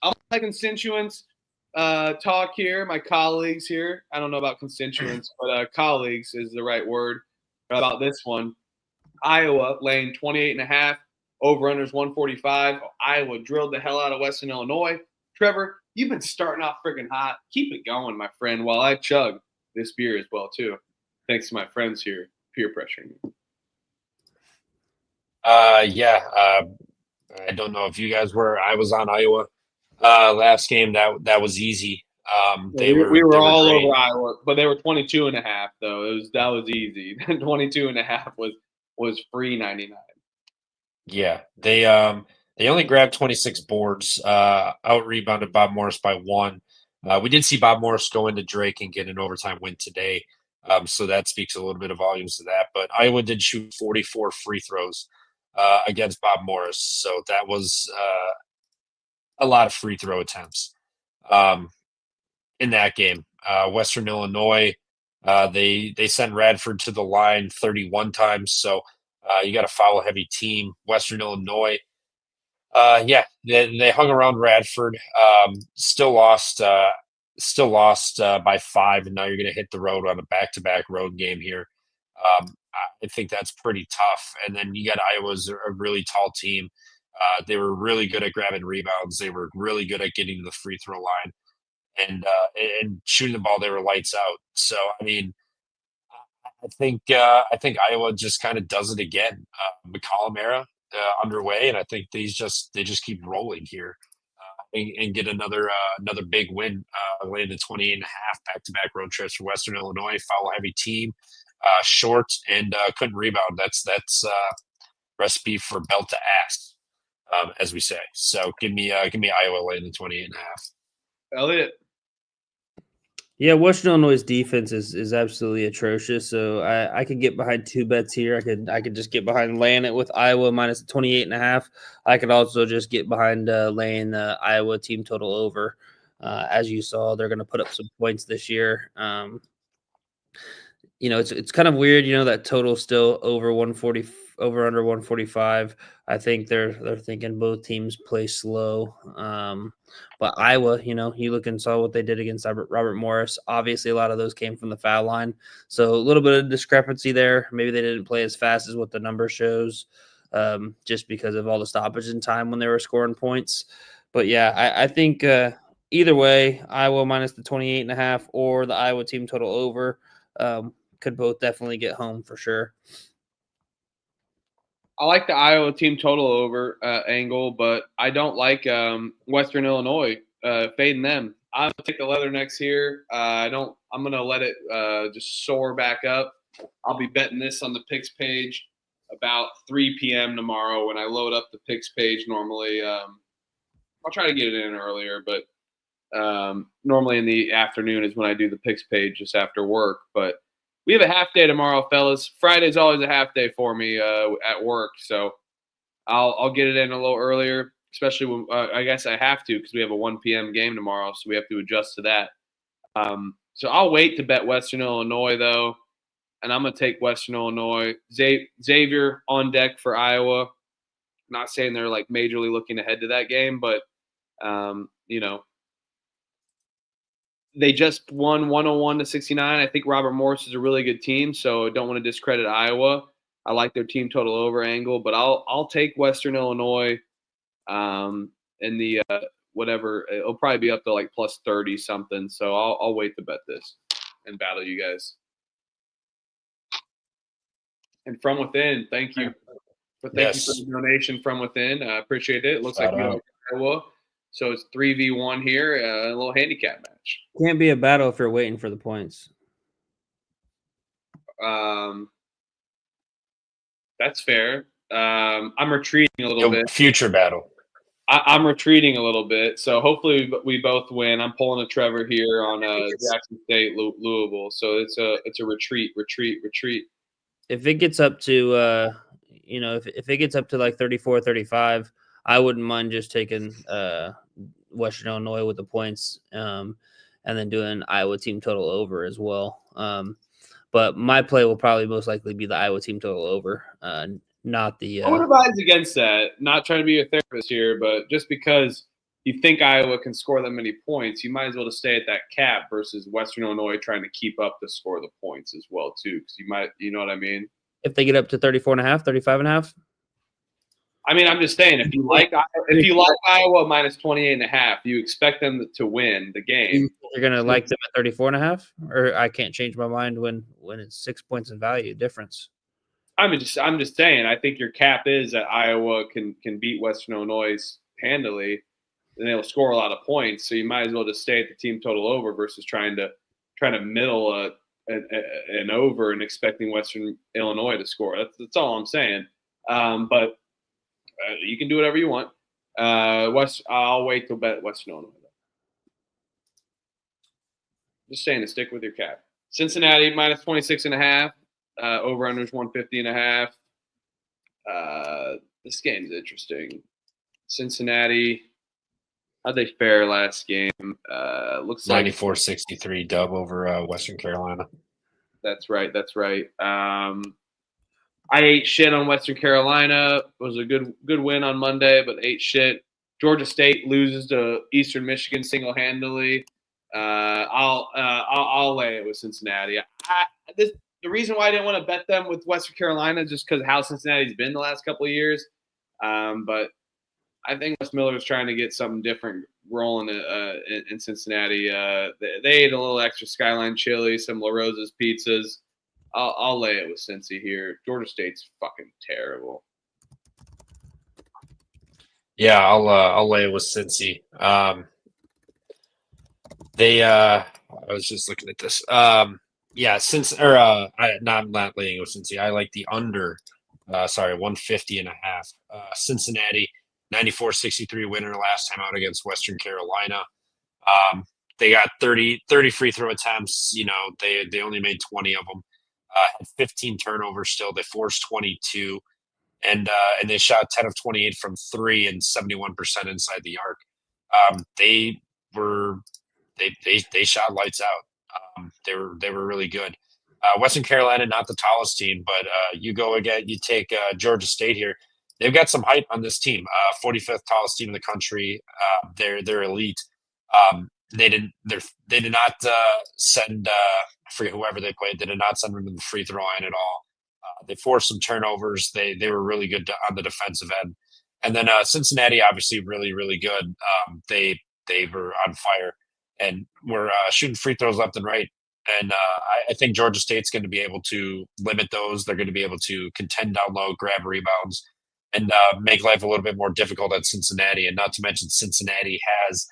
I'll let constituents talk here. My colleagues here. I don't know about constituents, but colleagues is the right word about this one. Iowa laying 28.5. Over-unders 145. Iowa drilled the hell out of Western Illinois. Trevor, you've been starting off freaking hot. Keep it going, my friend, while I chug this beer as well, too. Thanks to my friends here peer pressuring me. I don't know if you guys were. I was on Iowa last game. That was easy. We were all great. Over Iowa, but they were 22.5 though. That was easy. 22.5 was free 99. Yeah, they only grabbed 26 boards. Out rebounded Bob Morris by 1. We did see Bob Morris go into Drake and get an overtime win today. So that speaks a little bit of volumes to that. But Iowa did shoot 44 free throws against Bob Morris. So that was a lot of free throw attempts in that game. Western Illinois, they sent Radford to the line 31 times. So you got a foul-heavy team. Western Illinois, they hung around Radford. Still lost by 5, and now you're going to hit the road on a back-to-back road game here. I think that's pretty tough. And then you got Iowa's a really tall team. They were really good at grabbing rebounds. They were really good at getting to the free throw line, and shooting the ball. They were lights out. So I mean, I think Iowa just kind of does it again. McCollum era underway, and I think they just keep rolling here and get another big win. Landed 28.5 back-to-back road trips for Western Illinois. Foul-heavy team, short and couldn't rebound. That's recipe for belt to ass, as we say. So give me Iowa landing 28.5. Elliot. Yeah, Western Illinois' defense is absolutely atrocious. So I could get behind 2 bets here. I could just get behind laying it with Iowa minus 28.5. I could also just get behind laying the Iowa team total over. As you saw, they're going to put up some points this year. It's kind of weird, that total still over 140, over under 145. I think they're thinking both teams play slow. But Iowa, you look and saw what they did against Robert Morris. Obviously, a lot of those came from the foul line. So a little bit of discrepancy there. Maybe they didn't play as fast as what the number shows, just because of all the stoppage in time when they were scoring points. But yeah, I think either way, Iowa minus the 28.5 or the Iowa team total over could both definitely get home for sure. I like the Iowa team total over angle, but I don't like Western Illinois fading them. I'm gonna take the Leathernecks here. I'm gonna let it just soar back up. I'll be betting this on the picks page about 3 p.m. tomorrow when I load up the picks page. Normally, I'll try to get it in earlier, but normally in the afternoon is when I do the picks page just after work. But we have a half day tomorrow, fellas. Friday's always a half day for me at work, so I'll get it in a little earlier, especially when I guess I have to because we have a 1 p.m. game tomorrow, so we have to adjust to that. So I'll wait to bet Western Illinois, though, and I'm going to take Western Illinois. Xavier on deck for Iowa. Not saying they're like majorly looking ahead to that game, but, they just won 101-69. I think Robert Morris is a really good team, so I don't want to discredit Iowa. I like their team total over angle, but I'll take Western Illinois in the whatever. It'll probably be up to like plus 30 something. So I'll wait to bet this and battle you guys. And From Within, thank you. Thank you for the donation From Within. I appreciate it. It looks like we have Iowa. So it's 3v1 here, a little handicap match. Can't be a battle if you're waiting for the points. That's fair. I'm retreating a little bit. Future battle. I'm retreating a little bit. So hopefully we both win. I'm pulling a Trevor here on Jackson State, Louisville. So it's a retreat. If it gets up to, if it gets up to like 34, 35, I wouldn't mind just taking Western Illinois with the points and then doing Iowa team total over as well. But my play will probably most likely be the Iowa team total over, not the. I would advise against that. Not trying to be a therapist here, but just because you think Iowa can score that many points, you might as well just stay at that cap versus Western Illinois trying to keep up to score the points as well too. Because you know what I mean? If they get up to 34.5, 35.5. I mean, I'm just saying, if you like Iowa minus 28.5, you expect them to win the game. You're gonna like them at 34.5, or I can't change my mind when it's 6 points in value difference. I'm just saying, I think your cap is that Iowa can beat Western Illinois handily, and they'll score a lot of points. So you might as well just stay at the team total over versus trying to middle an over and expecting Western Illinois to score. That's all I'm saying. But you can do whatever you want. I'll wait till bet Western Illinois. Just saying to stick with your cap. Cincinnati minus 26.5. Over-unders 150.5. This game's interesting. Cincinnati, how'd they fare last game? Looks like 94-63 dub over Western Carolina. That's right. I ate shit on Western Carolina. It was a good win on Monday, but ate shit. Georgia State loses to Eastern Michigan single-handedly. I'll lay it with Cincinnati. The reason why I didn't want to bet them with Western Carolina is just because of how Cincinnati's been the last couple of years. But I think Wes Miller is trying to get something different rolling in Cincinnati. They ate a little extra Skyline chili, some La Rosa's pizzas. I'll lay it with Cincy here. Georgia State's fucking terrible. Yeah, I'll lay it with Cincy. I was just looking at this. I'm not laying it with Cincy. I like the under. 150.5. Cincinnati 94-63 winner last time out against Western Carolina. They got 30 free throw attempts. They only made 20 of them. Had 15 turnovers still. They forced 22. And they shot 10 of 28 from 3 and 71% inside the arc. They shot lights out. They were really good. Western Carolina, not the tallest team, but you take Georgia State here. They've got some hype on this team. 45th tallest team in the country. They're elite. They did not send I forget whoever they played. They did not send them to the free throw line at all. They forced some turnovers. They were really good on the defensive end. And then Cincinnati, obviously, really, really good. They were on fire and were shooting free throws left and right. And I think Georgia State's going to be able to limit those. They're going to be able to contend down low, grab rebounds, and make life a little bit more difficult at Cincinnati. And not to mention Cincinnati has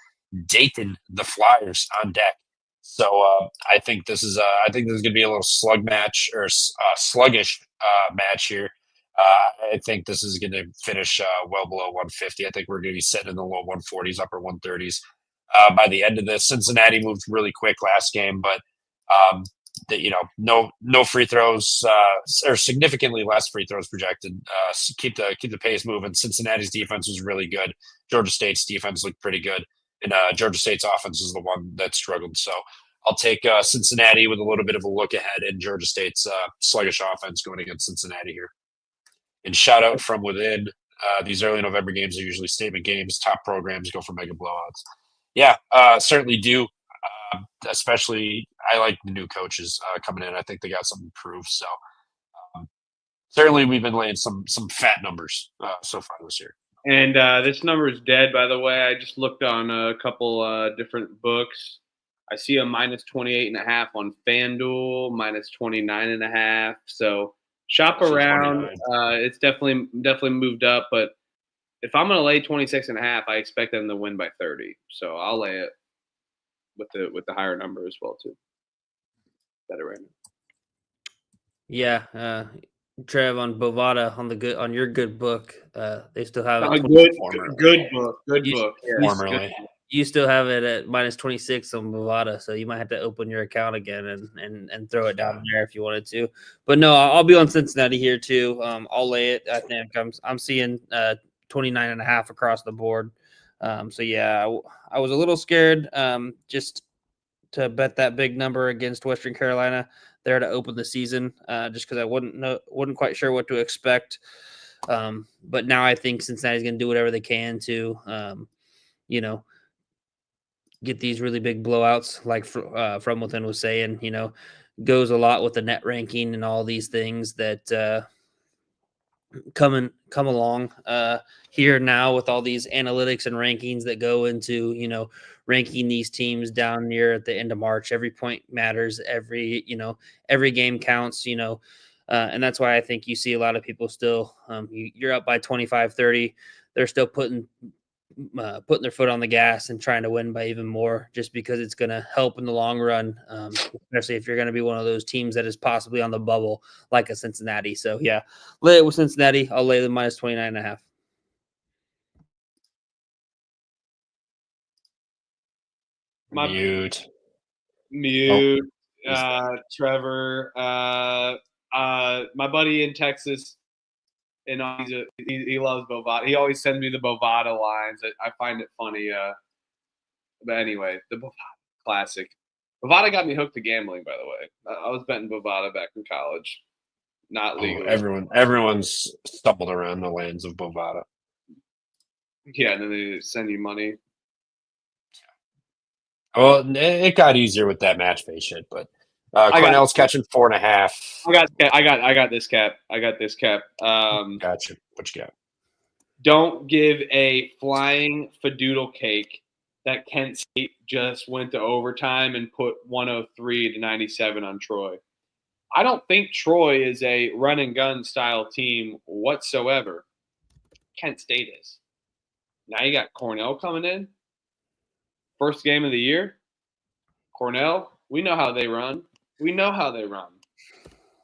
Dayton, the Flyers, on deck. So I think this is going to be a little sluggish match here. I think this is going to finish well below 150. I think we're going to be sitting in the low 140s, upper 130s by the end of this. Cincinnati moved really quick last game, but no free throws or significantly less free throws projected. Keep the pace moving. Cincinnati's defense was really good. Georgia State's defense looked pretty good. And Georgia State's offense is the one that struggled. So I'll take Cincinnati with a little bit of a look ahead in Georgia State's sluggish offense going against Cincinnati here. And shout out from within. These early November games are usually statement games. Top programs go for mega blowouts. Yeah, certainly do. Especially, I like the new coaches coming in. I think they got something to prove. So certainly we've been laying some fat numbers so far this year. And this number is dead, by the way. I just looked on a couple different books. I see a minus 28.5 on FanDuel, minus 29.5. So shop around. It's definitely moved up. But if I'm going to lay 26.5, I expect them to win by 30. So I'll lay it with the higher number as well too. Better right now. Yeah. Trev, on Bovada, on your good book, they still have a it. Good book. Formerly. You still have it at minus 26 on Bovada, so you might have to open your account again and throw it down there if you wanted to. But no, I'll be on Cincinnati here too. I'll lay it. I think I'm seeing 29.5 across the board. So yeah, I was a little scared just to bet that big number against Western Carolina there to open the season, just because I wasn't quite sure what to expect. But now I think Cincinnati's going to do whatever they can to, get these really big blowouts, like From Within was saying. Goes a lot with the net ranking and all these things that come along here now with all these analytics and rankings that go into ranking these teams down near at the end of March. Every point matters. Every game counts. And that's why I think you see a lot of people still. You're up by 25-30. They're still putting their foot on the gas and trying to win by even more, just because it's going to help in the long run, especially if you're going to be one of those teams that is possibly on the bubble like a Cincinnati. So yeah, lay it with Cincinnati. I'll lay the minus 29.5. Mute. Mute. Trevor. My buddy in Texas, and he loves Bovada. He always sends me the Bovada lines. I find it funny. But anyway, the Bovada classic. Bovada got me hooked to gambling, by the way. I was betting Bovada back in college. Not legally. Everyone's stumbled around the lands of Bovada. Yeah, and then they send you money. Well, it got easier with that match face shit, but Cornell's catching 4.5. I got this cap. Gotcha. What you got? Don't give a flying fadoodle cake that Kent State just went to overtime and put 103 to 97 on Troy. I don't think Troy is a run and gun style team whatsoever. Kent State is. Now you got Cornell coming in. First game of the year. Cornell, we know how they run.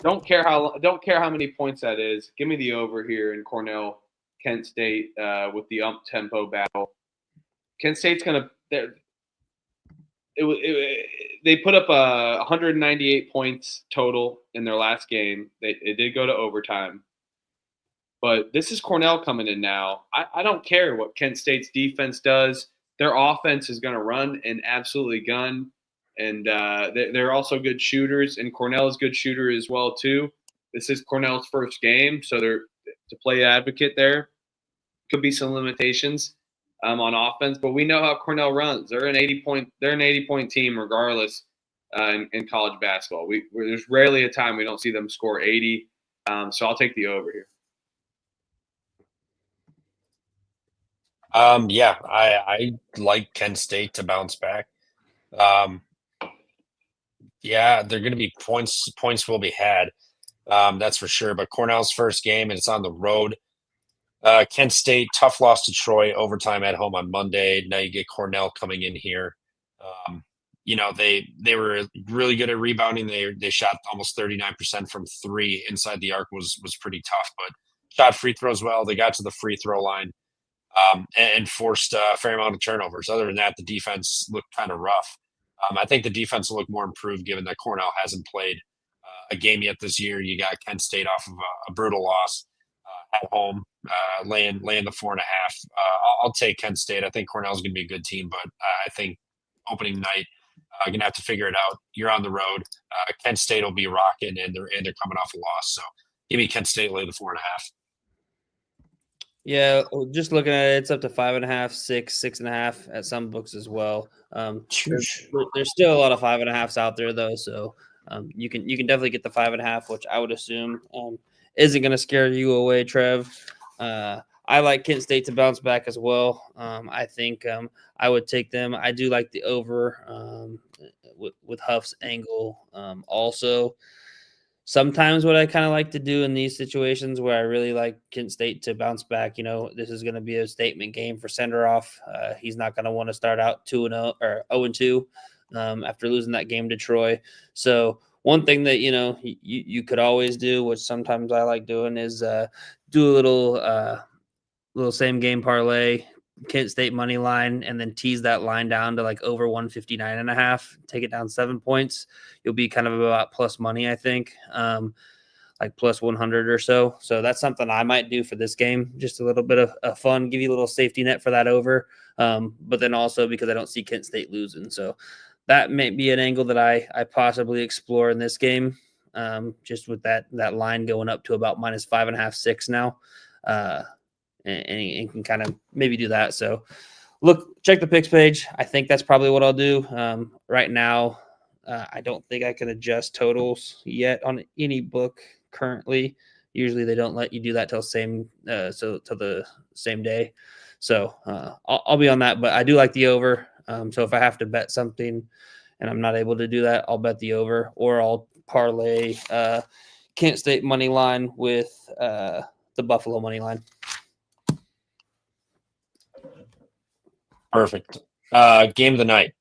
Don't care how many points that is. Give me the over here in Cornell, Kent State with the tempo battle. Kent State's gonna. They put up 198 points total in their last game. It did go to overtime. But this is Cornell coming in now. I don't care what Kent State's defense does. Their offense is going to run and absolutely gun. And they're also good shooters. And Cornell is a good shooter as well, too. This is Cornell's first game. So they're to play advocate there. Could be some limitations on offense. But we know how Cornell runs. They're an 80-point team regardless in college basketball. There's rarely a time we don't see them score 80. So I'll take the over here. I like Kent State to bounce back. They're going to be points will be had. That's for sure. But Cornell's first game, and it's on the road. Kent State, tough loss to Troy, overtime at home on Monday. Now you get Cornell coming in here. They were really good at rebounding. They shot almost 39% from three inside the arc was pretty tough, but shot free throws well. They got to the free throw line. And forced a fair amount of turnovers. Other than that, the defense looked kind of rough. I think the defense will look more improved given that Cornell hasn't played a game yet this year. You got Kent State off of a brutal loss at home, laying the 4.5. I'll take Kent State. I think Cornell's going to be a good team, but I think opening night, going to have to figure it out. You're on the road. Kent State will be rocking, and they're coming off a loss. So give me Kent State lay the 4.5. Yeah, just looking at it, it's up to 5.5, 6, 6.5 at some books as well. There's still a lot of 5.5s out there though, so you can definitely get the 5.5, which I would assume isn't going to scare you away, Trev. I like Kent State to bounce back as well. I think I would take them. I do like the over with Huff's angle also. Sometimes what I kind of like to do in these situations where I really like Kent State to bounce back, this is going to be a statement game for Senderoff. He's not going to want to start out 2-0 or 0-2 after losing that game to Troy. So one thing that, you could always do, which sometimes I like doing, is do a little same game parlay, Kent State money line, and then tease that line down to like over 159.5, take it down 7 points. You'll be kind of about plus money, I think, like plus 100 or so. So that's something I might do for this game. Just a little bit of fun, give you a little safety net for that over. But then also because I don't see Kent State losing. So that may be an angle that I possibly explore in this game. Just with that line going up to about minus 5.5, 6 now. And can kind of maybe do that. So look, check the picks page. I think that's probably what I'll do. Right now, I don't think I can adjust totals yet on any book currently. Usually they don't let you do that till the same day. So I'll be on that, but I do like the over. So if I have to bet something and I'm not able to do that, I'll bet the over, or I'll parlay Kent State money line with the Buffalo money line. Perfect. Game of the night,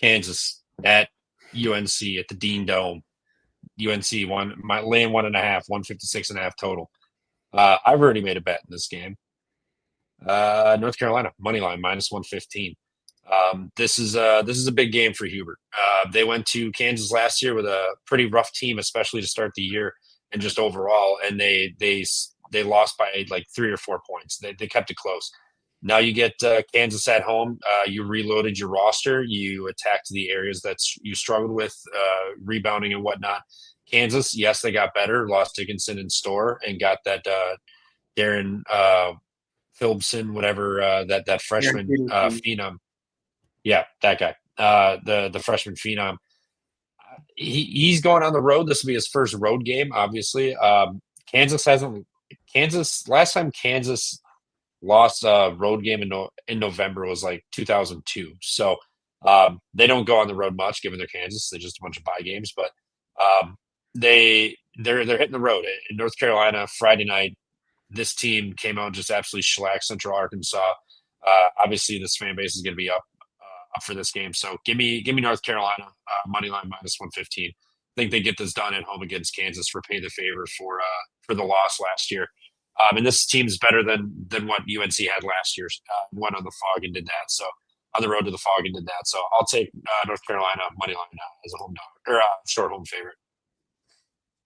Kansas at UNC at the Dean Dome. UNC laying 1.5, 156.5 total. I've already made a bet in this game. North Carolina money line minus 115. This is a big game for Hubert. They went to Kansas last year with a pretty rough team, especially to start the year and just overall, and they lost by like 3 or 4 points. They kept it close. Now you get Kansas at home. You reloaded your roster. You attacked the areas that you struggled with, rebounding and whatnot. Kansas, yes, they got better. Lost Dickinson and Storr and got that Darren Philipson, whatever that freshman phenom. Yeah, that guy. The freshman phenom. He's going on the road. This will be his first road game, obviously. Kansas last time Kansas lost a road game in November was like 2002. So they don't go on the road much, given they're Kansas. They're just a bunch of bye games, but they're hitting the road in North Carolina Friday night. This team came out and just absolutely shellacked Central Arkansas. Obviously, this fan base is going to be up for this game. So give me North Carolina money line -115. I think they get this done at home against Kansas, repay the favor for the loss last year. And this team's better than what UNC had last year. Went on the Fog and did that. So on the road to the Fog and did that. So I'll take North Carolina money line as a home dog or short home favorite.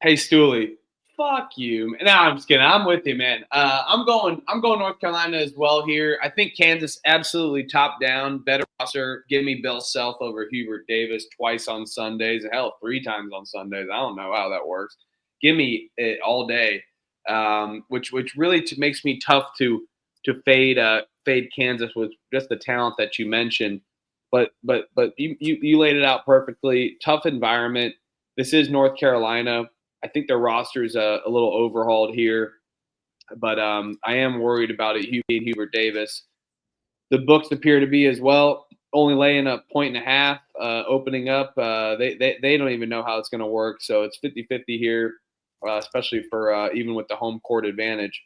Hey, Stooley, fuck you. No, I'm just kidding. I'm with you, man. I'm going North Carolina as well here. I think Kansas absolutely top down, better roster. Give me Bill Self over Hubert Davis twice on Sundays. Hell, 3 times on Sundays. I don't know how that works. Give me it all day, which really makes me tough to fade Kansas with just the talent that you mentioned. But you laid it out perfectly. Tough environment. This is North Carolina. I think their roster is a little overhauled here, but I am worried about it. Hubert Davis. The books appear to be as well, only laying a 1.5 opening up. They don't even know how it's going to work, so it's 50-50 here, especially for even with the home court advantage.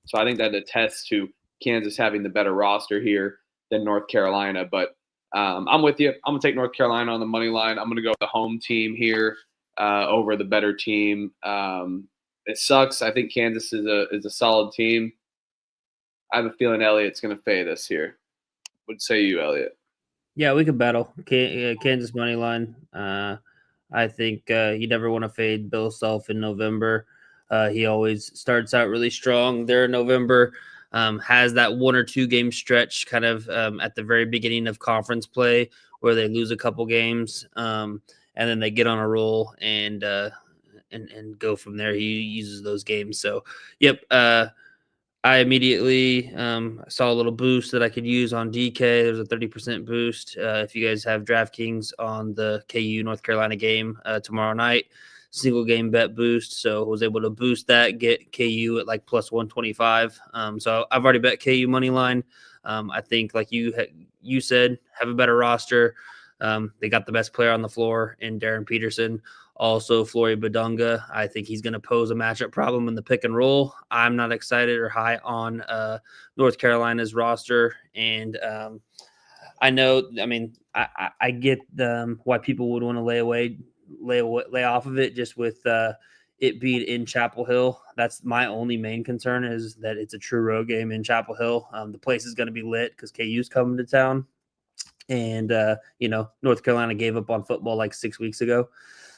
So I think that attests to Kansas having the better roster here than North Carolina. But I'm with you. I'm going to take North Carolina on the money line. I'm going to go with the home team here. Over the better team. It sucks. I think Kansas is a solid team. I have a feeling Elliott's going to fade us here. What say you, Elliott? Yeah, we could battle Kansas money line. I think you never want to fade Bill Self in November. He always starts out really strong there in November. Has that 1 or 2 game stretch kind of at the very beginning of conference play where they lose a couple games. And then they get on a roll and go from there. He uses those games. So, yep. I immediately saw a little boost that I could use on DK. There's a 30% boost. If you guys have DraftKings on the KU North Carolina game tomorrow night, single game bet boost. So I was able to boost that, get KU at like +125. So I've already bet KU money line. I think like you said, have a better roster. They got the best player on the floor in Darren Peterson. Also, Flory Badunga. I think he's going to pose a matchup problem in the pick and roll. I'm not excited or high on North Carolina's roster. And I know, I mean, I get why people would want to lay off of it just with it being in Chapel Hill. That's my only main concern is that it's a true road game in Chapel Hill. The place is going to be lit because KU's coming to town. And, North Carolina gave up on football like 6 weeks ago.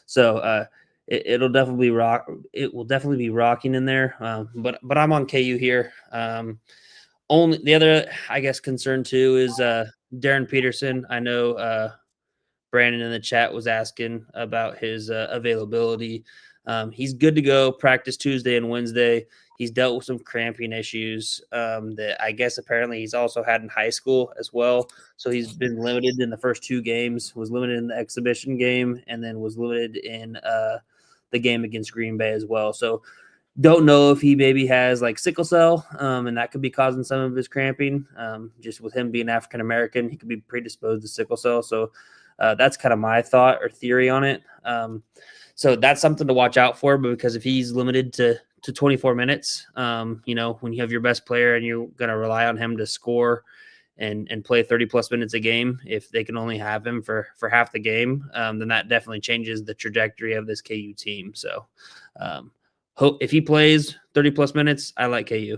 So it'll definitely rock. It will definitely be rocking in there. But I'm on KU here. Only the other, I guess, concern too is Darren Peterson. I know Brandon in the chat was asking about his availability. He's good to go. Practice Tuesday and Wednesday. He's dealt with some cramping issues that I guess apparently he's also had in high school as well. So he's been limited in the first 2 games, was limited in the exhibition game, and then was limited in the game against Green Bay as well. So don't know if he maybe has like sickle cell, and that could be causing some of his cramping. Just with him being African-American, he could be predisposed to sickle cell. So that's kind of my thought or theory on it. So that's something to watch out for, but because if he's limited to 24 minutes, when you have your best player and you're going to rely on him to score and play 30+ minutes a game, if they can only have him for half the game, then that definitely changes the trajectory of this KU team. So if he plays 30+ minutes, I like KU.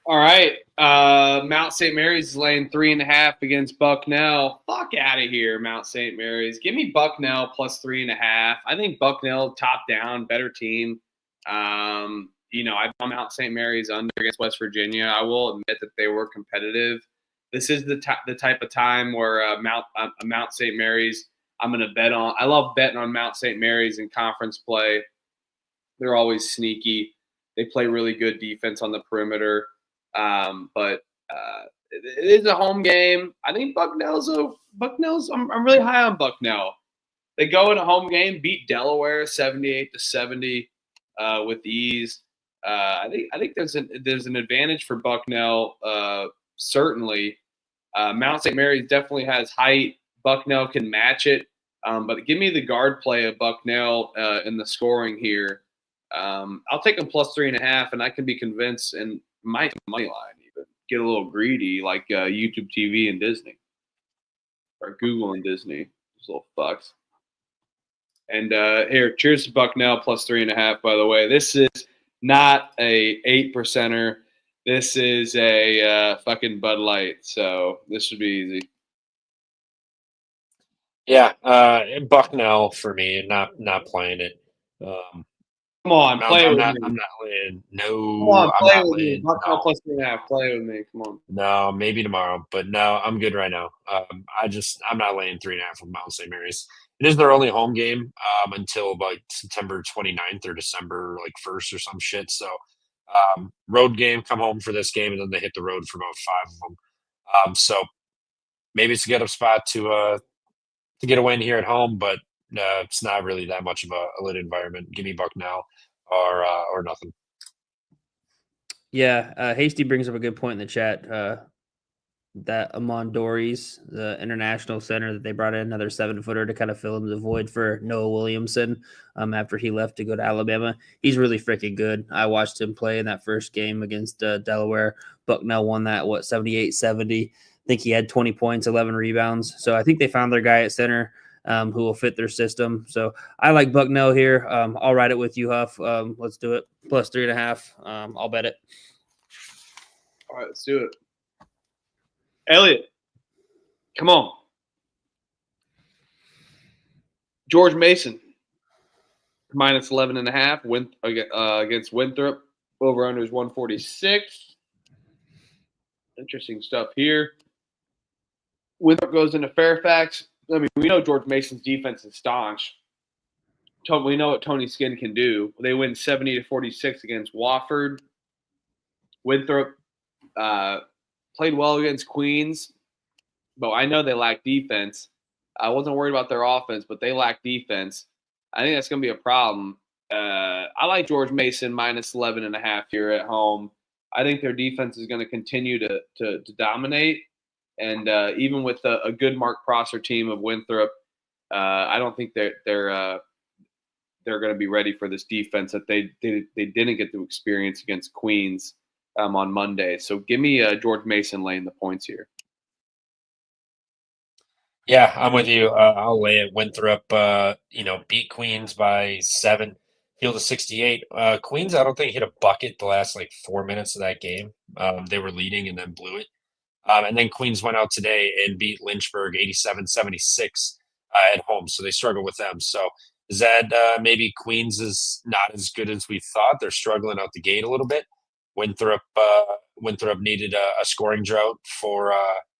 All right. Mount St. Mary's is laying 3.5 against Bucknell. Fuck out of here, Mount St. Mary's. Give me Bucknell plus 3.5. I think Bucknell top down, better team. I found Mount St. Mary's under against West Virginia. I will admit that they were competitive. This is the type of time where Mount St. Mary's I'm going to bet on. I love betting on Mount St. Mary's in conference play. They're always sneaky. They play really good defense on the perimeter. But it is a home game. I think Bucknell's. I'm really high on Bucknell. They go in a home game, beat Delaware 78-70 with ease. I think there's an advantage for Bucknell. Certainly, Mount St. Mary's definitely has height. Bucknell can match it. But give me the guard play of Bucknell in the scoring here. I'll take them plus 3.5, and I can be convinced and might money line even get a little greedy like YouTube TV and Disney or Google and Disney. Those little fucks. And here, cheers to Bucknell plus 3.5. By the way, this is not a 8%er. This is a fucking Bud Light, so this should be easy. Yeah, Bucknell for me, not playing it. Come on, play with me. I'm not laying. No, come on, play I'm not with laying. me. Bucknell No. plus 3.5. Play with me. Come on. No, maybe tomorrow, but no, I'm good right now. I'm not laying 3.5 with Mount St. Mary's. It is their only home game until like September 29th or December 1st or some shit. So road game, come home for this game, and then they hit the road for about 5 of them. So maybe it's a get up spot to get a win here at home, but it's not really that much of a lit environment. Give me Bucknell or nothing. Yeah, Hasty brings up a good point in the chat. That Amon Dories, the international center that they brought in, another 7-footer to kind of fill in the void for Noah Williamson after he left to go to Alabama. He's really freaking good. I watched him play in that first game against Delaware. Bucknell won that, 78-70. I think he had 20 points, 11 rebounds. So I think they found their guy at center who will fit their system. So I like Bucknell here. I'll ride it with you, Huff. Let's do it. Plus 3.5. I'll bet it. All right, let's do it. Elliot, come on. George Mason, minus 11.5 against Winthrop. Over-under is 146. Interesting stuff here. Winthrop goes into Fairfax. I mean, we know George Mason's defense is staunch. We know what Tony Skinn can do. They win 70-46 against Wofford. Winthrop played well against Queens, but I know they lack defense. I wasn't worried about their offense, but they lack defense. I think that's going to be a problem. I like George Mason minus 11.5 here at home. I think their defense is going to continue to dominate. And even with a good Mark Prosser team of Winthrop, I don't think they're going to be ready for this defense that they didn't get to experience against Queens on Monday. So give me George Mason laying the points here. Yeah, I'm with you. I'll lay it. Winthrop, beat Queens by 7, field of 68. Queens, I don't think hit a bucket the last 4 minutes of that game. They were leading and then blew it. And then Queens went out today and beat Lynchburg 87-76 at home. So they struggled with them. So is that maybe Queens is not as good as we thought? They're struggling out the gate a little bit. Winthrop needed a scoring drought for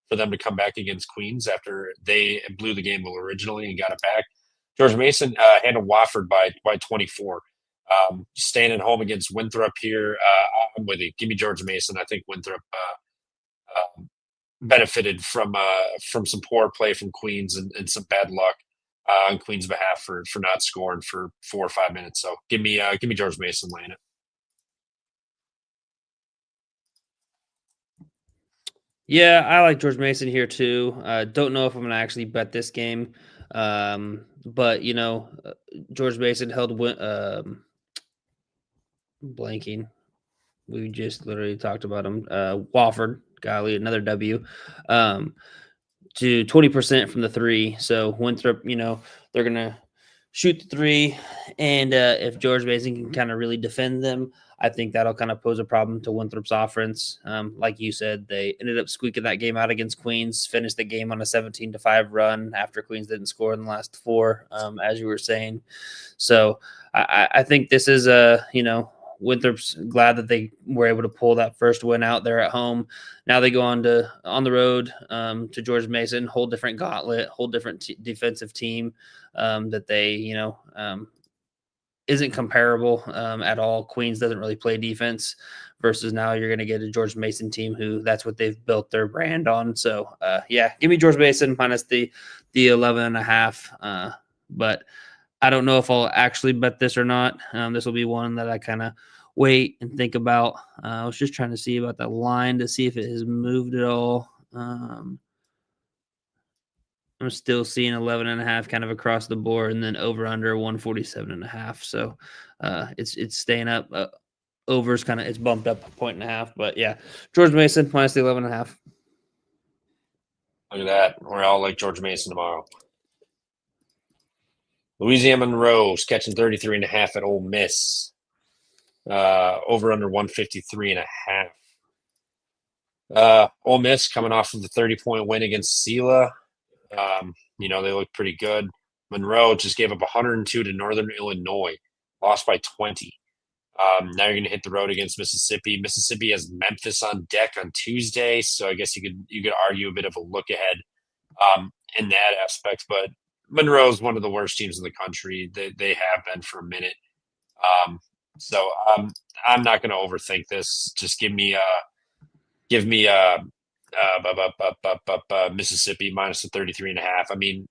them to come back against Queens after they blew the game originally and got it back. George Mason handled Wofford by 24. Staying at home against Winthrop here, I'm with you. Give me George Mason. I think Winthrop benefited from some poor play from Queens and some bad luck on Queens' behalf for not scoring for 4 or 5 minutes. So give me George Mason laying it. Yeah, I like George Mason here too. Don't know if I'm going to actually bet this game. But, George Mason held blanking. We just literally talked about him. Wofford, golly, another W, to 20% from the 3. So Winthrop, they're going to shoot the 3. And if George Mason can kind of really defend them, I think that'll kind of pose a problem to Winthrop's offense. Like you said, they ended up squeaking that game out against Queens, finished the game on a 17-5 run after Queens didn't score in the last 4, as you were saying. So I think this is Winthrop's glad that they were able to pull that first win out there at home. Now they go on the road to George Mason, whole different gauntlet, whole different defensive team that they, isn't comparable at all. Queens doesn't really play defense versus now you're going to get a George Mason team who that's what they've built their brand on. So give me George Mason minus the 11.5. But I don't know if I'll actually bet this or not. This will be one that I kind of wait and think about. I was just trying to see about that line to see if it has moved at all. I'm still seeing 11.5 kind of across the board, and then over under 147.5. So it's staying up. Overs kind of it's bumped up 1.5. But yeah, George Mason minus the 11.5. Look at that. We're all like George Mason tomorrow. Louisiana Monroe's catching 33.5 at Ole Miss. Over under 153.5. Ole Miss coming off of the 30-point win against Sela. They look pretty good. Monroe just gave up 102 to Northern Illinois, lost by 20. Now you're going to hit the road against Mississippi. Mississippi has Memphis on deck on Tuesday, so I guess you could argue a bit of a look ahead in that aspect. But Monroe is one of the worst teams in the country. They have been for a minute. So I'm not going to overthink this. Just give me Mississippi minus the 33.5. I mean,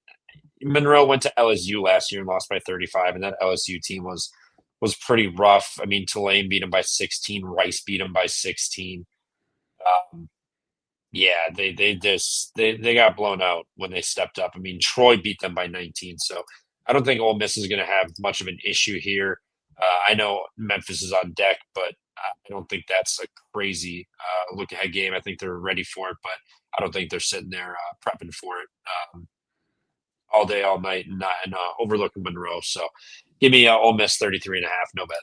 Monroe went to LSU last year and lost by 35, and that LSU team was pretty rough. I mean, Tulane beat them by 16. Rice beat them by 16. They got blown out when they stepped up. I mean, Troy beat them by 19. So I don't think Ole Miss is going to have much of an issue here. I know Memphis is on deck, but I don't think that's a crazy look-ahead game. I think they're ready for it, but I don't think they're sitting there prepping for it all day, all night, and overlooking Monroe. So give me Ole Miss 33.5, no bet.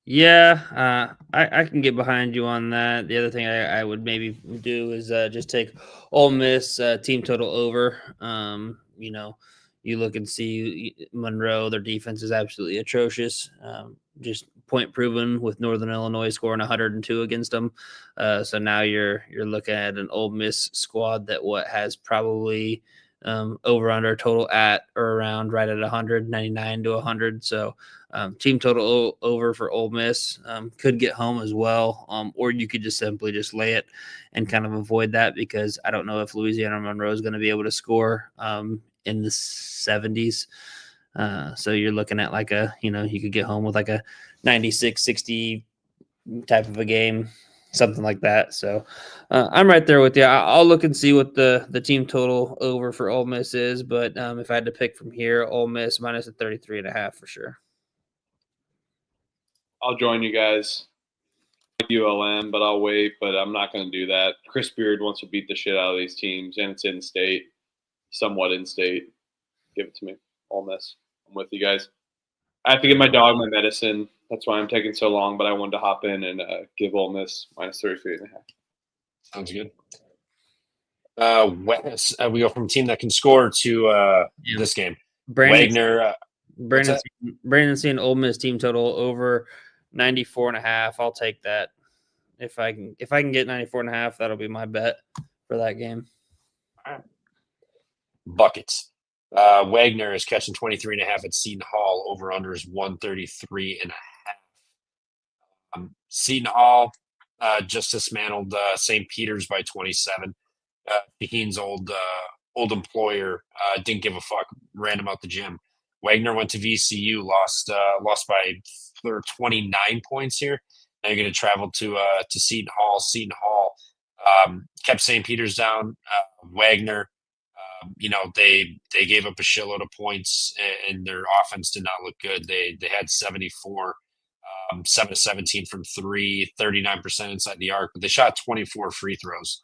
Yeah, I can get behind you on that. The other thing I would maybe do is just take Ole Miss team total over. You look and see Monroe, their defense is absolutely atrocious. Just point proven with Northern Illinois scoring 102 against them. So now you're looking at an Ole Miss squad that has probably over under total at or around right at 199 to 100. So team total over for Ole Miss could get home as well. Or you could just simply just lay it and kind of avoid that because I don't know if Louisiana Monroe is going to be able to score in the 70s. So you're looking at like you could get home with like a 96-60 type of a game, something like that. So I'm right there with you. I'll look and see what the team total over for Ole Miss is. But if I had to pick from here, Ole Miss minus a 33.5 for sure. I'll join you guys. ULM, but I'll wait. But I'm not going to do that. Chris Beard wants to beat the shit out of these teams, and it's in state, somewhat in state. Give it to me. Ole Miss. I'm with you guys. I have to give my dog my medicine. That's why I'm taking so long, but I wanted to hop in and give Ole Miss minus 33.5. Sounds good. We go from a team that can score to this game. Brandon seeing Ole Miss team total over 94.5. I'll take that. If I can get 94.5, that'll be my bet for that game. All right. Buckets. Wagner is catching 23.5 at Seton Hall. Over under is 133.5. Seton Hall just dismantled St. Peter's by 27. Shaheen's old employer didn't give a fuck, ran him out the gym. Wagner went to VCU, lost by 29 points here. Now you're going to travel to Seton Hall. Seton Hall kept St. Peter's down. Wagner, they gave up a shitload of points, and their offense did not look good. They had 74, 7 of 17 from 3, 39% inside the arc, but they shot 24 free throws.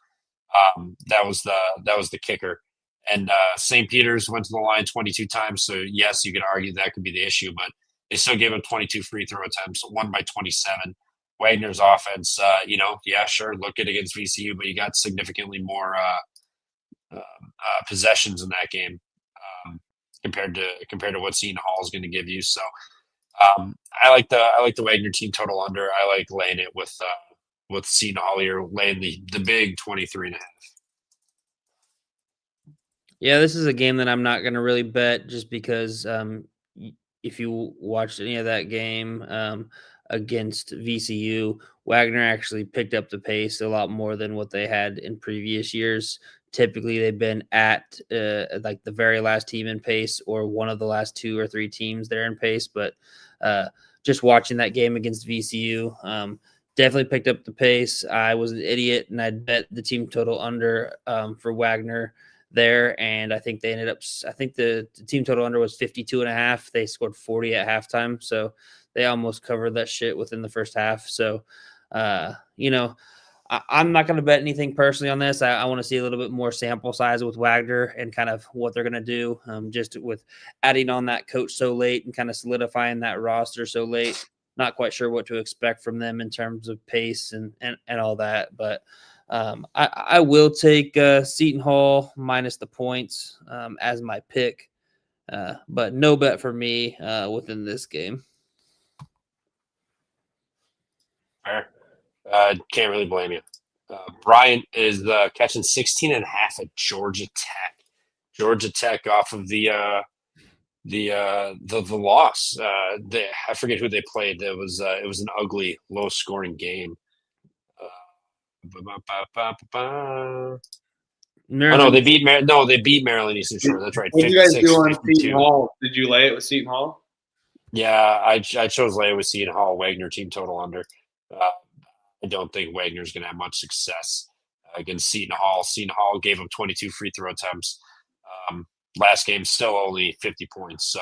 That was the kicker. And St. Peter's went to the line 22 times. So yes, you could argue that could be the issue, but They still gave him 22 free throw attempts, won by 27. Wagner's offense, sure, look it against VCU, but you got significantly more possessions in that game compared to what Seton Hall is going to give you. So I like the Wagner team total under. I like laying it with Seton Hall here, laying the big 23.5. Yeah, this is a game that I'm not going to really bet just because if you watched any of that game against VCU, Wagner actually picked up the pace a lot more than what they had in previous years. Typically, they've been at like the very last team in pace or one of the last 2 or 3 teams there in pace. But just watching that game against VCU, definitely picked up the pace. I was an idiot, and I bet the team total under for Wagner there, and I think they ended up. I think the team total under was 52.5. They scored 40 at halftime, so they almost covered that shit within the first half. So, I'm not going to bet anything personally on this. I want to see a little bit more sample size with Wagner and kind of what they're going to do, just with adding on that coach so late and kind of solidifying that roster so late. Not quite sure what to expect from them in terms of pace and all that, but I will take Seton Hall minus the points as my pick, but no bet for me within this game. Fair. Can't really blame you. Bryant is catching 16.5 at Georgia Tech. Georgia Tech off of the loss. I forget who they played. It was an ugly, low scoring game. They beat Maryland Eastern Shore. That's right. What did you guys do on Seton Hall? Did you lay it with Seton Hall? Yeah, I chose lay it with Seton Hall. Wagner team total under. I don't think Wagner's going to have much success against Seton Hall. Seton Hall gave him 22 free throw attempts. Last game, still only 50 points. So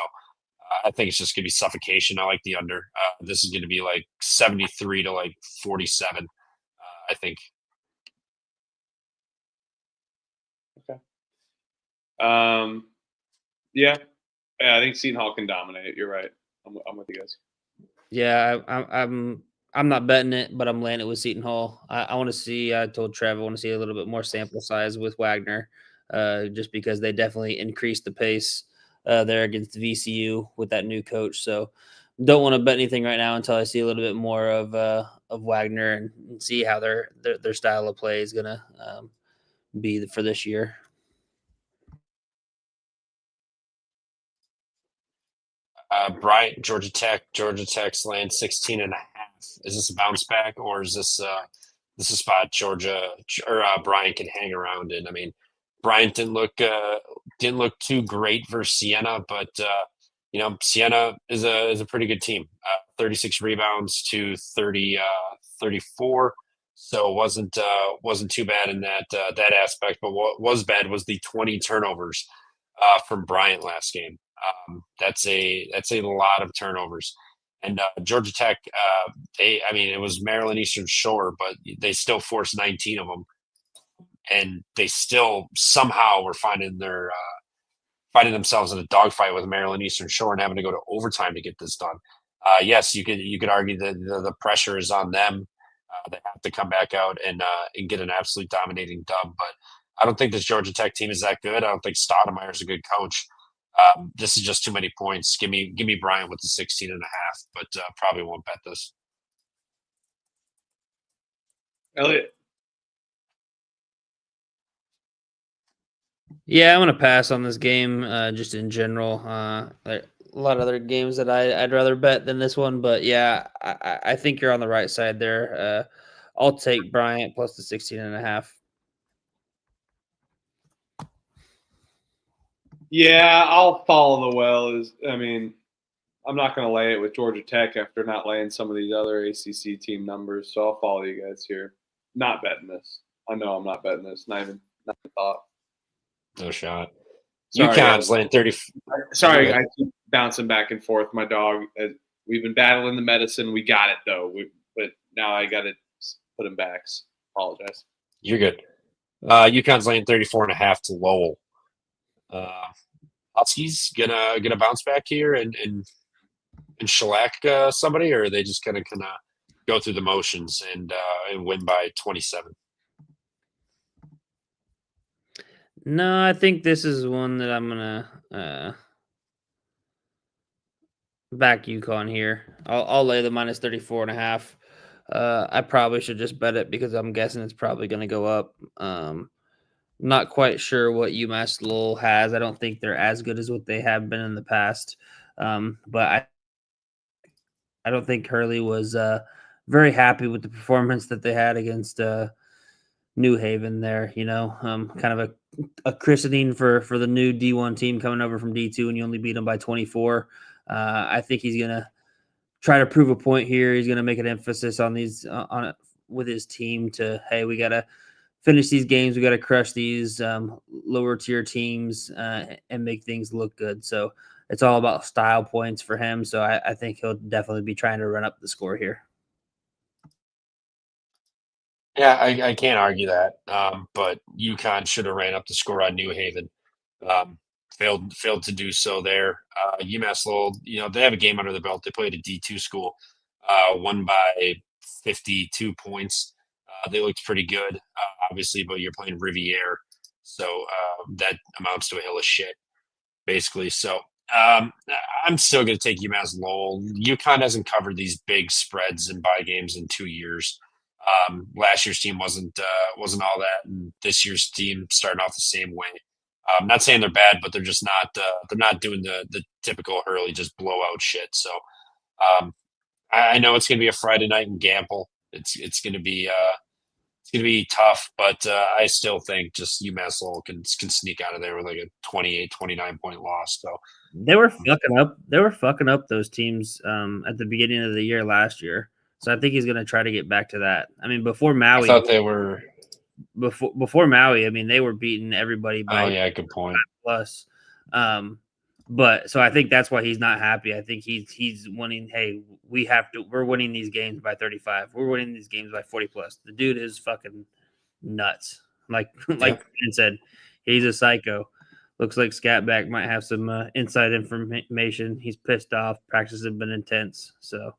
I think it's just going to be suffocation. I like the under. This is going to be like 73 to like 47, I think. Okay. Yeah, I think Seton Hall can dominate. You're right. I'm with you guys. Yeah, I'm not betting it, but I'm laying it with Seton Hall. I want to see. I told Trev I want to see a little bit more sample size with Wagner, just because they definitely increased the pace there against VCU with that new coach. So don't want to bet anything right now until I see a little bit more of Wagner and see how their style of play is gonna be for this year. Bryant, Georgia Tech's laying 16.5. Is this a bounce back, or is this a spot Georgia or Bryant can hang around in? I mean, Bryant didn't look too great versus Siena, but Siena is a pretty good team. 36 rebounds to 34, so it wasn't too bad in that aspect. But what was bad was the 20 turnovers from Bryant last game. That's a lot of turnovers. And Georgia Tech, it was Maryland Eastern Shore, but they still forced 19 of them, and they still somehow were finding themselves in a dogfight with Maryland Eastern Shore and having to go to overtime to get this done. Yes, you could argue that the pressure is on them. They have to come back out and get an absolute dominating dub, but I don't think this Georgia Tech team is that good. I don't think Stoudemire is a good coach. This is just too many points. Give me Bryant with the 16.5, but probably won't bet this. Elliot. Yeah, I'm gonna pass on this game. Just in general, a lot of other games that I'd rather bet than this one, but yeah, I think you're on the right side there. I'll take Bryant plus the 16.5. Yeah, I'll follow the well. I'm not going to lay it with Georgia Tech after not laying some of these other ACC team numbers, so I'll follow you guys here. Not betting this. I know I'm not betting this. Not even thought. No shot. Sorry, UConn's laying 30. Sorry, I keep bouncing back and forth. My dog. We've been battling the medicine. We got it though. But now I got to put him back. Apologize. You're good. UConn's laying 34.5 to Lowell. Huskies gonna bounce back here and shellac somebody, or are they just going to kind of go through the motions and win by 27? No, I think this is one that I'm gonna back UConn here. I'll lay the minus 34.5. I probably should just bet it because I'm guessing it's probably going to go up. Not quite sure what UMass Lowell has. I don't think they're as good as what they have been in the past. But I don't think Hurley was very happy with the performance that they had against New Haven there. Kind of a christening for the new D1 team coming over from D2, and you only beat them by 24. I think he's gonna try to prove a point here. He's gonna make an emphasis on these on it with his team to, hey, we gotta finish these games. We gotta crush these lower tier teams and make things look good. So it's all about style points for him. So I think he'll definitely be trying to run up the score here. Yeah, I can't argue that. But UConn should have ran up the score on New Haven. Failed to do so there. UMass Lowell, they have a game under the belt. They played a D2 school, won by 52 points. They looked pretty good, obviously, but you're playing Riviere, so that amounts to a hill of shit, basically. So I'm still going to take UMass Lowell. UConn hasn't covered these big spreads and bye games in 2 years. Last year's team wasn't all that, and this year's team starting off the same way. I'm not saying they're bad, but they're just not. They're not doing the typical Hurley just blowout shit. So I know it's going to be a Friday night in Gamble. It's going to be tough, but I still think just UMass Lowell can sneak out of there with like a 28, 29 point loss. So they were fucking up. They were fucking up those teams at the beginning of the year last year. So I think he's going to try to get back to that. I mean, before Maui, I thought they were before Maui. I mean, they were beating everybody by good point. Plus. But so I think that's why he's not happy. I think he's wanting, hey, we're winning these games by 35. We're winning these games by 40 plus. The dude is fucking nuts. Like Ben said, he's a psycho. Looks like Scatback might have some inside information. He's pissed off. Practices have been intense. So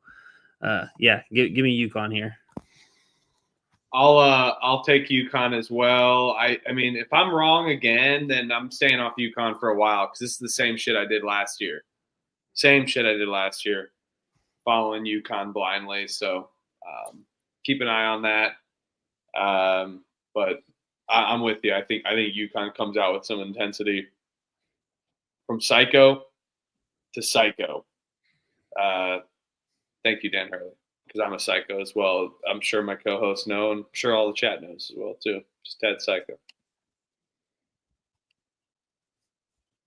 give me UConn here. I'll take UConn as well. I mean, if I'm wrong again, then I'm staying off UConn for a while because this is the same shit I did last year. Following UConn blindly. So keep an eye on that. But I'm with you. I think UConn comes out with some intensity from psycho to psycho. Thank you, Dan Hurley. Because I'm a psycho as well. I'm sure my co-hosts know, and I'm sure all the chat knows as well, too. Just Ted Psycho.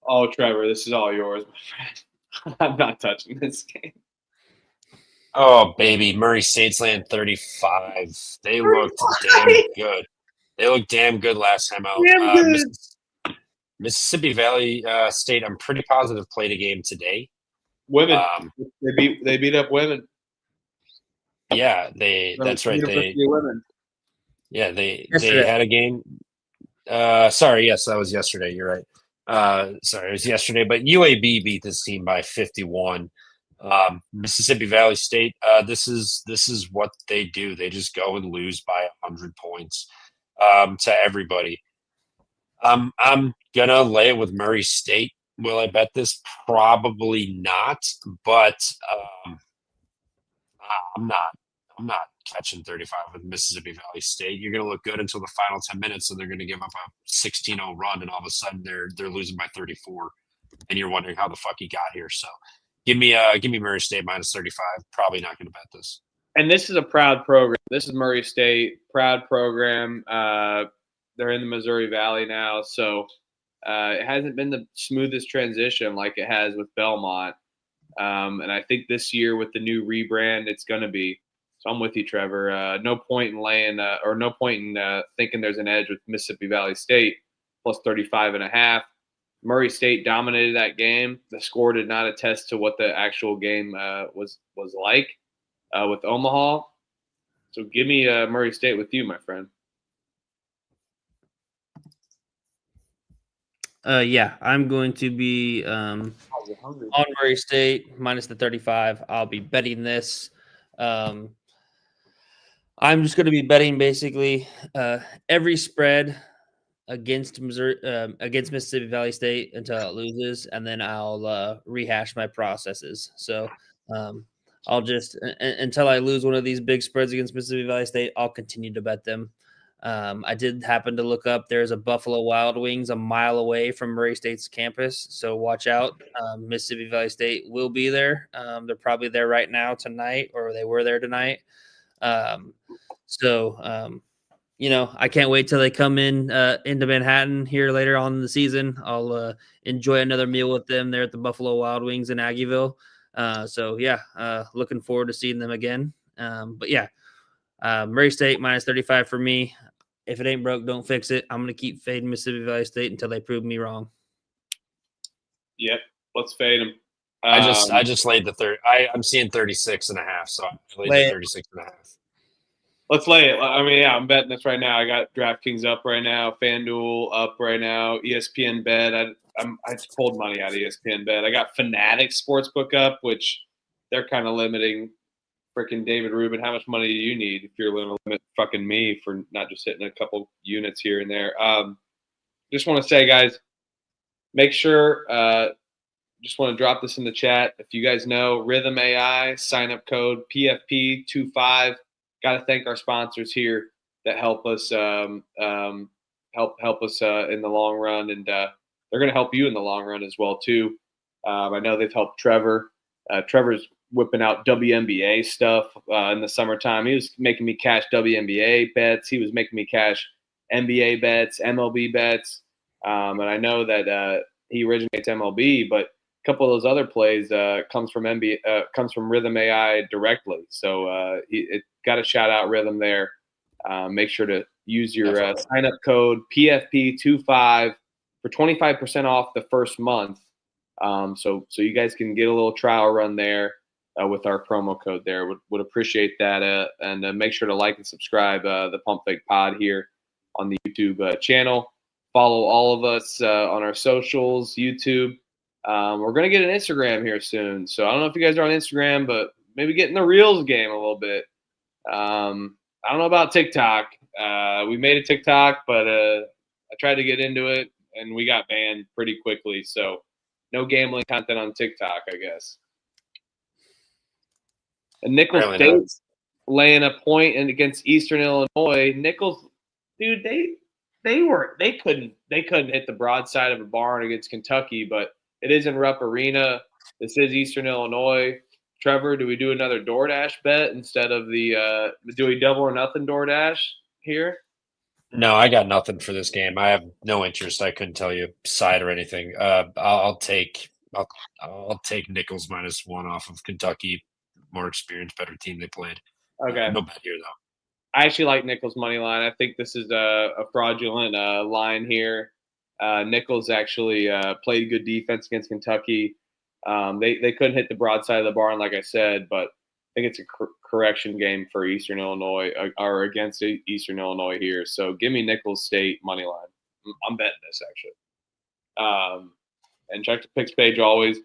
Oh, Trevor, this is all yours, my friend. I'm not touching this game. Oh, baby. Murray State's land 35. They looked damn good. They looked damn good last time out. Mississippi Valley State, I'm pretty positive, played a game today. Women. They beat up women. Yeah, that's right. Women. Yeah, they had a game. Sorry, yes, that was yesterday. You're right. Sorry, it was yesterday. But UAB beat this team by 51. Mississippi Valley State. This is what they do. They just go and lose by 100 points to everybody. I'm gonna lay it with Murray State. Will I bet this? Probably not. But I'm not catching 35 with Mississippi Valley State. You're going to look good until the final 10 minutes, and they're going to give up a 16-0 run, and all of a sudden they're losing by 34, and you're wondering how the fuck he got here. So give me Murray State minus 35. Probably not going to bet this. And this is a proud program. This is Murray State, proud program. They're in the Missouri Valley now, so it hasn't been the smoothest transition like it has with Belmont. And I think this year with the new rebrand, it's going to be. So I'm with you, Trevor. No point in thinking there's an edge with Mississippi Valley State plus 35.5. Murray State dominated that game. The score did not attest to what the actual game was like with Omaha. So give me Murray State with you, my friend. Yeah, I'm going to be on Murray State minus the 35. I'll be betting this. I'm just going to be betting basically every spread against Missouri, against Mississippi Valley State until it loses, and then I'll rehash my processes. So I'll just until I lose one of these big spreads against Mississippi Valley State, I'll continue to bet them. I did happen to look up. There's a Buffalo Wild Wings a mile away from Murray State's campus, so watch out. Mississippi Valley State will be there. They're probably there right now tonight, or they were there tonight. I can't wait till they come in into Manhattan here later on in the season. I'll enjoy another meal with them there at the Buffalo Wild Wings in Aggieville. Looking forward to seeing them again. Murray State minus 35 for me. If it ain't broke, don't fix it. I'm going to keep fading Mississippi Valley State until they prove me wrong. Yep, let's fade them. I just laid the third. I'm seeing 36.5, so I laid the 36.5. Let's lay it. I mean, yeah, I'm betting this right now. I got DraftKings up right now, FanDuel up right now, ESPN Bet. I just pulled money out of ESPN Bet. I got Fanatics Sportsbook up, which they're kind of limiting. Freaking David Rubin, how much money do you need if you're going to limit fucking me for not just hitting a couple units here and there? Just want to say, guys, make sure. Just want to drop this in the chat. If you guys know Rhythm AI, sign up code PFP25. Got to thank our sponsors here that help us help us in the long run, and they're going to help you in the long run as well too. I know they've helped Trevor. Trevor's whipping out WNBA stuff in the summertime. He was making me cash WNBA bets. He was making me cash NBA bets, MLB bets, and I know that he originates MLB, but a couple of those other plays comes from Rhythm AI directly. So it got to shout out Rhythm there. Make sure to use your sign up code PFP25 for 25% off the first month. So you guys can get a little trial run there with our promo code there. Would appreciate that. And make sure to like and subscribe the Pump Fake Pod here on the YouTube channel. Follow all of us on our socials, YouTube. We're going to get an Instagram here soon. So I don't know if you guys are on Instagram, but maybe get in the Reels game a little bit. I don't know about TikTok. We made a TikTok, but I tried to get into it, and we got banned pretty quickly. So no gambling content on TikTok, I guess. And Nicholls State laying a point against Eastern Illinois. Nicholls, dude, they couldn't hit the broadside of a barn against Kentucky, but it is in Rupp Arena. This is Eastern Illinois. Trevor, do we do another DoorDash bet instead of do we double or nothing DoorDash here? No, I got nothing for this game. I have no interest. I couldn't tell you side or anything. I'll take Nicholls -1 off of Kentucky. More experienced, better team they played. Okay. No bet here though. I actually like Nicholls money line. I think this is a fraudulent line here. Nicholls actually played good defense against Kentucky. They couldn't hit the broadside of the barn, like I said, but I think it's a correction game for Eastern Illinois or against Eastern Illinois here. So give me Nicholls State money line. I'm betting this actually. And check the picks page always.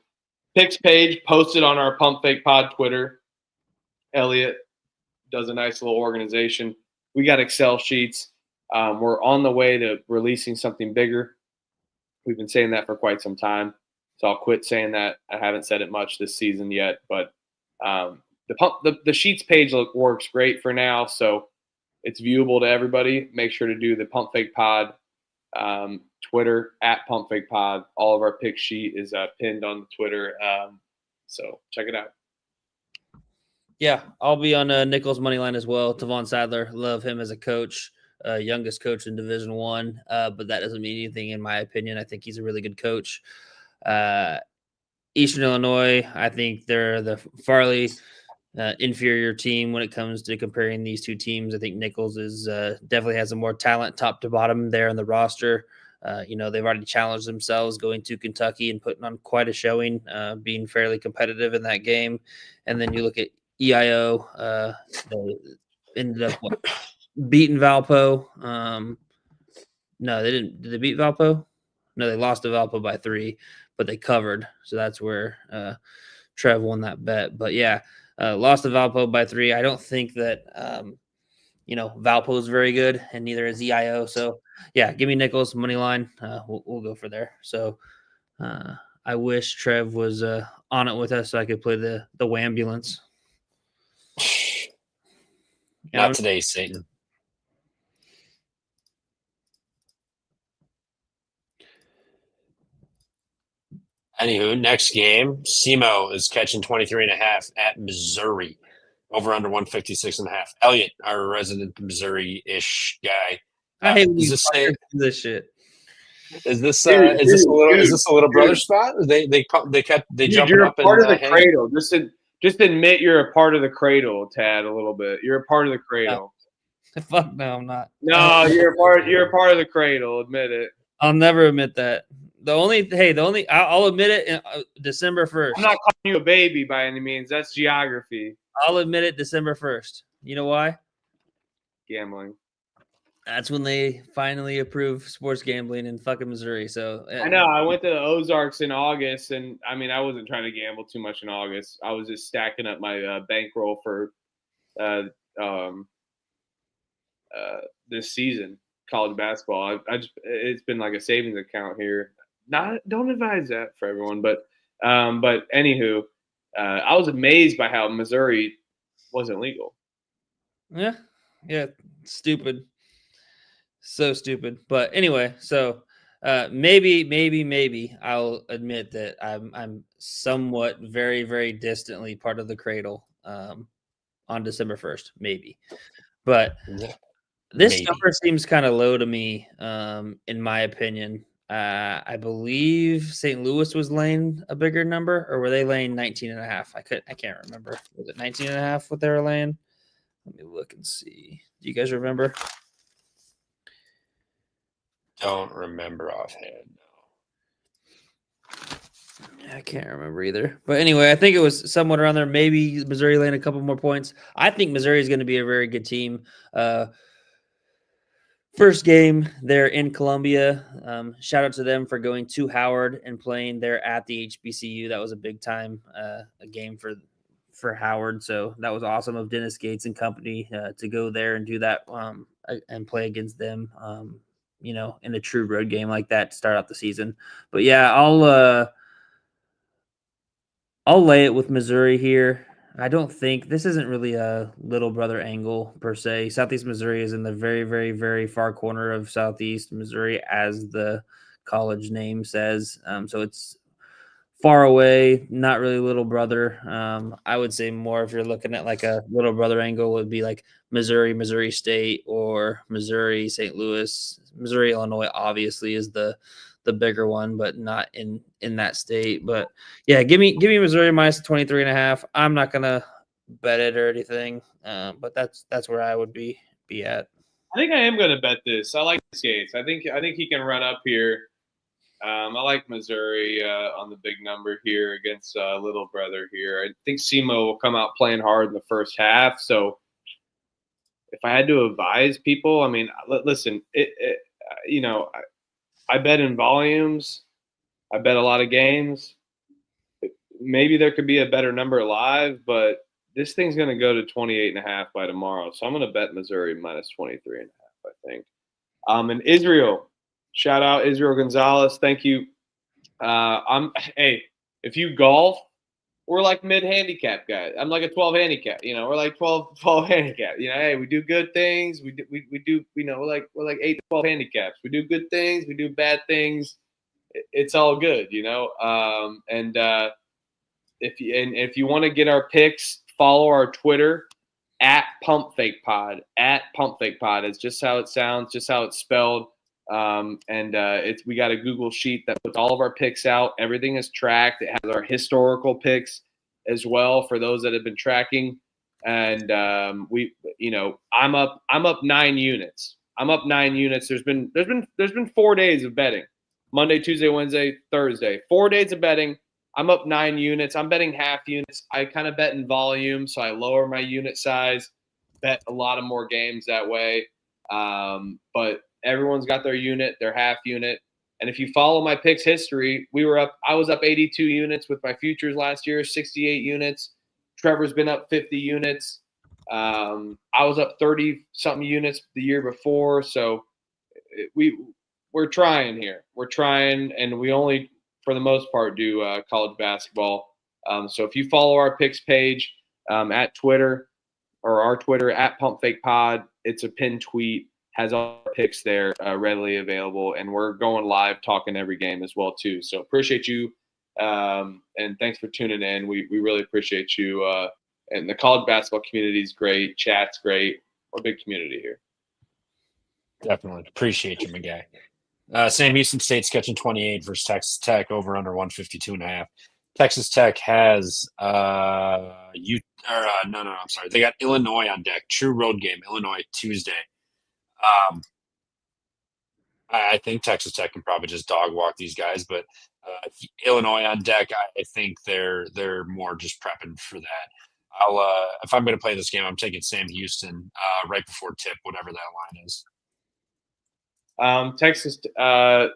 Picks page posted on our Pump Fake Pod Twitter. Elliot does a nice little organization. We got Excel sheets. We're on the way to releasing something bigger. We've been saying that for quite some time. So I'll quit saying that. I haven't said it much this season yet, but the sheets page works great for now. So it's viewable to everybody. Make sure to do the Pump Fake Pod Twitter at Pump Fake Pod. All of our pick sheet is pinned on the Twitter. So check it out. Yeah, I'll be on Nicholls money line as well. Tavon Sadler, love him as a coach, youngest coach in Division I, but that doesn't mean anything in my opinion. I think he's a really good coach. Eastern Illinois, I think they're the farly inferior team when it comes to comparing these two teams. I think Nicholls is definitely has a more talent top to bottom there in the roster. They've already challenged themselves going to Kentucky and putting on quite a showing, being fairly competitive in that game. And then you look at EIO, they ended up beating Valpo. No, they didn't. Did they beat Valpo? No, they lost to Valpo by 3, but they covered. So that's where Trev won that bet. But yeah, lost to Valpo by 3. I don't think that Valpo is very good, and neither is EIO. So yeah, give me Nicholls money line. We'll go for there. So I wish Trev was on it with us so I could play the Wambulance. Not today, Satan. Anywho, next game, SEMO is catching 23.5 at Missouri. Over under 156.5. Elliot, our resident Missouri-ish guy. I hate when is you this say, this shit. Is this a little brother spot? They jump you're up a part and of the cradle. Just admit you're a part of the cradle, Tad. A little bit. You're a part of the cradle. Fuck no, I'm not. No, you're a part of the cradle. Admit it. I'll never admit that. I'll admit it in December 1st. I'm not calling you a baby by any means. That's geography. I'll admit it December 1st. You know why? Gambling. That's when they finally approve sports gambling in fucking Missouri. So I know. I went to the Ozarks in August, and I mean, I wasn't trying to gamble too much in August. I was just stacking up my bankroll for this season, college basketball. It's been like a savings account here. Don't advise that for everyone, but anywho, I was amazed by how Missouri wasn't legal. Yeah, stupid. So stupid. But anyway, so maybe I'll admit that I'm somewhat very, very distantly part of the cradle on December 1st, maybe. But this number seems kind of low to me, in my opinion. I believe St. Louis was laying a bigger number, or were they laying 19.5? I can't remember. Was it 19.5 what they were laying? Let me look and see. Do you guys remember? Don't remember offhand. I can't remember either. But anyway, I think it was somewhat around there. Maybe Missouri laying a couple more points. I think Missouri is going to be a very good team. First game, they're in Columbia. Shout out to them for going to Howard and playing there at the HBCU. That was a big time a game for Howard. So that was awesome of Dennis Gates and company to go there and do that and play against them, in a true road game like that to start out the season. But yeah, I'll lay it with Missouri here. I don't think this isn't really a little brother angle per se. Southeast Missouri is in the very, very, very far corner of Southeast Missouri, as the college name says. So it's far away, not really little brother. I would say more if you're looking at like a little brother angle would be like Missouri State, or Missouri, St. Louis. Missouri, Illinois obviously is the bigger one, but not in that state. But yeah, give me Missouri minus 23.5. I'm not gonna bet it or anything, but that's where I would be at. I think I am gonna bet this. I like the Skates. I think he can run up here. I like Missouri on the big number here against little brother here. I think SEMO will come out playing hard in the first half. So if I had to advise people, I mean, listen, I bet in volumes. I bet a lot of games. Maybe there could be a better number live, but this thing's going to go to 28.5 by tomorrow. So I'm going to bet Missouri minus 23.5, I think. And Israel, shout out Israel Gonzalez. Thank you. If you golf, we're like mid-handicap guys. I'm like a 12 handicap. We're like 12 handicap. Hey, we do good things. We do. We're like 8 to 12 handicaps. We do good things. We do bad things. It's all good. If you want to get our picks, follow our Twitter at PumpFakePod. At PumpFakePod. It's just how it sounds, just how it's spelled. We got a Google sheet that puts all of our picks out. Everything is tracked. It has our historical picks as well for those that have been tracking. And I'm up 9 units. I'm up 9 units. There's been 4 days of betting. Monday, Tuesday, Wednesday, Thursday. 4 days of betting. I'm up 9 units. I'm betting half units. I kind of bet in volume, so I lower my unit size. Bet a lot of more games that way. But everyone's got their unit, their half unit, And if you follow my picks history, I was up 82 units with my futures last year, 68 units. Trevor's been up 50 units. I was up 30-something units the year before. So we're trying here. We're trying, and we only, for the most part, do college basketball. So if you follow our picks page at Twitter or our Twitter at PumpFakePod, it's a pinned tweet, has all our picks there readily available, and we're going live talking every game as well too. So appreciate you, and thanks for tuning in. We really appreciate you. And the college basketball community is great. Chat's great. We're a big community here. Definitely appreciate you, my guy. Sam Houston State's catching 28 versus Texas Tech, over under 152.5. Texas Tech has I'm sorry. They got Illinois on deck. True road game, Illinois Tuesday. I think Texas Tech can probably just dog walk these guys, but Illinois on deck, I think they're more just prepping for that. If I'm going to play this game, I'm taking Sam Houston right before tip, whatever that line is. Texas,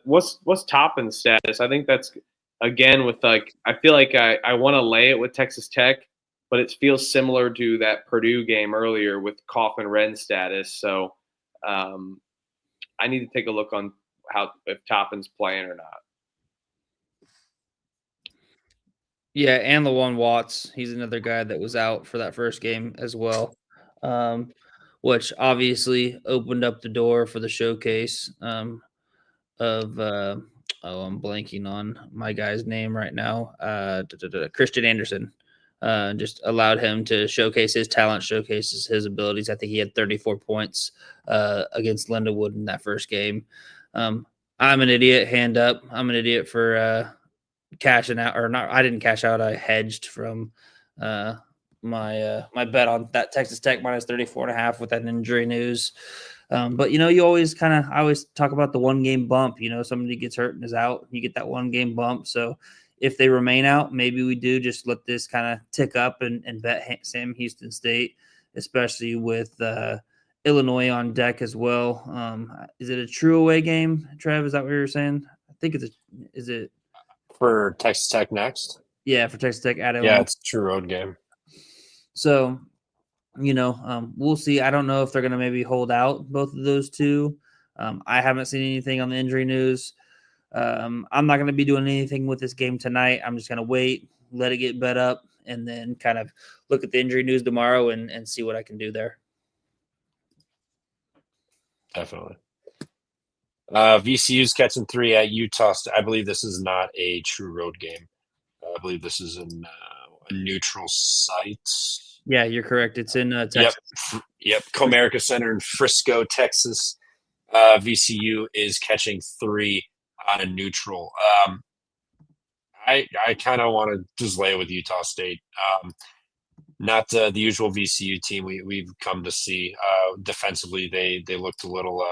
what's Toppin's status? I think that's, again, with I feel like I want to lay it with Texas Tech, but it feels similar to that Purdue game earlier with Kaufman-Wren's status. So I need to take a look on if Toppin's playing or not. Yeah, and LaJuan Watts, he's another guy that was out for that first game as well, which obviously opened up the door for the showcase I'm blanking on my guy's name right now, Christian Anderson. Just allowed him to showcase his talent, showcases his abilities. I think he had 34 points against Lindenwood in that first game. I'm an idiot, hand up. I'm an idiot for cashing out, or not. I didn't cash out. I hedged from my bet on that Texas Tech minus 34.5 with that injury news. But you always I always talk about the 1 game bump. Somebody gets hurt and is out, you get that 1 game bump. So if they remain out, maybe we do just let this kind of tick up and bet Sam Houston State, especially with Illinois on deck as well. Is it a true away game, Trev? Is that what you were saying? I think is it For Texas Tech next? Yeah, for Texas Tech at Illinois. Yeah, it's a true road game. So, we'll see. I don't know if they're going to maybe hold out both of those two. I haven't seen anything on the injury news. I'm not going to be doing anything with this game tonight. I'm just going to wait, let it get bet up, and then kind of look at the injury news tomorrow and see what I can do there. Definitely. VCU's catching 3 at Utah. I believe this is not a true road game. I believe this is a neutral site. Yeah, you're correct. It's in Texas. Yep. Comerica Center in Frisco, Texas. VCU is catching 3 on a neutral. I kind of want to just lay it with Utah State. Not the usual VCU team we've come to see. Defensively, they looked a little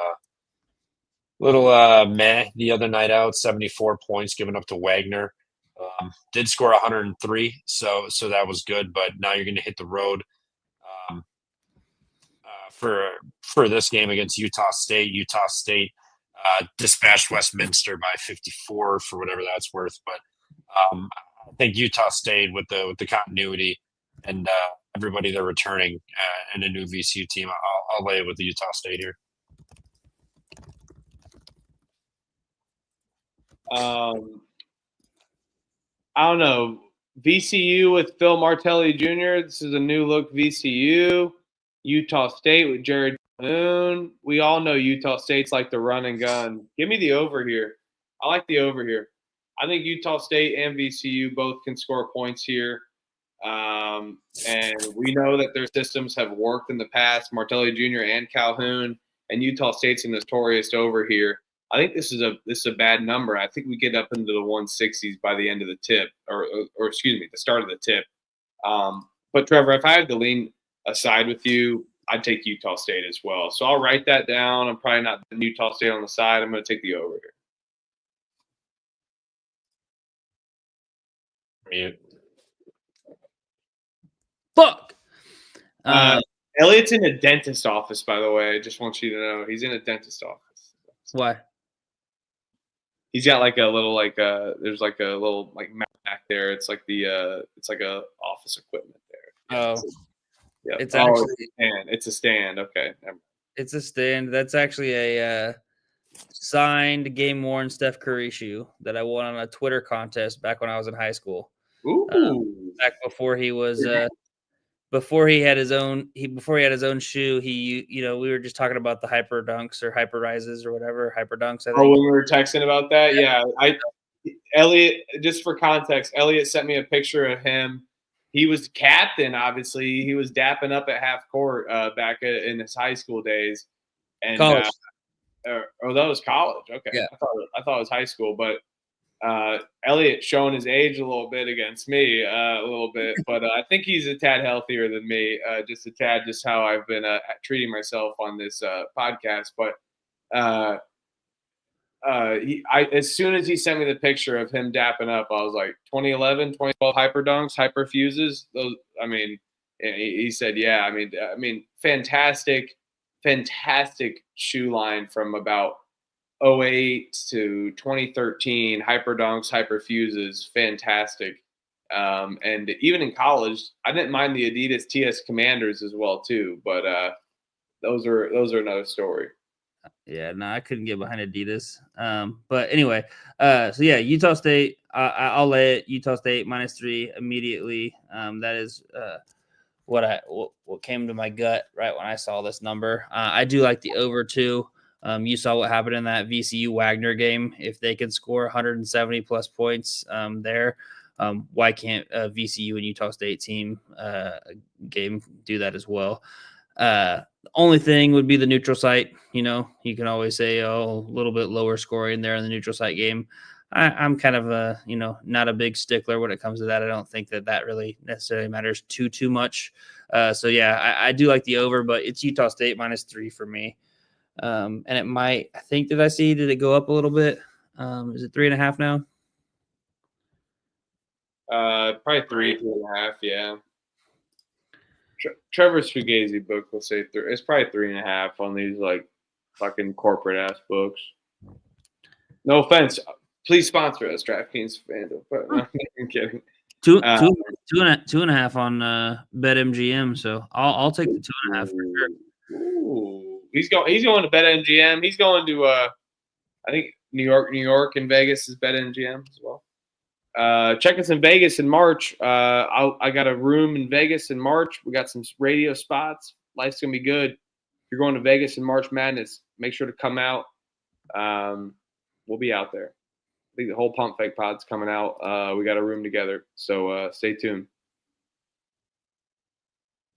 meh the other night out. 74 points given up to Wagner. Did score 103, so that was good. But now you're going to hit the road for this game against Utah State. Utah State dispatched Westminster by 54 for whatever that's worth. But I think Utah State with the continuity and everybody they're returning and a new VCU team, I'll lay it with the Utah State here. I don't know. VCU with Phil Martelli Jr. This is a new look VCU. Utah State with Jared Calhoun. We all know Utah State's like the run and gun. Give me the over here. I like the over here. I think Utah State and VCU both can score points here. And we know that their systems have worked in the past, Martelli Jr. and Calhoun, and Utah State's a notorious over here. I think this is a bad number. I think we get up into the 160s by the end of the tip, or excuse me, the start of the tip. But Trevor, if I had to lean aside with you, I'd take Utah State as well. So I'll write that down. I'm probably not putting Utah State on the side. I'm going to take the over here. Mute. Fuck. Elliot's in a dentist office, by the way. I just want you to know he's in a dentist office. Why? he's got like a little there's like a little like map back there. It's like it's like a office equipment there. Oh, yeah. It's actually it's a stand. Okay. it's a stand. That's actually a signed game worn Steph Curry shoe that I won on a Twitter contest back when I was in high school. Ooh. Back before he was before he had his own shoe, we were just talking about the hyper dunks or hyper rises or whatever, hyper dunks. I think. Oh, when we were texting about that, yeah. Elliot, just for context, Elliot sent me a picture of him. He was captain, obviously. He was dapping up at half court back in his high school days. And college. That was college. Okay, yeah. I thought it was high school, but Elliot showing his age a little bit against me, a little bit, but I think he's a tad healthier than me, just a tad, just how I've been treating myself on this podcast. But as soon as he sent me the picture of him dapping up, I was like, 2011, 2012 hyper dunks, hyper fuses. Those, I mean, he said, yeah. I mean, fantastic shoe line from about 2008 to 2013, hyper dunks, hyper fuses, fantastic. And even in college, I didn't mind the Adidas TS Commanders as well too, but those are another story. Yeah, no, I couldn't get behind Adidas. But anyway, so yeah, Utah State. I'll lay it. Utah State -3 immediately. That is what came to my gut right when I saw this number. I do like the over too. You saw what happened in that VCU Wagner game. If they can score 170 plus points there, why can't a VCU and Utah State team game do that as well? The only thing would be the neutral site. You can always say, a little bit lower scoring there in the neutral site game. I'm kind of not a big stickler when it comes to that. I don't think that really necessarily matters too much. So yeah, I do like the over, but it's Utah State -3 for me. And it might, I think, did it go up a little bit? Is it 3.5 now? Probably 3.5. Yeah. Trevor Sfugazi book will say 3. It's probably 3.5 on these like fucking corporate ass books. No offense. Please sponsor us, DraftKings FanDuel. But no, I'm kidding. 2.5 on BetMGM. So I'll take the 2.5 for sure. Ooh. He's going to BetMGM. He's going to I think New York, and Vegas is BetMGM as well. Check us in Vegas in March. I got a room in Vegas in March. We got some radio spots. Life's gonna be good. If you're going to Vegas in March Madness, make sure to come out. We'll be out there. I think the whole Pump Fake Pod's coming out. We got a room together, so stay tuned.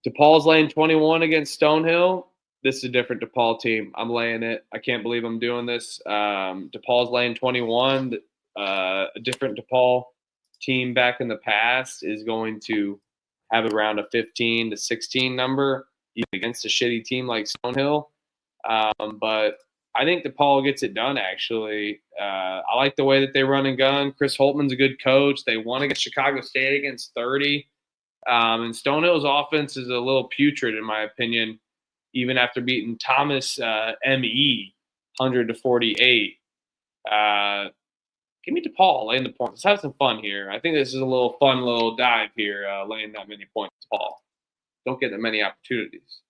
DePaul's laying 21 against Stonehill. This is a different DePaul team. I'm laying it. I can't believe I'm doing this. DePaul's laying 21. A different DePaul team back in the past is going to have around a 15 to 16 number even against a shitty team like Stonehill. But I think DePaul gets it done, actually. I like the way that they run and gun. Chris Holtman's a good coach. They won against Chicago State against 30. And Stonehill's offense is a little putrid, in my opinion, even after beating Thomas M.E. 100-48. Give me DePaul laying the points. Let's have some fun here. I think this is a little fun little dive here, laying that many points. DePaul. Don't get that many opportunities.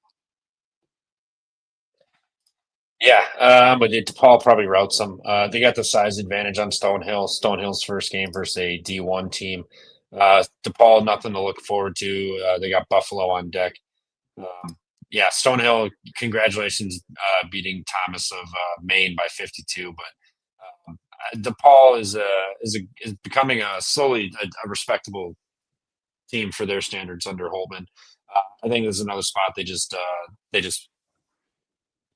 Yeah, I'm with you. DePaul probably routes them. They got the size advantage on Stonehill. Stonehill's first game versus a D1 team. DePaul, nothing to look forward to. They got Buffalo on deck. Yeah, Stonehill, congratulations beating Thomas of Maine by 52. But DePaul is becoming slowly a respectable team for their standards under Holtman. I think there's another spot they just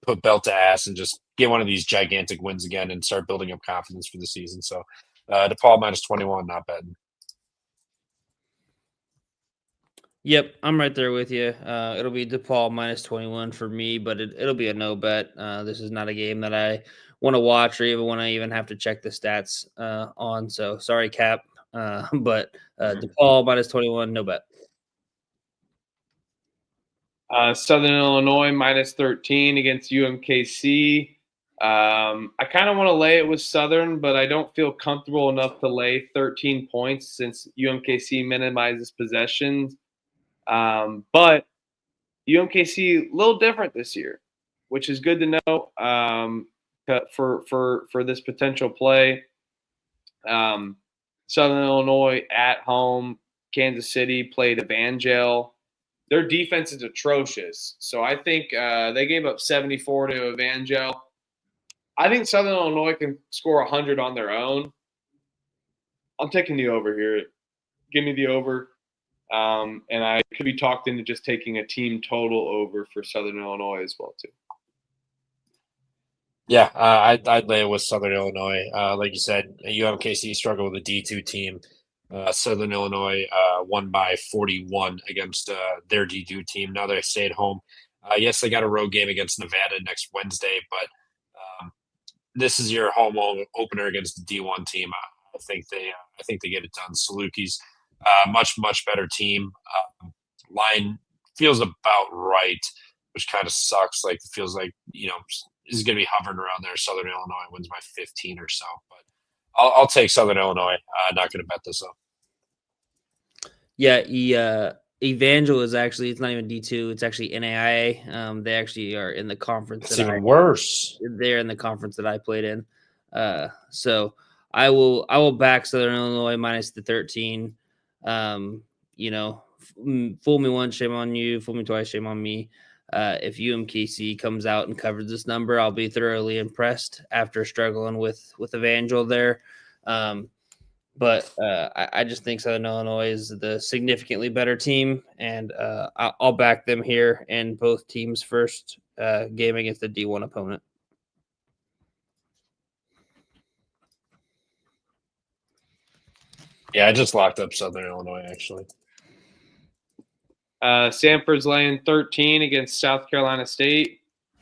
put belt to ass and just get one of these gigantic wins again and start building up confidence for the season. So DePaul -21, not bad. Yep, I'm right there with you. It'll be DePaul -21 for me, but it'll be a no bet. This is not a game that I want to watch or even want to have to check the stats on. So sorry, Cap, but DePaul -21, no bet. Southern Illinois -13 against UMKC. I kind of want to lay it with Southern, but I don't feel comfortable enough to lay 13 points since UMKC minimizes possessions. But UMKC a little different this year, which is good to know for this potential play. Southern Illinois at home, Kansas City played Evangel. Their defense is atrocious, so I think they gave up 74 to Evangel. I think Southern Illinois can score 100 on their own. I'm taking the over here. Give me the over. And I could be talked into just taking a team total over for Southern Illinois as well, too. Yeah, I'd lay it with Southern Illinois. Like you said, UMKC struggled with a D2 team. Southern Illinois won by 41 against their D2 team. Now they stay at home. Yes, they got a road game against Nevada next Wednesday, but this is your home opener against the D1 team. I think they get it done. Salukis, much better team. Line feels about right, which kind of sucks. Like it feels like is going to be hovering around there. Southern Illinois wins by 15 or so, but I'll take Southern Illinois. Not going to bet this up. Yeah, Evangel is actually, it's not even D2, it's actually NAIA. They actually are in the conference. It's even worse. They're in the conference that I played in. So I will back Southern Illinois minus the 13. Fool me once, shame on you. Fool me twice, shame on me. If UMKC comes out and covers this number, I'll be thoroughly impressed after struggling with Evangel there. But I just think Southern Illinois is the significantly better team, and I'll back them here in both teams' first game against the D1 opponent. Yeah, I just locked up Southern Illinois, actually. Samford's laying 13 against South Carolina State.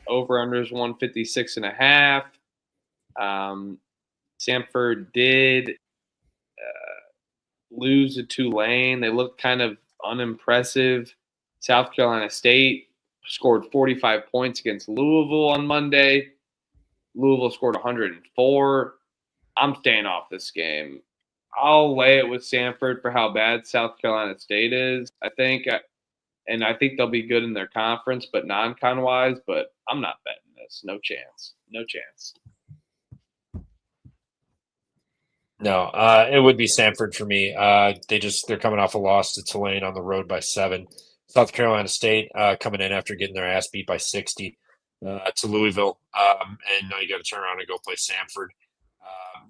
Over-under is 156.5. Samford did lose to Tulane. They looked kind of unimpressive. South Carolina State scored 45 points against Louisville on Monday. Louisville scored 104. I'm staying off this game. I'll lay it with Samford for how bad South Carolina State is, I think. And I think they'll be good in their conference, but non-con wise. But I'm not betting this. No chance. No chance. No, it would be Samford for me. They're coming off a loss to Tulane on the road by 7. South Carolina State coming in after getting their ass beat by 60 to Louisville, and now you got to turn around and go play Samford.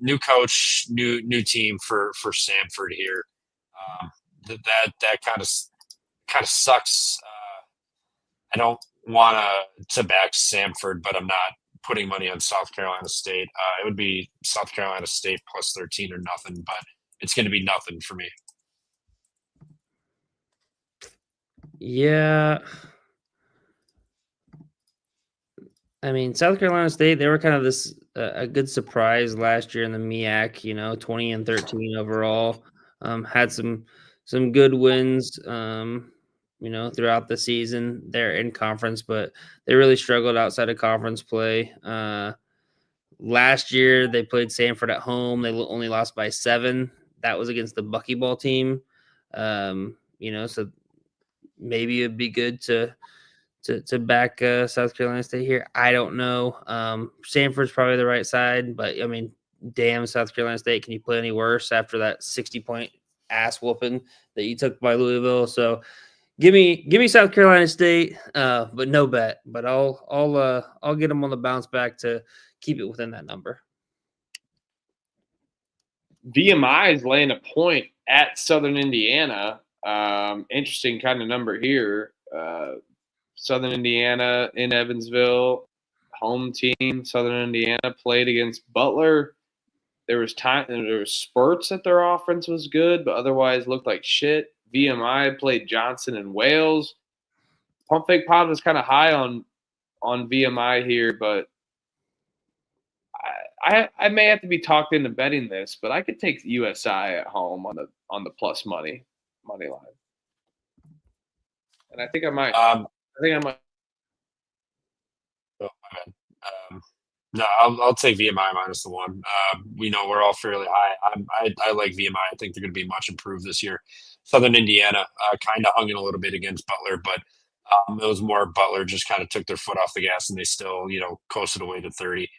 New coach, new team for Samford here. That kind of sucks. I don't want to back Samford, but I'm not putting money on South Carolina State. It would be South Carolina State plus 13 or nothing, but it's going to be nothing for me. Yeah. I mean, South Carolina State, they were kind of this a good surprise last year in the MEAC, 20 and 13 overall. Had some good wins, throughout the season. They're in conference, but they really struggled outside of conference play. Last year, they played Samford at home. They only lost by 7. That was against the buckyball team. So maybe it'd be good to back South Carolina State here. I don't know. Samford's probably the right side, but I mean, damn, South Carolina State, can you play any worse after that 60-point ass whooping that you took by Louisville? So give me South Carolina State, but no bet. But I'll get them on the bounce back to keep it within that number. VMI is laying a point at Southern Indiana. Interesting kind of number here. Southern Indiana in Evansville, home team. Southern Indiana played against Butler. There was spurts that their offense was good, but otherwise looked like shit. VMI played Johnson and Wales. Pump Fake Pod was kind of high on VMI here, but I may have to be talked into betting this, but I could take USI at home on the plus money line, and I think I might. Oh, my bad. No, I'll take VMI minus the 1. We know we're all fairly high. I like VMI. I think they're going to be much improved this year. Southern Indiana kind of hung in a little bit against Butler, but it was more Butler just kind of took their foot off the gas and they still, coasted away to 30.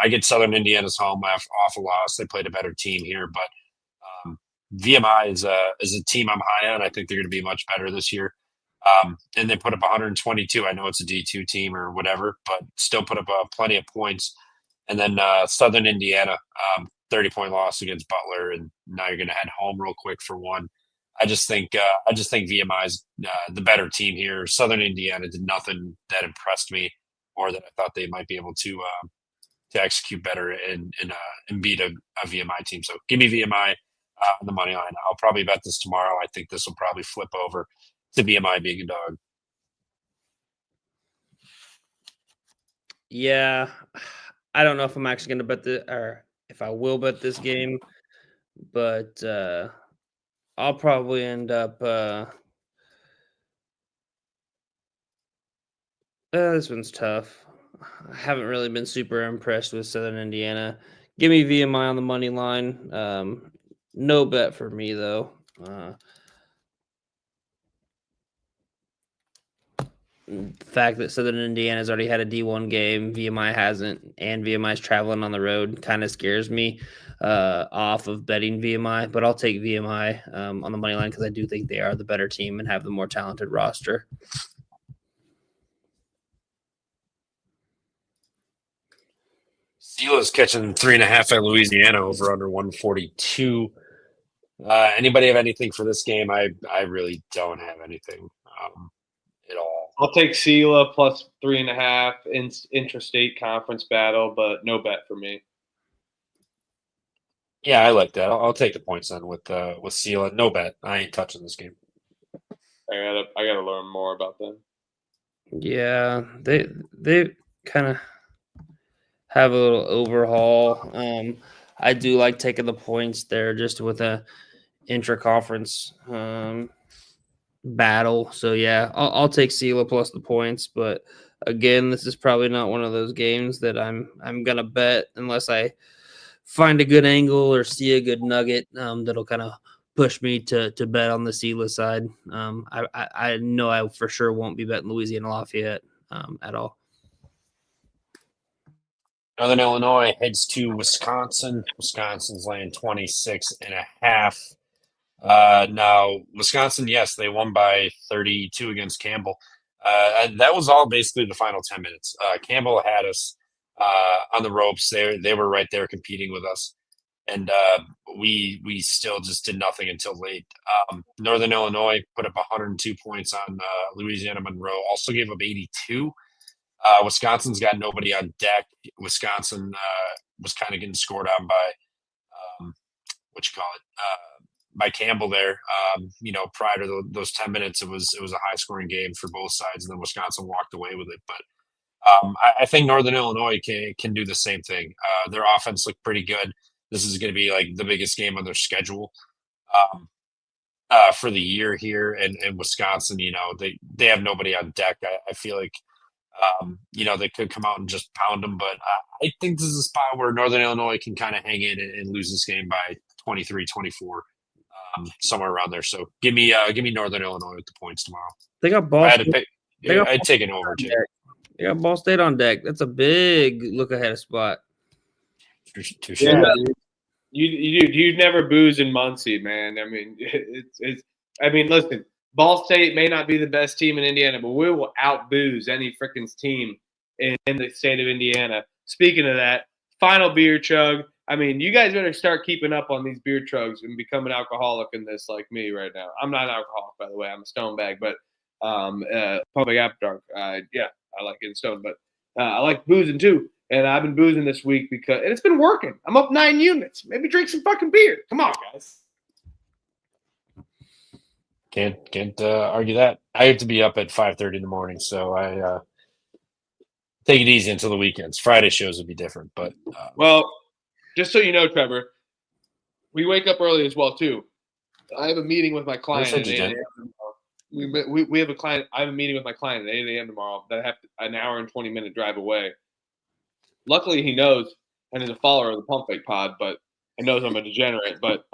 I get Southern Indiana's home off a loss. They played a better team here, but VMI is a team I'm high on. I think they're going to be much better this year. And they put up 122. I know it's a D2 team or whatever, but still put up plenty of points. And then Southern Indiana, 30-point loss against Butler, and now you're going to head home real quick for 1. I just think VMI is the better team here. Southern Indiana did nothing that impressed me, or that I thought they might be able to execute better and beat a VMI team. So give me VMI on the money line. I'll probably bet this tomorrow. I think this will probably flip over to VMI being a dog. Yeah, I don't know if I'm actually going to bet or if I will bet this game, but I'll probably end up. This one's tough. I haven't really been super impressed with Southern Indiana. Give me VMI on the money line. No bet for me though. The fact that Southern Indiana's already had a D1 game, VMI hasn't, and VMI's traveling on the road kind of scares me off of betting VMI, but I'll take VMI on the money line because I do think they are the better team and have the more talented roster. Steelers catching 3.5 at Louisiana over under 142. Anybody have anything for this game? I really don't have anything at all. I'll take Sela plus 3.5 in intrastate conference battle, but no bet for me. Yeah, I like that. I'll take the points then with Sela. No bet. I ain't touching this game. I gotta learn more about them. Yeah, they kind of have a little overhaul. I do like taking the points there just with a intra-conference battle. So yeah, I'll take Sela plus the points. But again, this is probably not one of those games that I'm gonna bet unless I find a good angle or see a good nugget that'll kind of push me to bet on the Sela side. I know I for sure won't be betting Louisiana Lafayette at all. Northern Illinois heads to Wisconsin. Wisconsin's laying 26.5. Now, Wisconsin, yes, they won by 32 against Campbell. That was all basically the final 10 minutes. Campbell had us on the ropes. They were right there competing with us. And we still just did nothing until late. Northern Illinois put up 102 points on Louisiana Monroe, also gave up 82. Wisconsin's got nobody on deck. Wisconsin was kind of getting scored on by by Campbell there. Prior to those 10 minutes, it was a high scoring game for both sides, and then Wisconsin walked away with it. But I think Northern Illinois can do the same thing. Their offense looked pretty good. This is going to be like the biggest game on their schedule for the year here. And Wisconsin, they have nobody on deck. I feel like they could come out and just pound them, but I think this is a spot where Northern Illinois can kind of hang in and lose this game by 23-24, somewhere around there. So give me Northern Illinois with the points tomorrow. They got Ball State. I'd take an over too. They got Ball State on deck. That's a big look ahead spot. Yeah, you'd never booze in Muncie, man. I mean, listen. Ball State may not be the best team in Indiana, but we will out-booze any freaking team in the state of Indiana. Speaking of that, final beer chug. I mean, you guys better start keeping up on these beer chugs and become an alcoholic in this like me right now. I'm not an alcoholic, by the way. I'm a stone bag, but public after dark. I like getting stoned, but I like boozing too. And I've been boozing this week and it's been working. I'm up 9 units. Maybe drink some fucking beer. Come on, guys. Can't argue that. I have to be up at 5:30 in the morning, so I take it easy until the weekends. Friday shows would be different, but well, just so you know, Trevor, we wake up early as well too. I have a meeting with my client at 8 a.m. We have a client. I have a meeting with my client at 8 a.m. tomorrow that I have an hour and 20-minute drive away. Luckily, he knows and is a follower of the Pump Fake Pod, but he knows I'm a degenerate. But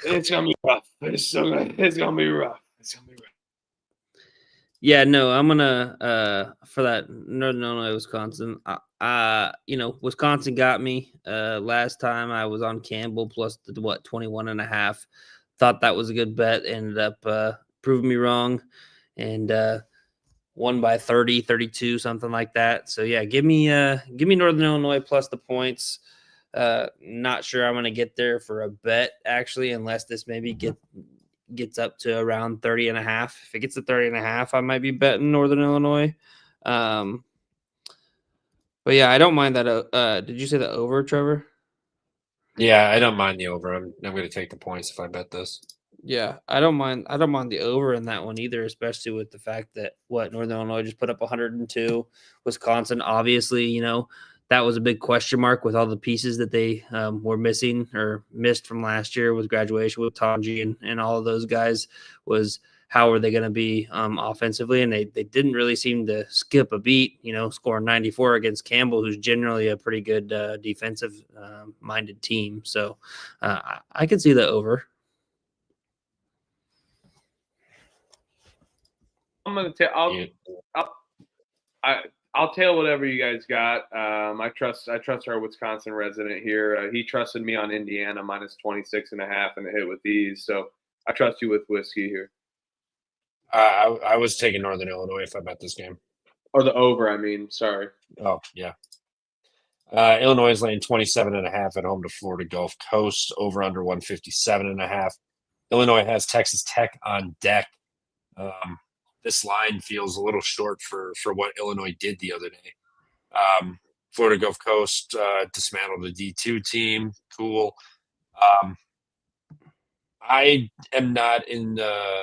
it's gonna be rough. It's gonna be rough. It's gonna be rough. Yeah, no, I'm gonna for that Northern Illinois, Wisconsin. Wisconsin got me last time. I was on Campbell plus the 21.5. Thought that was a good bet. Ended up proving me wrong, and won by 30, 32, something like that. So yeah, give me Northern Illinois plus the points. Not sure I'm gonna get there for a bet actually, unless this maybe gets up to around 30.5. If it gets to 30.5, I might be betting Northern Illinois. But yeah, I don't mind that. Did you say the over, Trevor? Yeah, I don't mind the over. I'm going to take the points if I bet this. Yeah, I don't mind the over in that one either, especially with the fact that Northern Illinois just put up 102. Wisconsin, obviously, that was a big question mark with all the pieces that they were missing or missed from last year with graduation with Tonji and all of those guys. Was how are they going to be offensively? And they didn't really seem to skip a beat, scoring 94 against Campbell, who's generally a pretty good defensive minded team. So I could see the over. I'm gonna tell. I'll tell whatever you guys got. I trust our Wisconsin resident here. He trusted me on Indiana minus 26.5 and a hit with these. So I trust you with whiskey here. I was taking Northern Illinois if I bet this game. Or the over, I mean. Sorry. Oh, yeah. Illinois is laying 27.5 at home to Florida Gulf Coast, over under 157.5. Illinois has Texas Tech on deck. This line feels a little short for what Illinois did the other day. Florida Gulf Coast dismantled the D2 team. Cool. I am not in the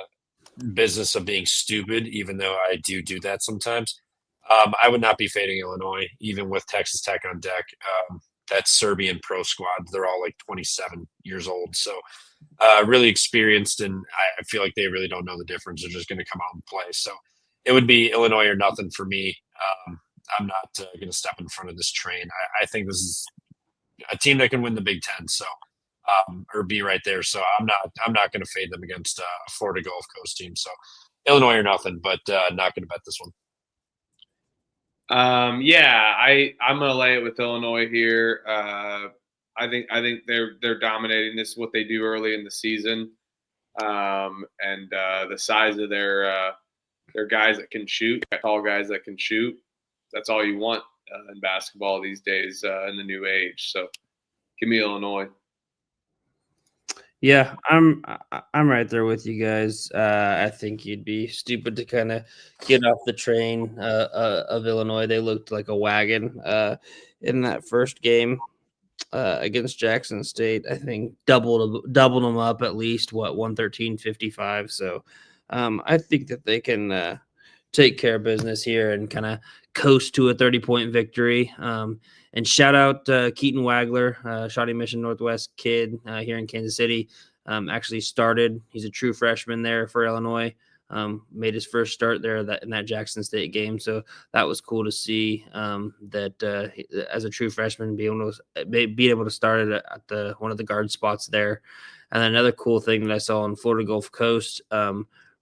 business of being stupid, even though I do that sometimes. I would not be fading Illinois, even with Texas Tech on deck. That Serbian pro squad, they're all like 27 years old. So really experienced, and I feel like they really don't know the difference. They're just going to come out and play. So it would be Illinois or nothing for me. I'm not going to step in front of this train. I think this is a team that can win the Big Ten, so or be right there. So I'm not going to fade them against a Florida Gulf Coast team. So Illinois or nothing, but not going to bet this one. I'm gonna lay it with Illinois here. I think they're dominating. This is what they do early in the season, and the size of their guys that can shoot, tall guys that can shoot. That's all you want in basketball these days in the new age. So, give me Illinois. Yeah, I'm right there with you guys. I think you'd be stupid to kind of get off the train of Illinois. They looked like a wagon in that first game against Jackson State. I think doubled them up at least 113-55. So I think that they can take care of business here and kind of coast to a 30-point victory. And shout out Keaton Wagler, Shawnee Mission Northwest kid here in Kansas City. Actually started. He's a true freshman there for Illinois. Made his first start there in that Jackson State game. So that was cool to see that as a true freshman, being able to start at one of the guard spots there. And then another cool thing that I saw on Florida Gulf Coast,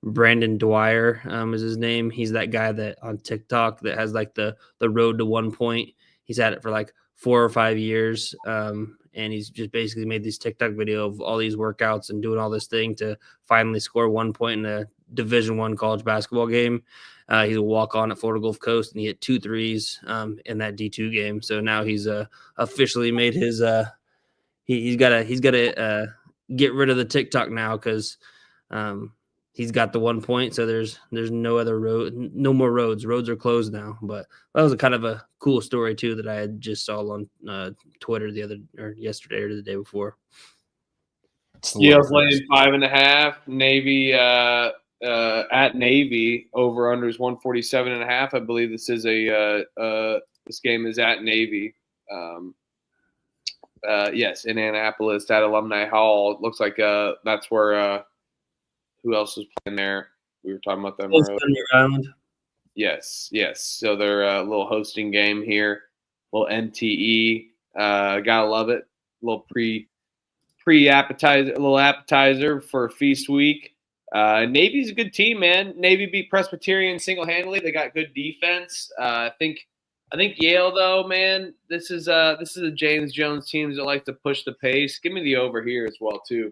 Brandon Dwyer is his name. He's that guy that on TikTok that has like the road to 1 point. He's had it for like 4 or 5 years. And he's just basically made this TikTok video of all these workouts and doing all this thing to finally score 1 point in a Division I college basketball game. He's a walk-on at Florida Gulf Coast, and he hit 2 threes in that D2 game. So now he's officially made his he's got to get rid of the TikTok now because he's got the 1 point. So there's no other road, no more roads. Roads are closed now. But that was a kind of a cool story too that I had just saw on Twitter yesterday or the day before. Yale's laying 5.5. Navy at Navy over under is 147.5. I believe this is this game is at Navy. Yes, in Annapolis at Alumni Hall. It looks like that's where who else is playing there? We were talking about them. Island. Yes. So they're a little hosting game here. little MTE. Gotta love it. A little pre-appetizer, a little appetizer for feast week. Navy's a good team, man. Navy beat Presbyterian single-handedly. They got good defense. I think Yale, though, man, this is a James Jones team that like to push the pace. Give me the over here as well, too.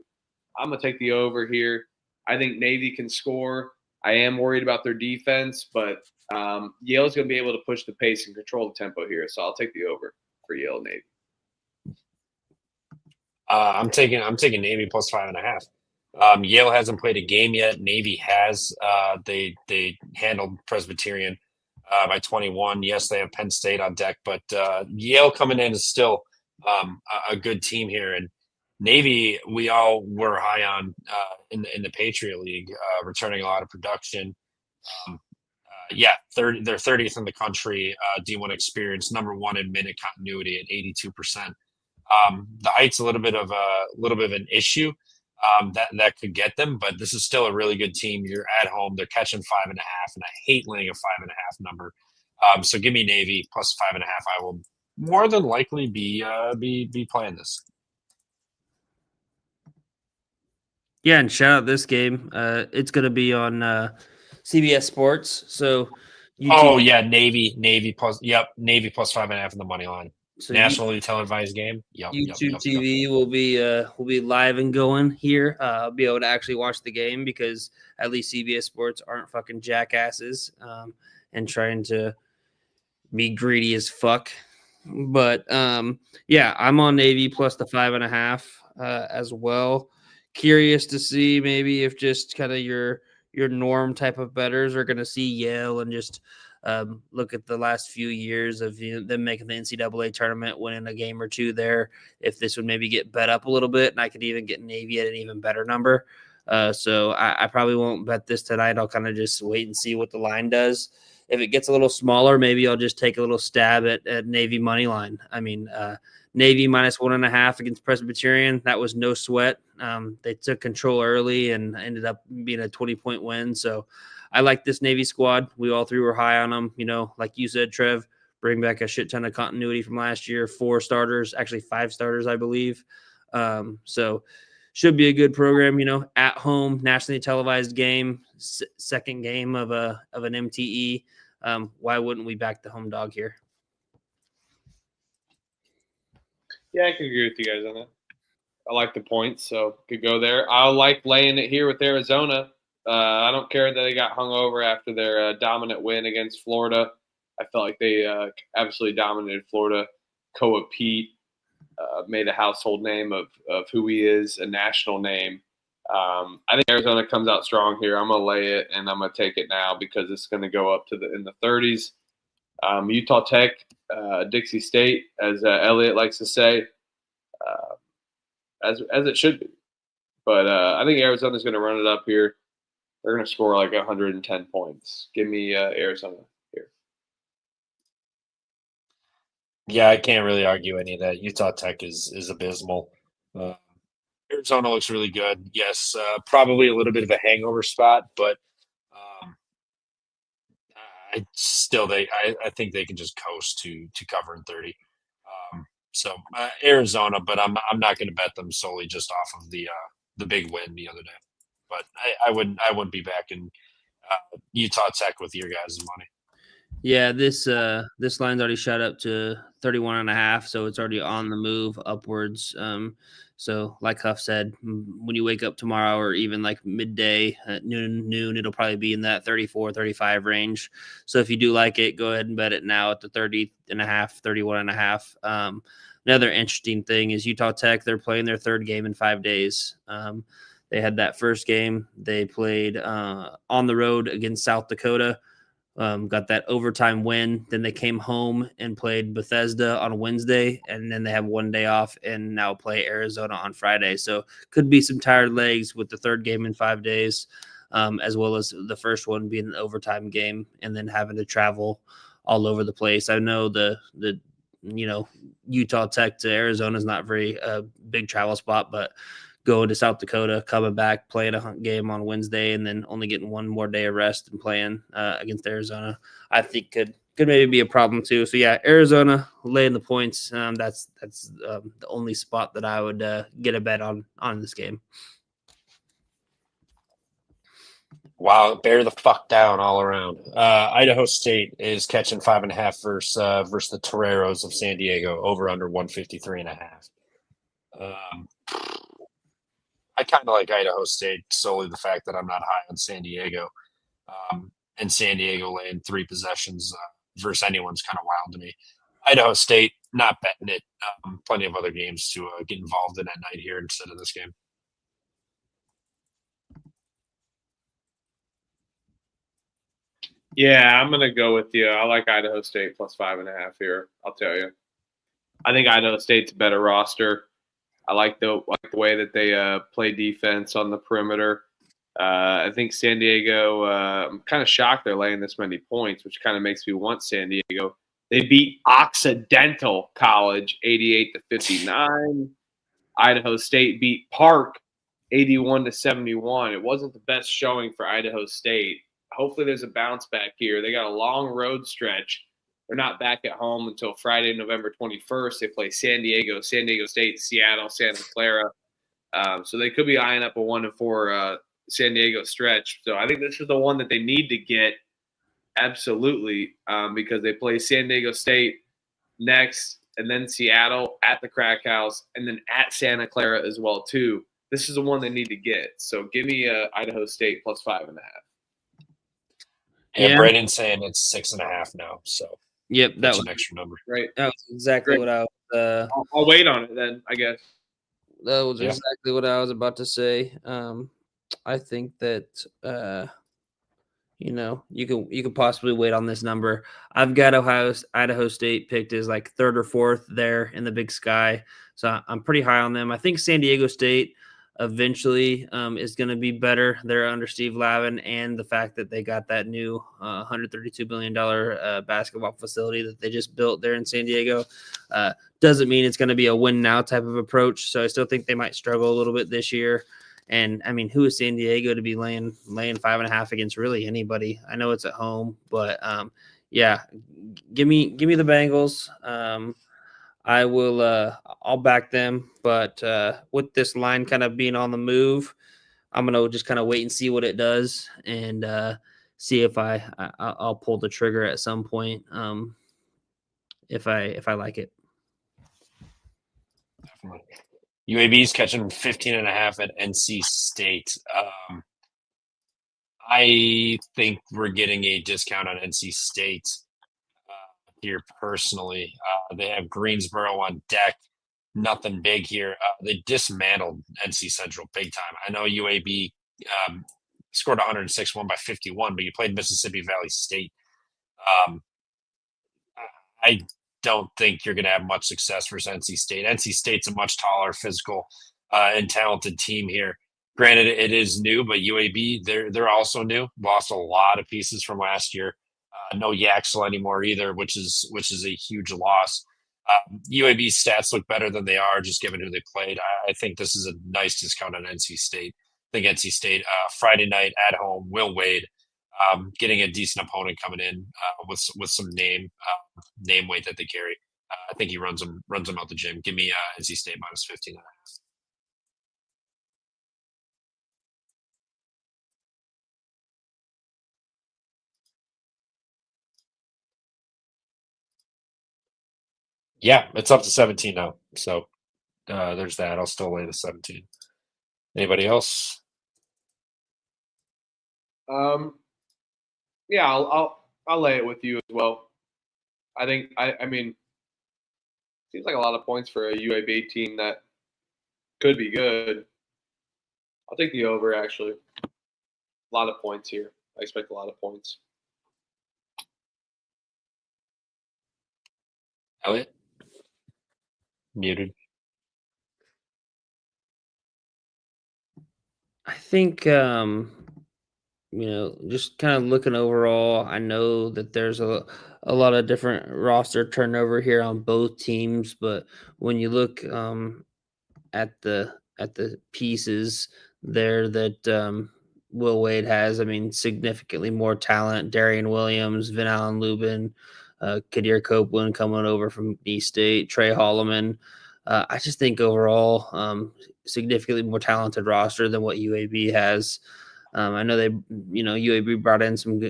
I'm gonna take the over here. I think Navy can score. I am worried about their defense, but Yale's gonna be able to push the pace and control the tempo here. So I'll take the over for Yale Navy. I'm taking Navy plus 5.5. Yale hasn't played a game yet. Navy has. They handled Presbyterian by 21. Yes, they have Penn State on deck, but Yale coming in is still a good team here. And Navy, we all were high on in the Patriot League, returning a lot of production. They're 30th in the country. D1 experience, number 1 in minute continuity at 82%. The height's a little bit of an issue that could get them, but this is still a really good team. You're at home. They're catching 5.5, and I hate laying a 5.5 number. So give me Navy plus 5.5. I will more than likely be playing this. Yeah, and shout out this game. It's going to be on CBS Sports. So, Navy plus 5.5 in the money line. So nationally televised game. YouTube TV will be live and going here. I'll be able to actually watch the game because at least CBS Sports aren't fucking jackasses and trying to be greedy as fuck. But I'm on Navy plus the 5.5 as well. Curious to see maybe if just kind of your norm type of bettors are going to see Yale and just look at the last few years of them making the NCAA tournament, winning a game or two there. If this would maybe get bet up a little bit, and I could even get Navy at an even better number. So I probably won't bet this tonight. I'll kind of just wait and see what the line does. If it gets a little smaller, maybe I'll just take a little stab at Navy money line. I mean, Navy minus 1.5 against Presbyterian. That was no sweat. They took control early and ended up being a 20-point win. So I like this Navy squad. We all three were high on them. Like you said, Trev, bring back a shit ton of continuity from last year. 4 starters, actually 5 starters, I believe. So should be a good program, at home, nationally televised game, second game of an MTE. Why wouldn't we back the home dog here? Yeah, I can agree with you guys on that. I like the points, so could go there. I like laying it here with Arizona. I don't care that they got hung over after their dominant win against Florida. I felt like they absolutely dominated Florida. Koa Pete made a household name of who he is, a national name. I think Arizona comes out strong here. I'm going to lay it, and I'm going to take it now because it's going to go up to in the 30s. Utah Tech, Dixie State, as Elliot likes to say, as it should be. But I think Arizona's going to run it up here. They're going to score like 110 points. Give me Arizona here. Yeah, I can't really argue any of that. Utah Tech is abysmal. Arizona looks really good. Yes, probably a little bit of a hangover spot, but I think they can just coast to cover in 30. So Arizona, but I'm not going to bet them solely just off of the big win the other day. But I wouldn't be backing Utah Tech with your guys' money. Yeah, this line's already shot up to 31.5, so it's already on the move upwards. So like Huff said, when you wake up tomorrow or even like midday at noon, it'll probably be in that 34, 35 range. So if you do like it, go ahead and bet it now at the 30.5, 31.5. Another interesting thing is Utah Tech, they're playing their third game in 5 days. They had that first game. They played on the road against South Dakota, got that overtime win. Then they came home and played Bethesda on Wednesday, and then they have 1 day off and now play Arizona on Friday. So could be some tired legs with the third game in 5 days, as well as the first one being an overtime game and then having to travel all over the place. I know the Utah Tech to Arizona is not very big travel spot, but going to South Dakota, coming back, playing a game on Wednesday, and then only getting 1 more day of rest and playing against Arizona, I think could could maybe be a problem too. So yeah, Arizona laying the points. That's the only spot that I would get a bet on this game. Wow, bear the fuck down all around. Idaho State is catching 5.5 versus the Toreros of San Diego, over under 153.5. I kind of like Idaho State solely the fact that I'm not high on San Diego. And San Diego laying 3 possessions versus anyone's kind of wild to me. Idaho State, not betting it. Plenty of other games to get involved in at night here instead of this game. Yeah, I'm gonna go with you. I like Idaho State plus 5.5 here. I'll tell you. I think Idaho State's a better roster. I like the way that they play defense on the perimeter. I think San Diego. I'm kind of shocked they're laying this many points, which kind of makes me want San Diego. They beat Occidental College 88-59. Idaho State beat Park 81-71. It wasn't the best showing for Idaho State. Hopefully there's a bounce back here. They got a long road stretch. They're not back at home until Friday, November 21st. They play San Diego State, Seattle, Santa Clara. So they could be eyeing up a 1-4 San Diego stretch. So I think this is the one that they need to get absolutely because they play San Diego State next and then Seattle at the Crack House and then at Santa Clara as well too. This is the one they need to get. So give me Idaho State plus 5.5. Yeah, Braden's saying it's 6.5 now. So yep, that was an extra number. Right. That was exactly what I was. I'll wait on it then, I guess. That was exactly what I was about to say. I think that you could possibly wait on this number. I've got Idaho State picked as like 3rd or 4th there in the Big Sky, so I'm pretty high on them. I think San Diego State eventually is going to be better. They're under Steve Lavin, and the fact that they got that new $132 billion basketball facility that they just built there in San Diego doesn't mean it's going to be a win now type of approach. So I still think they might struggle a little bit this year. And I mean, who is San Diego to be laying 5.5 against really anybody? I know it's at home, but yeah, give me the Bengals. I will. I'll back them, but with this line kind of being on the move, I'm gonna just kind of wait and see what it does, and see if I'll pull the trigger at some point. If I like it. Definitely. UAB's catching 15.5 at NC State. I think we're getting a discount on NC State here personally. They have Greensboro on deck. Nothing big here. They dismantled NC Central big time. I know UAB scored 106, won by 51, but you played Mississippi Valley State. I don't think you're going to have much success versus NC State. NC State's a much taller, physical, and talented team here. Granted, it is new, but UAB, they're also new. Lost a lot of pieces from last year. No Yaxel anymore either, which is a huge loss. UAB's stats look better than they are, just given who they played. I think this is a nice discount on NC State. I think NC State Friday night at home, Will Wade, getting a decent opponent coming in with some name weight that they carry. I think he runs them out the gym. Give me NC State minus 15.5. Yeah, it's up to 17 now. So there's that. I'll still lay the 17. Anybody else? Yeah, I'll lay it with you as well. I think I mean, seems like a lot of points for a UAB team that could be good. I'll take the over actually. A lot of points here. I expect a lot of points. Elliot? Muted. I think just kind of looking overall, I know that there's a lot of different roster turnover here on both teams, but when you look at the pieces there that Will Wade has, I mean, significantly more talent. Darian Williams, Vin Allen Lubin, Kadir Copeland coming over from East State, Trey Holloman. I just think overall, significantly more talented roster than what UAB has. I know they, UAB brought in some,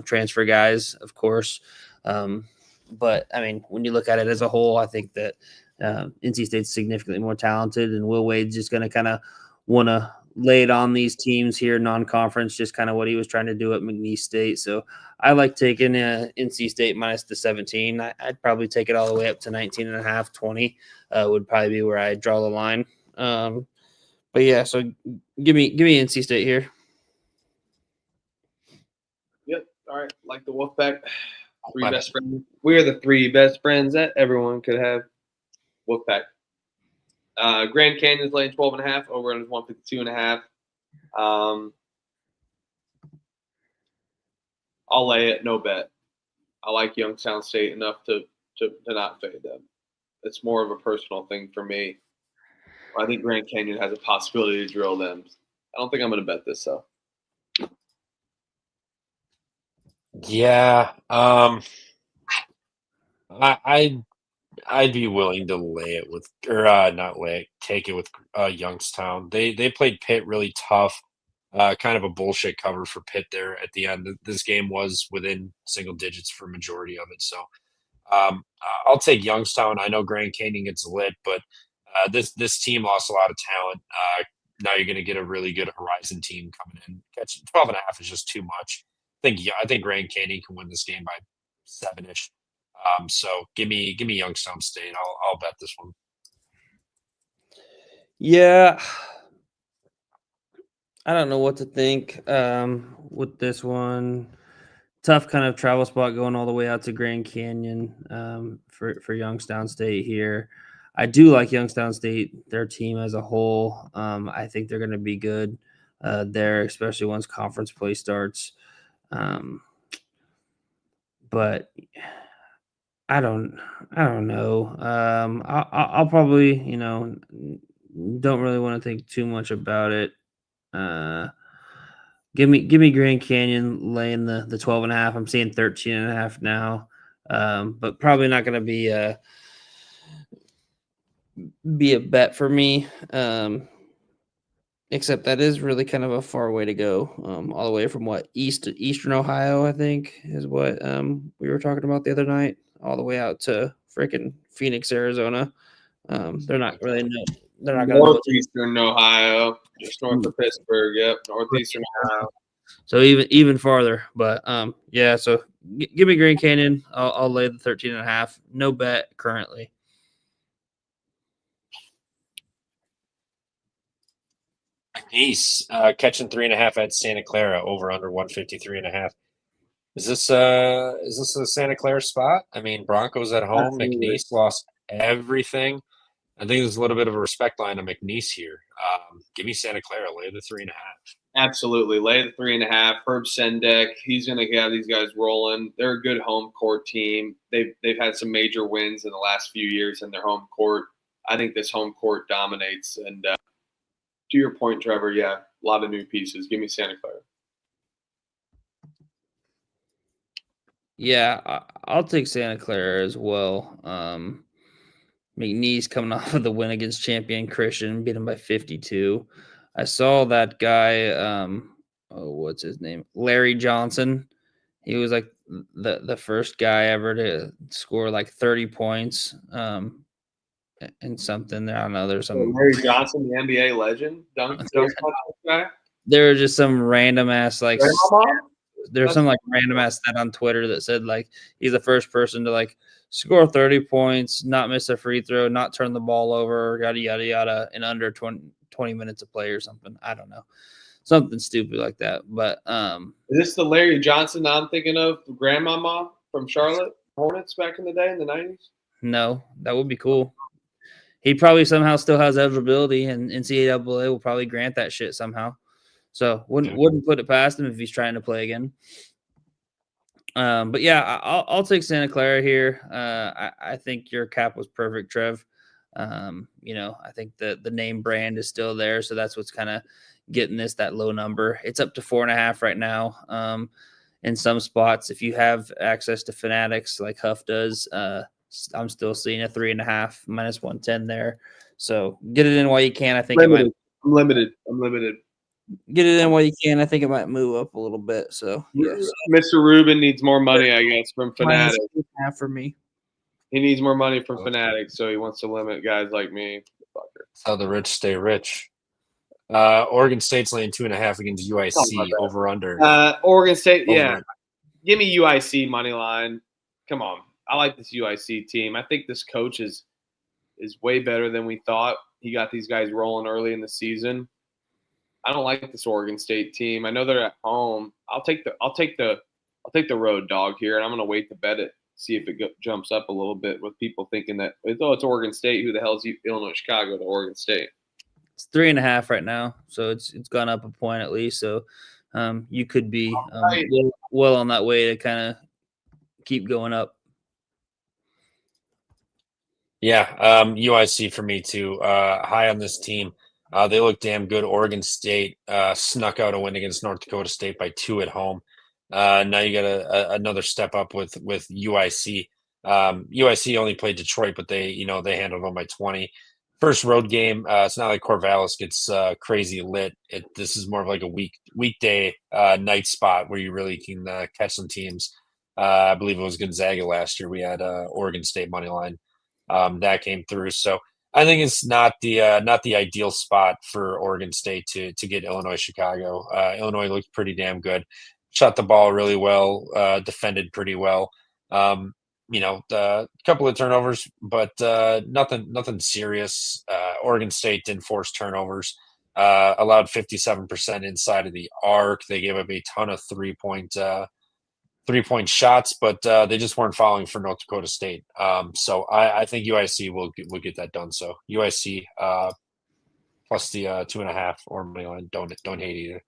transfer guys, of course. But I mean, when you look at it as a whole, I think that NC State's significantly more talented, and Will Wade's just going to kind of want to lay it on these teams here, non-conference, just kind of what he was trying to do at McNeese State. So I like taking NC State minus the 17. I'd probably take it all the way up to 19.5, 20 would probably be where I draw the line. But yeah, so give me NC State here. Yep. All right. Like the Wolfpack. Three best friends. We're the three best friends that everyone could have. Wolfpack. Grand Canyon's laying 12.5. Over on 152.5. I'll lay it. No bet. I like Youngstown State enough to not fade them. It's more of a personal thing for me. I think Grand Canyon has a possibility to drill them. I don't think I'm going to bet this though. Yeah, I'd be willing to lay it with, or not lay it, take it with Youngstown. They played Pitt really tough. Kind of a bullshit cover for Pitt there at the end. This game was within single digits for majority of it. So I'll take Youngstown. I know Grand Canyon gets lit, but this team lost a lot of talent. Now you're going to get a really good Horizon team coming in. Catching 12.5 is just too much. I think Grand Canyon can win this game by 7-ish. So give me Youngstown State. I'll bet this one. Yeah, I don't know what to think with this one. Tough kind of travel spot going all the way out to Grand Canyon for Youngstown State here. I do like Youngstown State, their team as a whole. I think they're going to be good there, especially once conference play starts. But I don't know. I'll probably, don't really want to think too much about it. Give me Grand Canyon laying the 12.5. I'm seeing 13.5 now. But probably not going to be a bet for me. Except that is really kind of a far way to go. All the way from Eastern Ohio, I think, is what we were talking about the other night, all the way out to freaking Phoenix, Arizona. They're not going to Northeastern Ohio, just north of Pittsburgh. Yep, Northeastern Ohio. So even farther, but yeah. So give me Grand Canyon. I'll lay the 13.5. No bet currently. Nice. Catching 3.5 at Santa Clara, over under 153.5. Is this a Santa Clara spot? I mean, Broncos at home. Absolutely. McNeese lost everything. I think there's a little bit of a respect line to McNeese here. Give me Santa Clara. Lay the 3.5. Absolutely. Lay the 3.5. Herb Sendek, he's going to have these guys rolling. They're a good home court team. They've had some major wins in the last few years in their home court. I think this home court dominates. And to your point, Trevor, yeah, a lot of new pieces. Give me Santa Clara. Yeah, I'll take Santa Clara as well. McNeese coming off of the win against champion Christian, beat him by 52. I saw that guy, what's his name? Larry Johnson. He was like the first guy ever to score like 30 points and something. I don't know. There's some Larry Johnson, the NBA legend, dunk guy. There were just some random ass like Grandmama? there's some like random ass stat on Twitter that said like he's the first person to like score 30 points, not miss a free throw, not turn the ball over, yada yada yada, in under 20 minutes of play or something. I don't know. Something stupid like that. But is this the Larry Johnson I'm thinking of, Grandmama from Charlotte Hornets back in the day in the 90s? No, that would be cool. He probably somehow still has eligibility, and NCAA will probably grant that shit somehow. So wouldn't put it past him if he's trying to play again. But yeah, I'll take Santa Clara here. I think your cap was perfect, Trev. I think the name brand is still there, so that's what's kind of getting that low number. It's up to 4.5 right now. in some spots. If you have access to Fanatics like Huff does, I'm still seeing a 3.5 minus 110 there. So get it in while you can. I think I'm limited. Get it in while you can. I think it might move up a little bit. So yes, Mr. Rubin needs more money, I guess, from minus Fanatics. 2.5 for me. He needs more money from Fanatics, so he wants to limit guys like me. That's how the rich stay rich. Oregon State's laying 2.5 against UIC over under. Oregon State, Over yeah. under. Give me UIC money line. Come on. I like this UIC team. I think this coach is way better than we thought. He got these guys rolling early in the season. I don't like this Oregon State team. I know they're at home. I'll take the road dog here, and I'm going to wait to bet it. See if it jumps up a little bit with people thinking that it's Oregon State. Who the hell is Illinois Chicago to Oregon State? It's 3.5 right now, so it's gone up a point at least. So you could be well on that way to kind of keep going up. Yeah, UIC for me too. High on this team. They look damn good. Oregon State snuck out a win against North Dakota State by 2 at home. Now you got another step up with UIC. UIC only played Detroit, but they handled them by 20. First road game. It's not like Corvallis gets crazy lit. This is more of like a weekday night spot where you really can catch some teams. I believe it was Gonzaga last year. We had Oregon State money line that came through. So I think it's not the ideal spot for Oregon State to get Illinois Chicago. Illinois looked pretty damn good. Shot the ball really well, defended pretty well. A couple of turnovers, but nothing serious. Oregon State didn't force turnovers. Allowed 57% inside of the arc. They gave up a ton of 3-point shots, but they just weren't fouling for North Dakota State. So I think UIC will get that done. So UIC plus the 2.5 or money line. Don't hate either.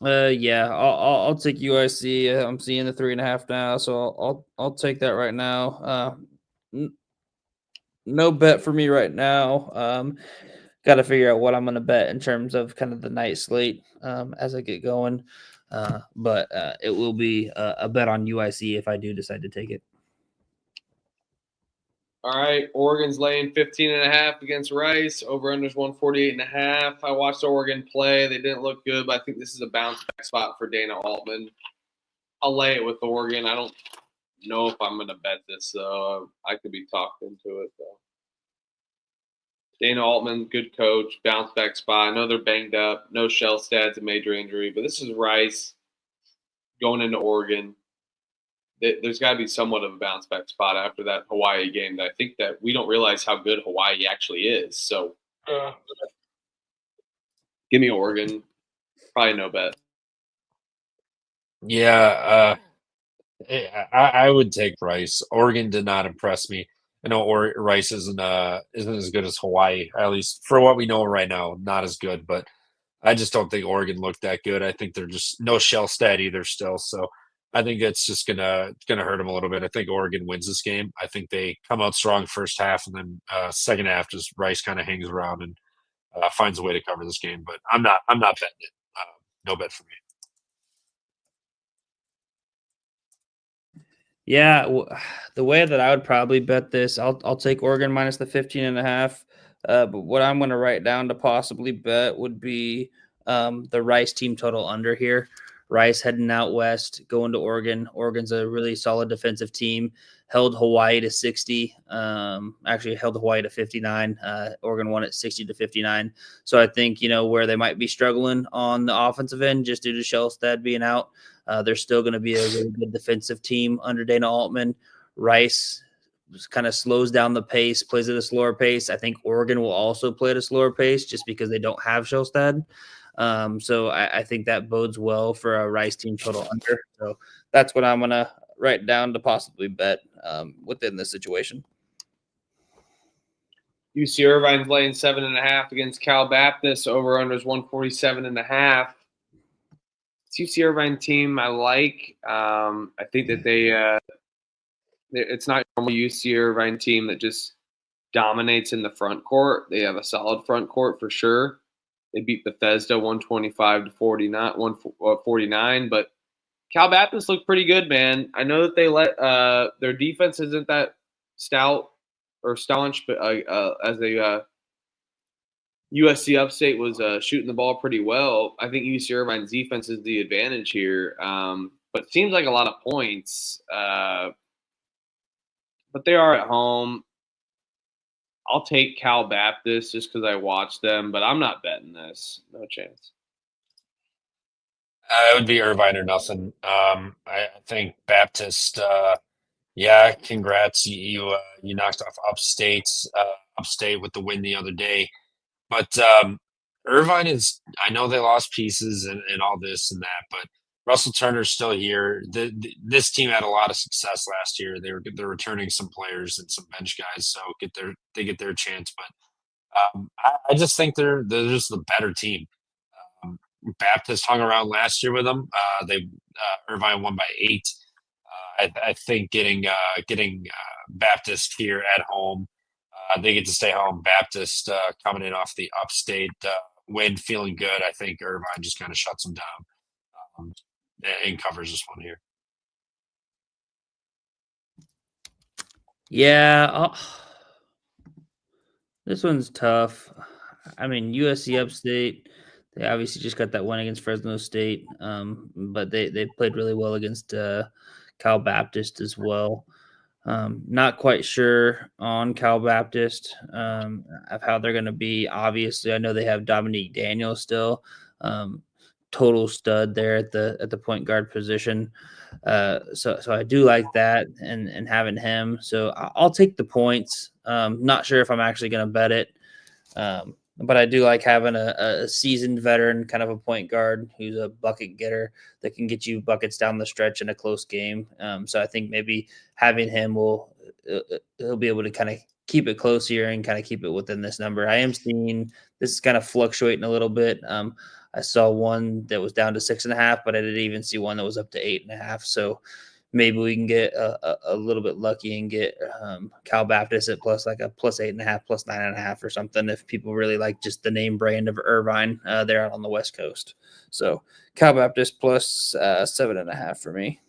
Yeah, I'll take UIC. I'm seeing the 3.5 now, so I'll take that right now. No bet for me right now. Got to figure out what I'm going to bet in terms of kind of the night slate as I get going. But it will be a bet on UIC if I do decide to take it. All right, Oregon's laying 15.5 against Rice. Over-under's 148.5. I watched Oregon play. They didn't look good, but I think this is a bounce-back spot for Dana Altman. I'll lay it with Oregon. I don't know if I'm going to bet this, though. I could be talked into it, though. Dana Altman, good coach, bounce-back spot. I know they're banged up. No Shellstad's a major injury, but this is Rice going into Oregon. There's got to be somewhat of a bounce back spot after that Hawaii game. That I think that we don't realize how good Hawaii actually is. So give me Oregon. Probably no bet. Yeah, I would take Rice. Oregon did not impress me. I know Rice isn't as good as Hawaii, at least for what we know right now. Not as good, but I just don't think Oregon looked that good. I think they're just no Shellstad either still. So I think it's just gonna hurt them a little bit. I think Oregon wins this game. I think they come out strong first half, and then second half, just Rice kind of hangs around and finds a way to cover this game. But I'm not betting it. No bet for me. Yeah, the way that I would probably bet this, I'll take Oregon minus the 15.5. But what I'm going to write down to possibly bet would be the Rice team total under here. Rice heading out west, going to Oregon. Oregon's a really solid defensive team. Held Hawaii to 60. Actually held Hawaii to 59. Oregon won at 60-59. So I think, where they might be struggling on the offensive end just due to Shellstad being out, they're still going to be a really good defensive team under Dana Altman. Rice kind of slows down the pace, plays at a slower pace. I think Oregon will also play at a slower pace just because they don't have Shellstad. So I think that bodes well for a Rice team total under. So that's what I'm going to write down to possibly bet within this situation. UC Irvine's laying 7.5 against Cal Baptist. Over under is 147.5. It's UC Irvine team I like. I think that it's not normal UC Irvine team that just dominates in the front court. They have a solid front court for sure. They beat Bethesda 125-49, but Cal Baptist looked pretty good, man. I know that they let their defense isn't that stout or staunch, but as a USC Upstate was shooting the ball pretty well. I think UC Irvine's defense is the advantage here, but it seems like a lot of points. But they are at home. I'll take Cal Baptist just because I watched them, but I'm not betting this. No chance. It would be Irvine or nothing. I think Baptist. Congrats. You knocked off Upstate with the win the other day. But Irvine is. I know they lost pieces and all this and that, but Russell Turner's still here. This team had a lot of success last year. They're returning some players and some bench guys, so they get their chance. But I just think they're just the better team. Baptist hung around last year with them. Irvine won by 8. I think getting Baptist here at home, they get to stay home. Baptist coming in off the Upstate win, feeling good. I think Irvine just kind of shuts them down and covers this one here. Yeah, this one's tough. I mean, USC Upstate, they obviously just got that win against Fresno State, but they played really well against Cal Baptist as well. Not quite sure on Cal Baptist of how they're going to be. Obviously, I know they have Dominique Daniels still, total stud there at the point guard position. So I do like that and having him. So I'll take the points. Not sure if I'm actually going to bet it. But I do like having a seasoned veteran, kind of a point guard who's a bucket getter that can get you buckets down the stretch in a close game. So I think maybe having him he'll be able to kind of keep it close here and kind of keep it within this number. I am seeing this is kind of fluctuating a little bit. I saw one that was down to 6.5, but I didn't even see one that was up to 8.5. So maybe we can get a little bit lucky and get Cal Baptist at plus 8.5, plus 9.5 or something if people really like just the name brand of Irvine there out on the West Coast. So Cal Baptist plus 7.5 for me.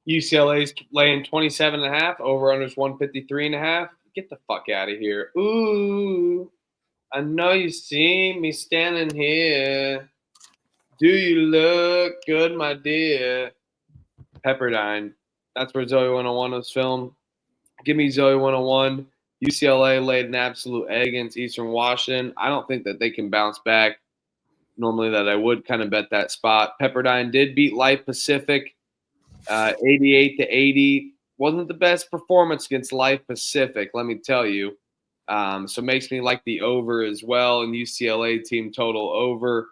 UCLA's laying 27.5, over-unders 153.5. Get the fuck out of here. Ooh, I know you see me standing here. Do you look good, my dear? Pepperdine. That's where Zoe 101 was filmed. Give me Zoe 101. UCLA laid an absolute egg against Eastern Washington. I don't think that they can bounce back. Normally that I would kind of bet that spot. Pepperdine did beat Life Pacific 88-80. Wasn't the best performance against Life Pacific, let me tell you. So makes me like the over as well, and UCLA team total over.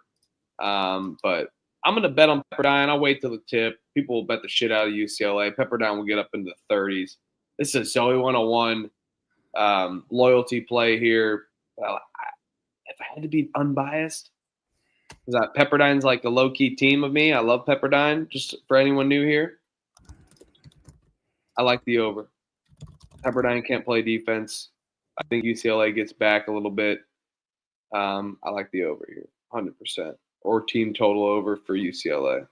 But I'm going to bet on Pepperdine. I'll wait till the tip. People will bet the shit out of UCLA. Pepperdine will get up into the 30s. This is Zoe 101 loyalty play here. Well, if I had to be unbiased, because Pepperdine's like a low-key team of me. I love Pepperdine, just for anyone new here. I like the over. Pepperdine can't play defense. I think UCLA gets back a little bit. I like the over here, 100%. Or team total over for UCLA.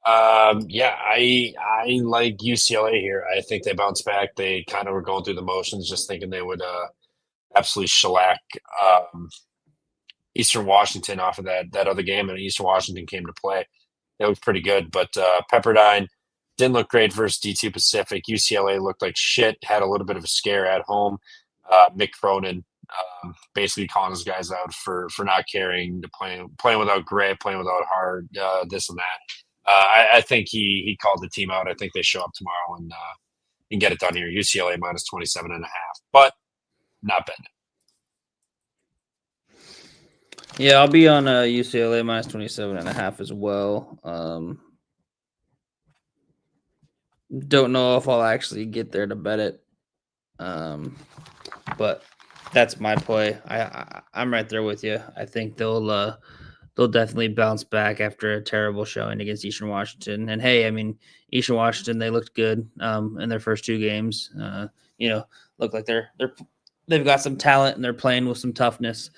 I like UCLA here. I think they bounce back. They kind of were going through the motions, just thinking they would absolutely shellac Eastern Washington off of that other game, and Eastern Washington came to play. They looked pretty good, but Pepperdine didn't look great versus D2 Pacific. UCLA looked like shit, had a little bit of a scare at home. Mick Cronin basically calling his guys out for not caring, to playing without grit, playing without heart, this and that. I think he called the team out. I think they show up tomorrow and get it done here. UCLA minus 27.5, but not betting it. Yeah, I'll be on UCLA minus 27.5 as well. Don't know if I'll actually get there to bet it, but that's my play. I'm right there with you. I think they'll definitely bounce back after a terrible showing against Eastern Washington. And hey, I mean, Eastern Washington, they looked good in their first 2 games. Look like they're they've got some talent and they're playing with some toughness.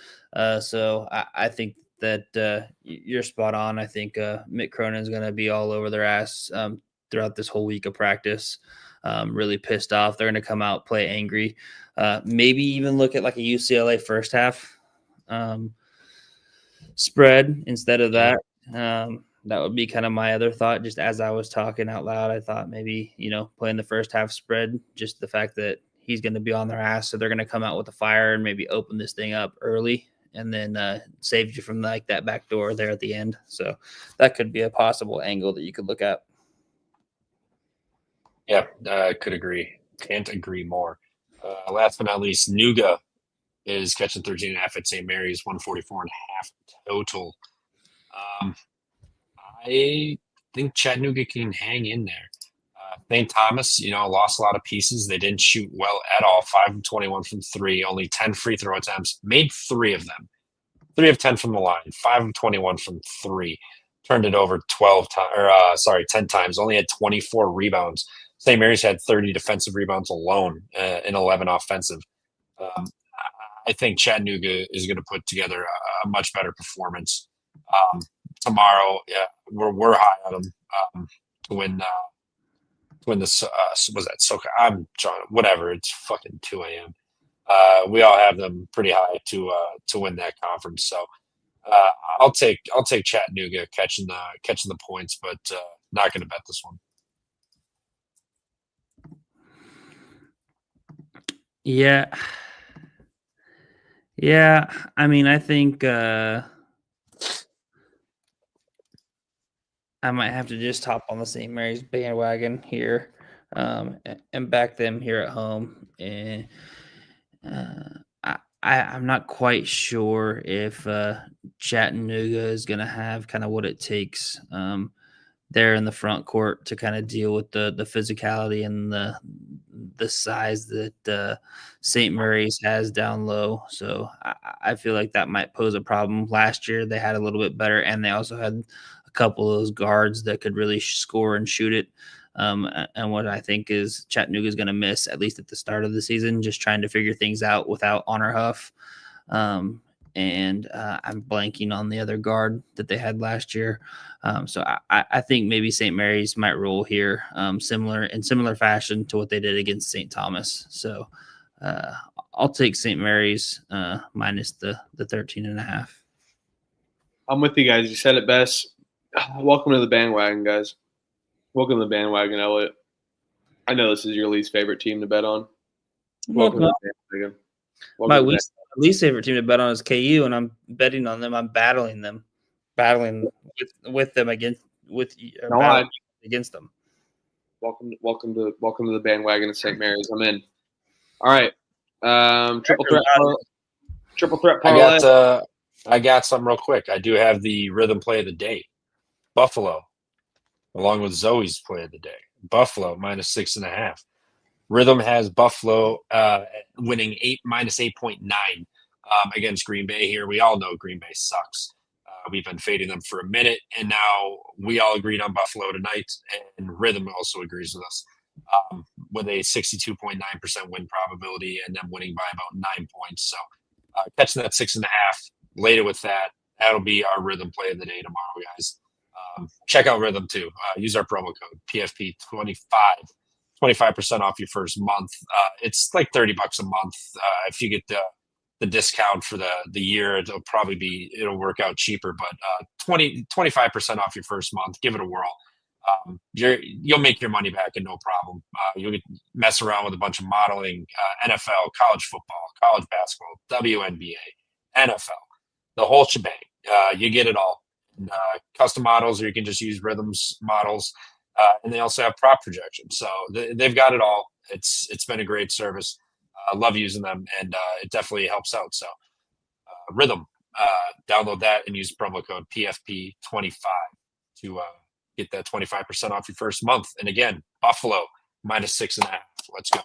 So I think that you're spot on. I think Mick Cronin's going to be all over their ass throughout this whole week of practice. Really pissed off. They're going to come out, play angry, maybe even look at like a UCLA first half spread instead of that. That would be kind of my other thought. Just as I was talking out loud, I thought maybe, playing the first half spread, just the fact that he's going to be on their ass. So they're going to come out with a fire and maybe open this thing up early and then save you from like that back door there at the end. So that could be a possible angle that you could look at. Yeah, I could agree. Can't agree more. Last but not least, Nuga is catching 13.5 at St. Mary's, 144.5 total. I think Chattanooga can hang in there. St. Thomas, lost a lot of pieces. They didn't shoot well at all. 5 of 21 from 3, only 10 free throw attempts. Made 3 of them. 3 of 10 from the line. 5 of 21 from 3. Turned it over 10 times. Only had 24 rebounds. St. Mary's had 30 defensive rebounds alone and 11 offensive. I think Chattanooga is going to put together a much better performance tomorrow. Yeah, we're high on them to win. When this was that SoCal, I'm trying whatever. It's fucking 2 a.m. We all have them pretty high to win that conference. So I'll take Chattanooga catching the points, but not going to bet this one. Yeah. I mean, I think I might have to just hop on the St. Mary's bandwagon here and back them here at home. And I'm not quite sure if Chattanooga is going to have kind of what it takes there in the front court to kind of deal with the physicality and the size that St. Mary's has down low. So I feel like that might pose a problem. Last year they had a little bit better, and they also had a couple of those guards that could really score and shoot it. And what I think is Chattanooga is going to miss, at least at the start of the season, just trying to figure things out without Honor Huff. And I'm blanking on the other guard that they had last year. So I think maybe St. Mary's might roll here, similar fashion to what they did against St. Thomas. So I'll take St. Mary's minus the 13.5. I'm with you guys. You said it best. Welcome to the bandwagon, guys. Welcome to the bandwagon, Elliot. I know this is your least favorite team to bet on. Welcome to the bandwagon. My least favorite team to bet on is KU, and I'm betting on them. I'm battling with them against them. Welcome to the bandwagon of St. Mary's. I'm in. All right. Triple threat parlay. I got some real quick. I do have the rhythm play of the day. Buffalo, along with Zoe's play of the day. Buffalo minus 6.5. Rhythm has Buffalo winning minus 8.9 against Green Bay here. We all know Green Bay sucks. We've been fading them for a minute, and now we all agreed on Buffalo tonight, and Rhythm also agrees with us with a 62.9% win probability and them winning by about 9 points. So catching that 6.5, later with that, that'll be our Rhythm play of the day tomorrow, guys. Check out Rhythm too. Use our promo code PFP25. 25% off your first month. It's like $30 a month. If you get the discount for the year, it'll work out cheaper, but 25% off your first month. Give it a whirl. You'll make your money back and no problem. You'll mess around with a bunch of modeling, NFL, college football, college basketball, WNBA, NFL, the whole shebang. You get it all. Custom models, or you can just use Rhythm's models. And they also have prop projections. So they've got it all. It's been a great service. I love using them, and it definitely helps out. So Rhythm, download that and use promo code PFP25 to get that 25% off your first month. And again, Buffalo minus 6.5. Let's go.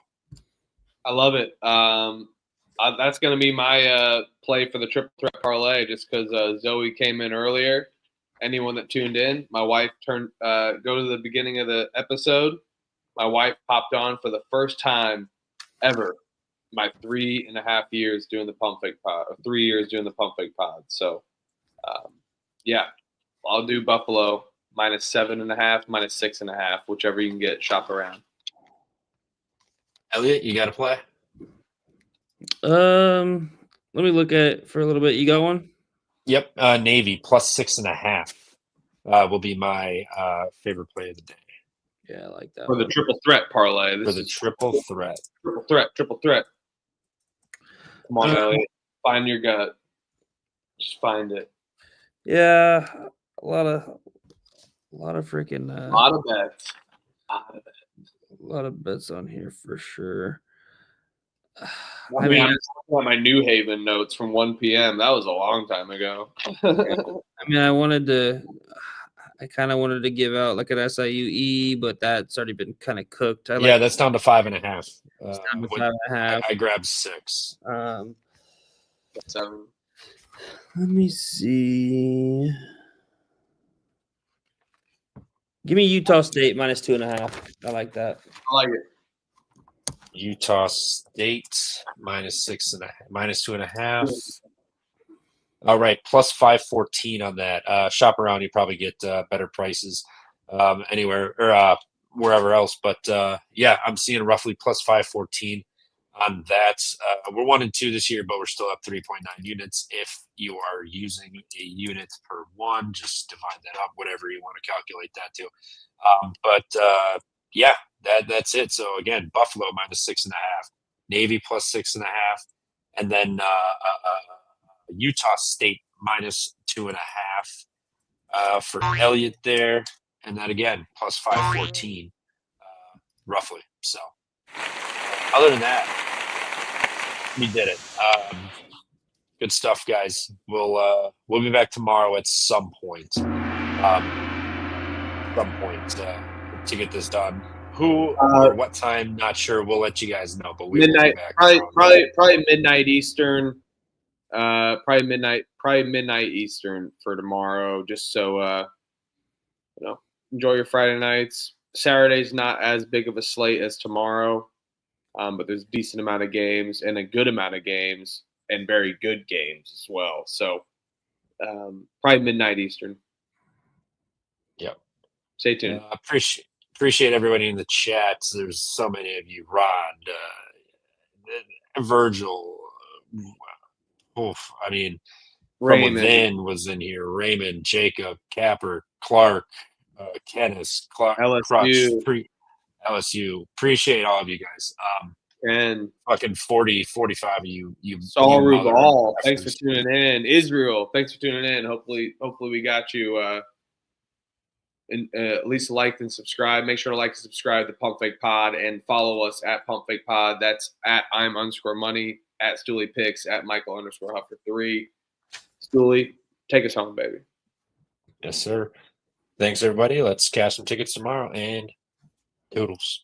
I love it. That's going to be my play for the triple threat parlay, just because Zoe came in earlier. Anyone that tuned in, my wife go to the beginning of the episode. My wife popped on for the first time ever my 3.5 years doing the Pump Fake Pod, or 3 years doing the Pump Fake Pod. So, yeah, I'll do Buffalo -7.5, -6.5, whichever you can get. Shop around. Elliot, you got to play. Let me look at it for a little bit. You got one? Yep, Navy +6.5 will be my favorite play of the day. Yeah, I like that. For the triple threat parlay. For the triple threat. Triple threat. Come on, Elliot. Find your gut. Just find it. Yeah, a lot of freaking A lot of bets. a lot of bets on here for sure. I mean, I'm looking at my New Haven notes from 1 p.m. That was a long time ago. I mean, I kind of wanted to give out like an SIUE, but that's already been kind of cooked. That's down to 5.5. It's down to 5.5. I grabbed 6. 7. Let me see. Give me Utah State -2.5. I like that. I like it. Utah State -6.5, -2.5. All right, +514 on that. Shop around, you probably get better prices anywhere or wherever else. But yeah, I'm seeing roughly +514 on that. We're 1-2 this year, but we're still up 3.9 units. If you are using a unit per one, just divide that up, whatever you want to calculate that to. But yeah, that's it. So again, Buffalo -6.5, Navy +6.5, and then Utah State -2.5 for Elliott there, and then again +514 roughly. So other than that, we did it. Good stuff, guys. We'll be back tomorrow at some point. To get this done. Who or what time? Not sure. We'll let you guys know. But we midnight, will be back probably midnight Eastern. Probably midnight Eastern for tomorrow. Just so enjoy your Friday nights. Saturday's not as big of a slate as tomorrow, but there's a decent amount of games and a good amount of games and very good games as well. So probably midnight Eastern. Yep. Stay tuned. Appreciate everybody in the chat. There's so many of you. Rod, Virgil. I mean, Raymond. From Within was in here. Raymond, Jacob, Capper, Clark, Kenneth, Clark, LSU. Crutch, LSU. Appreciate all of you guys. And fucking 40, 45 of you. Saul Rubal, thanks for tuning in. Israel, thanks for tuning in. Hopefully we got you at least liked and subscribed. Make sure to like and subscribe to Pump Fake Pod and follow us at Pump Fake Pod. That's at I'm_money, at Stooley Picks, at Michael_Huffer3. Stooley, take us home, baby. Yes, sir. Thanks, everybody. Let's cash some tickets tomorrow, and toodles.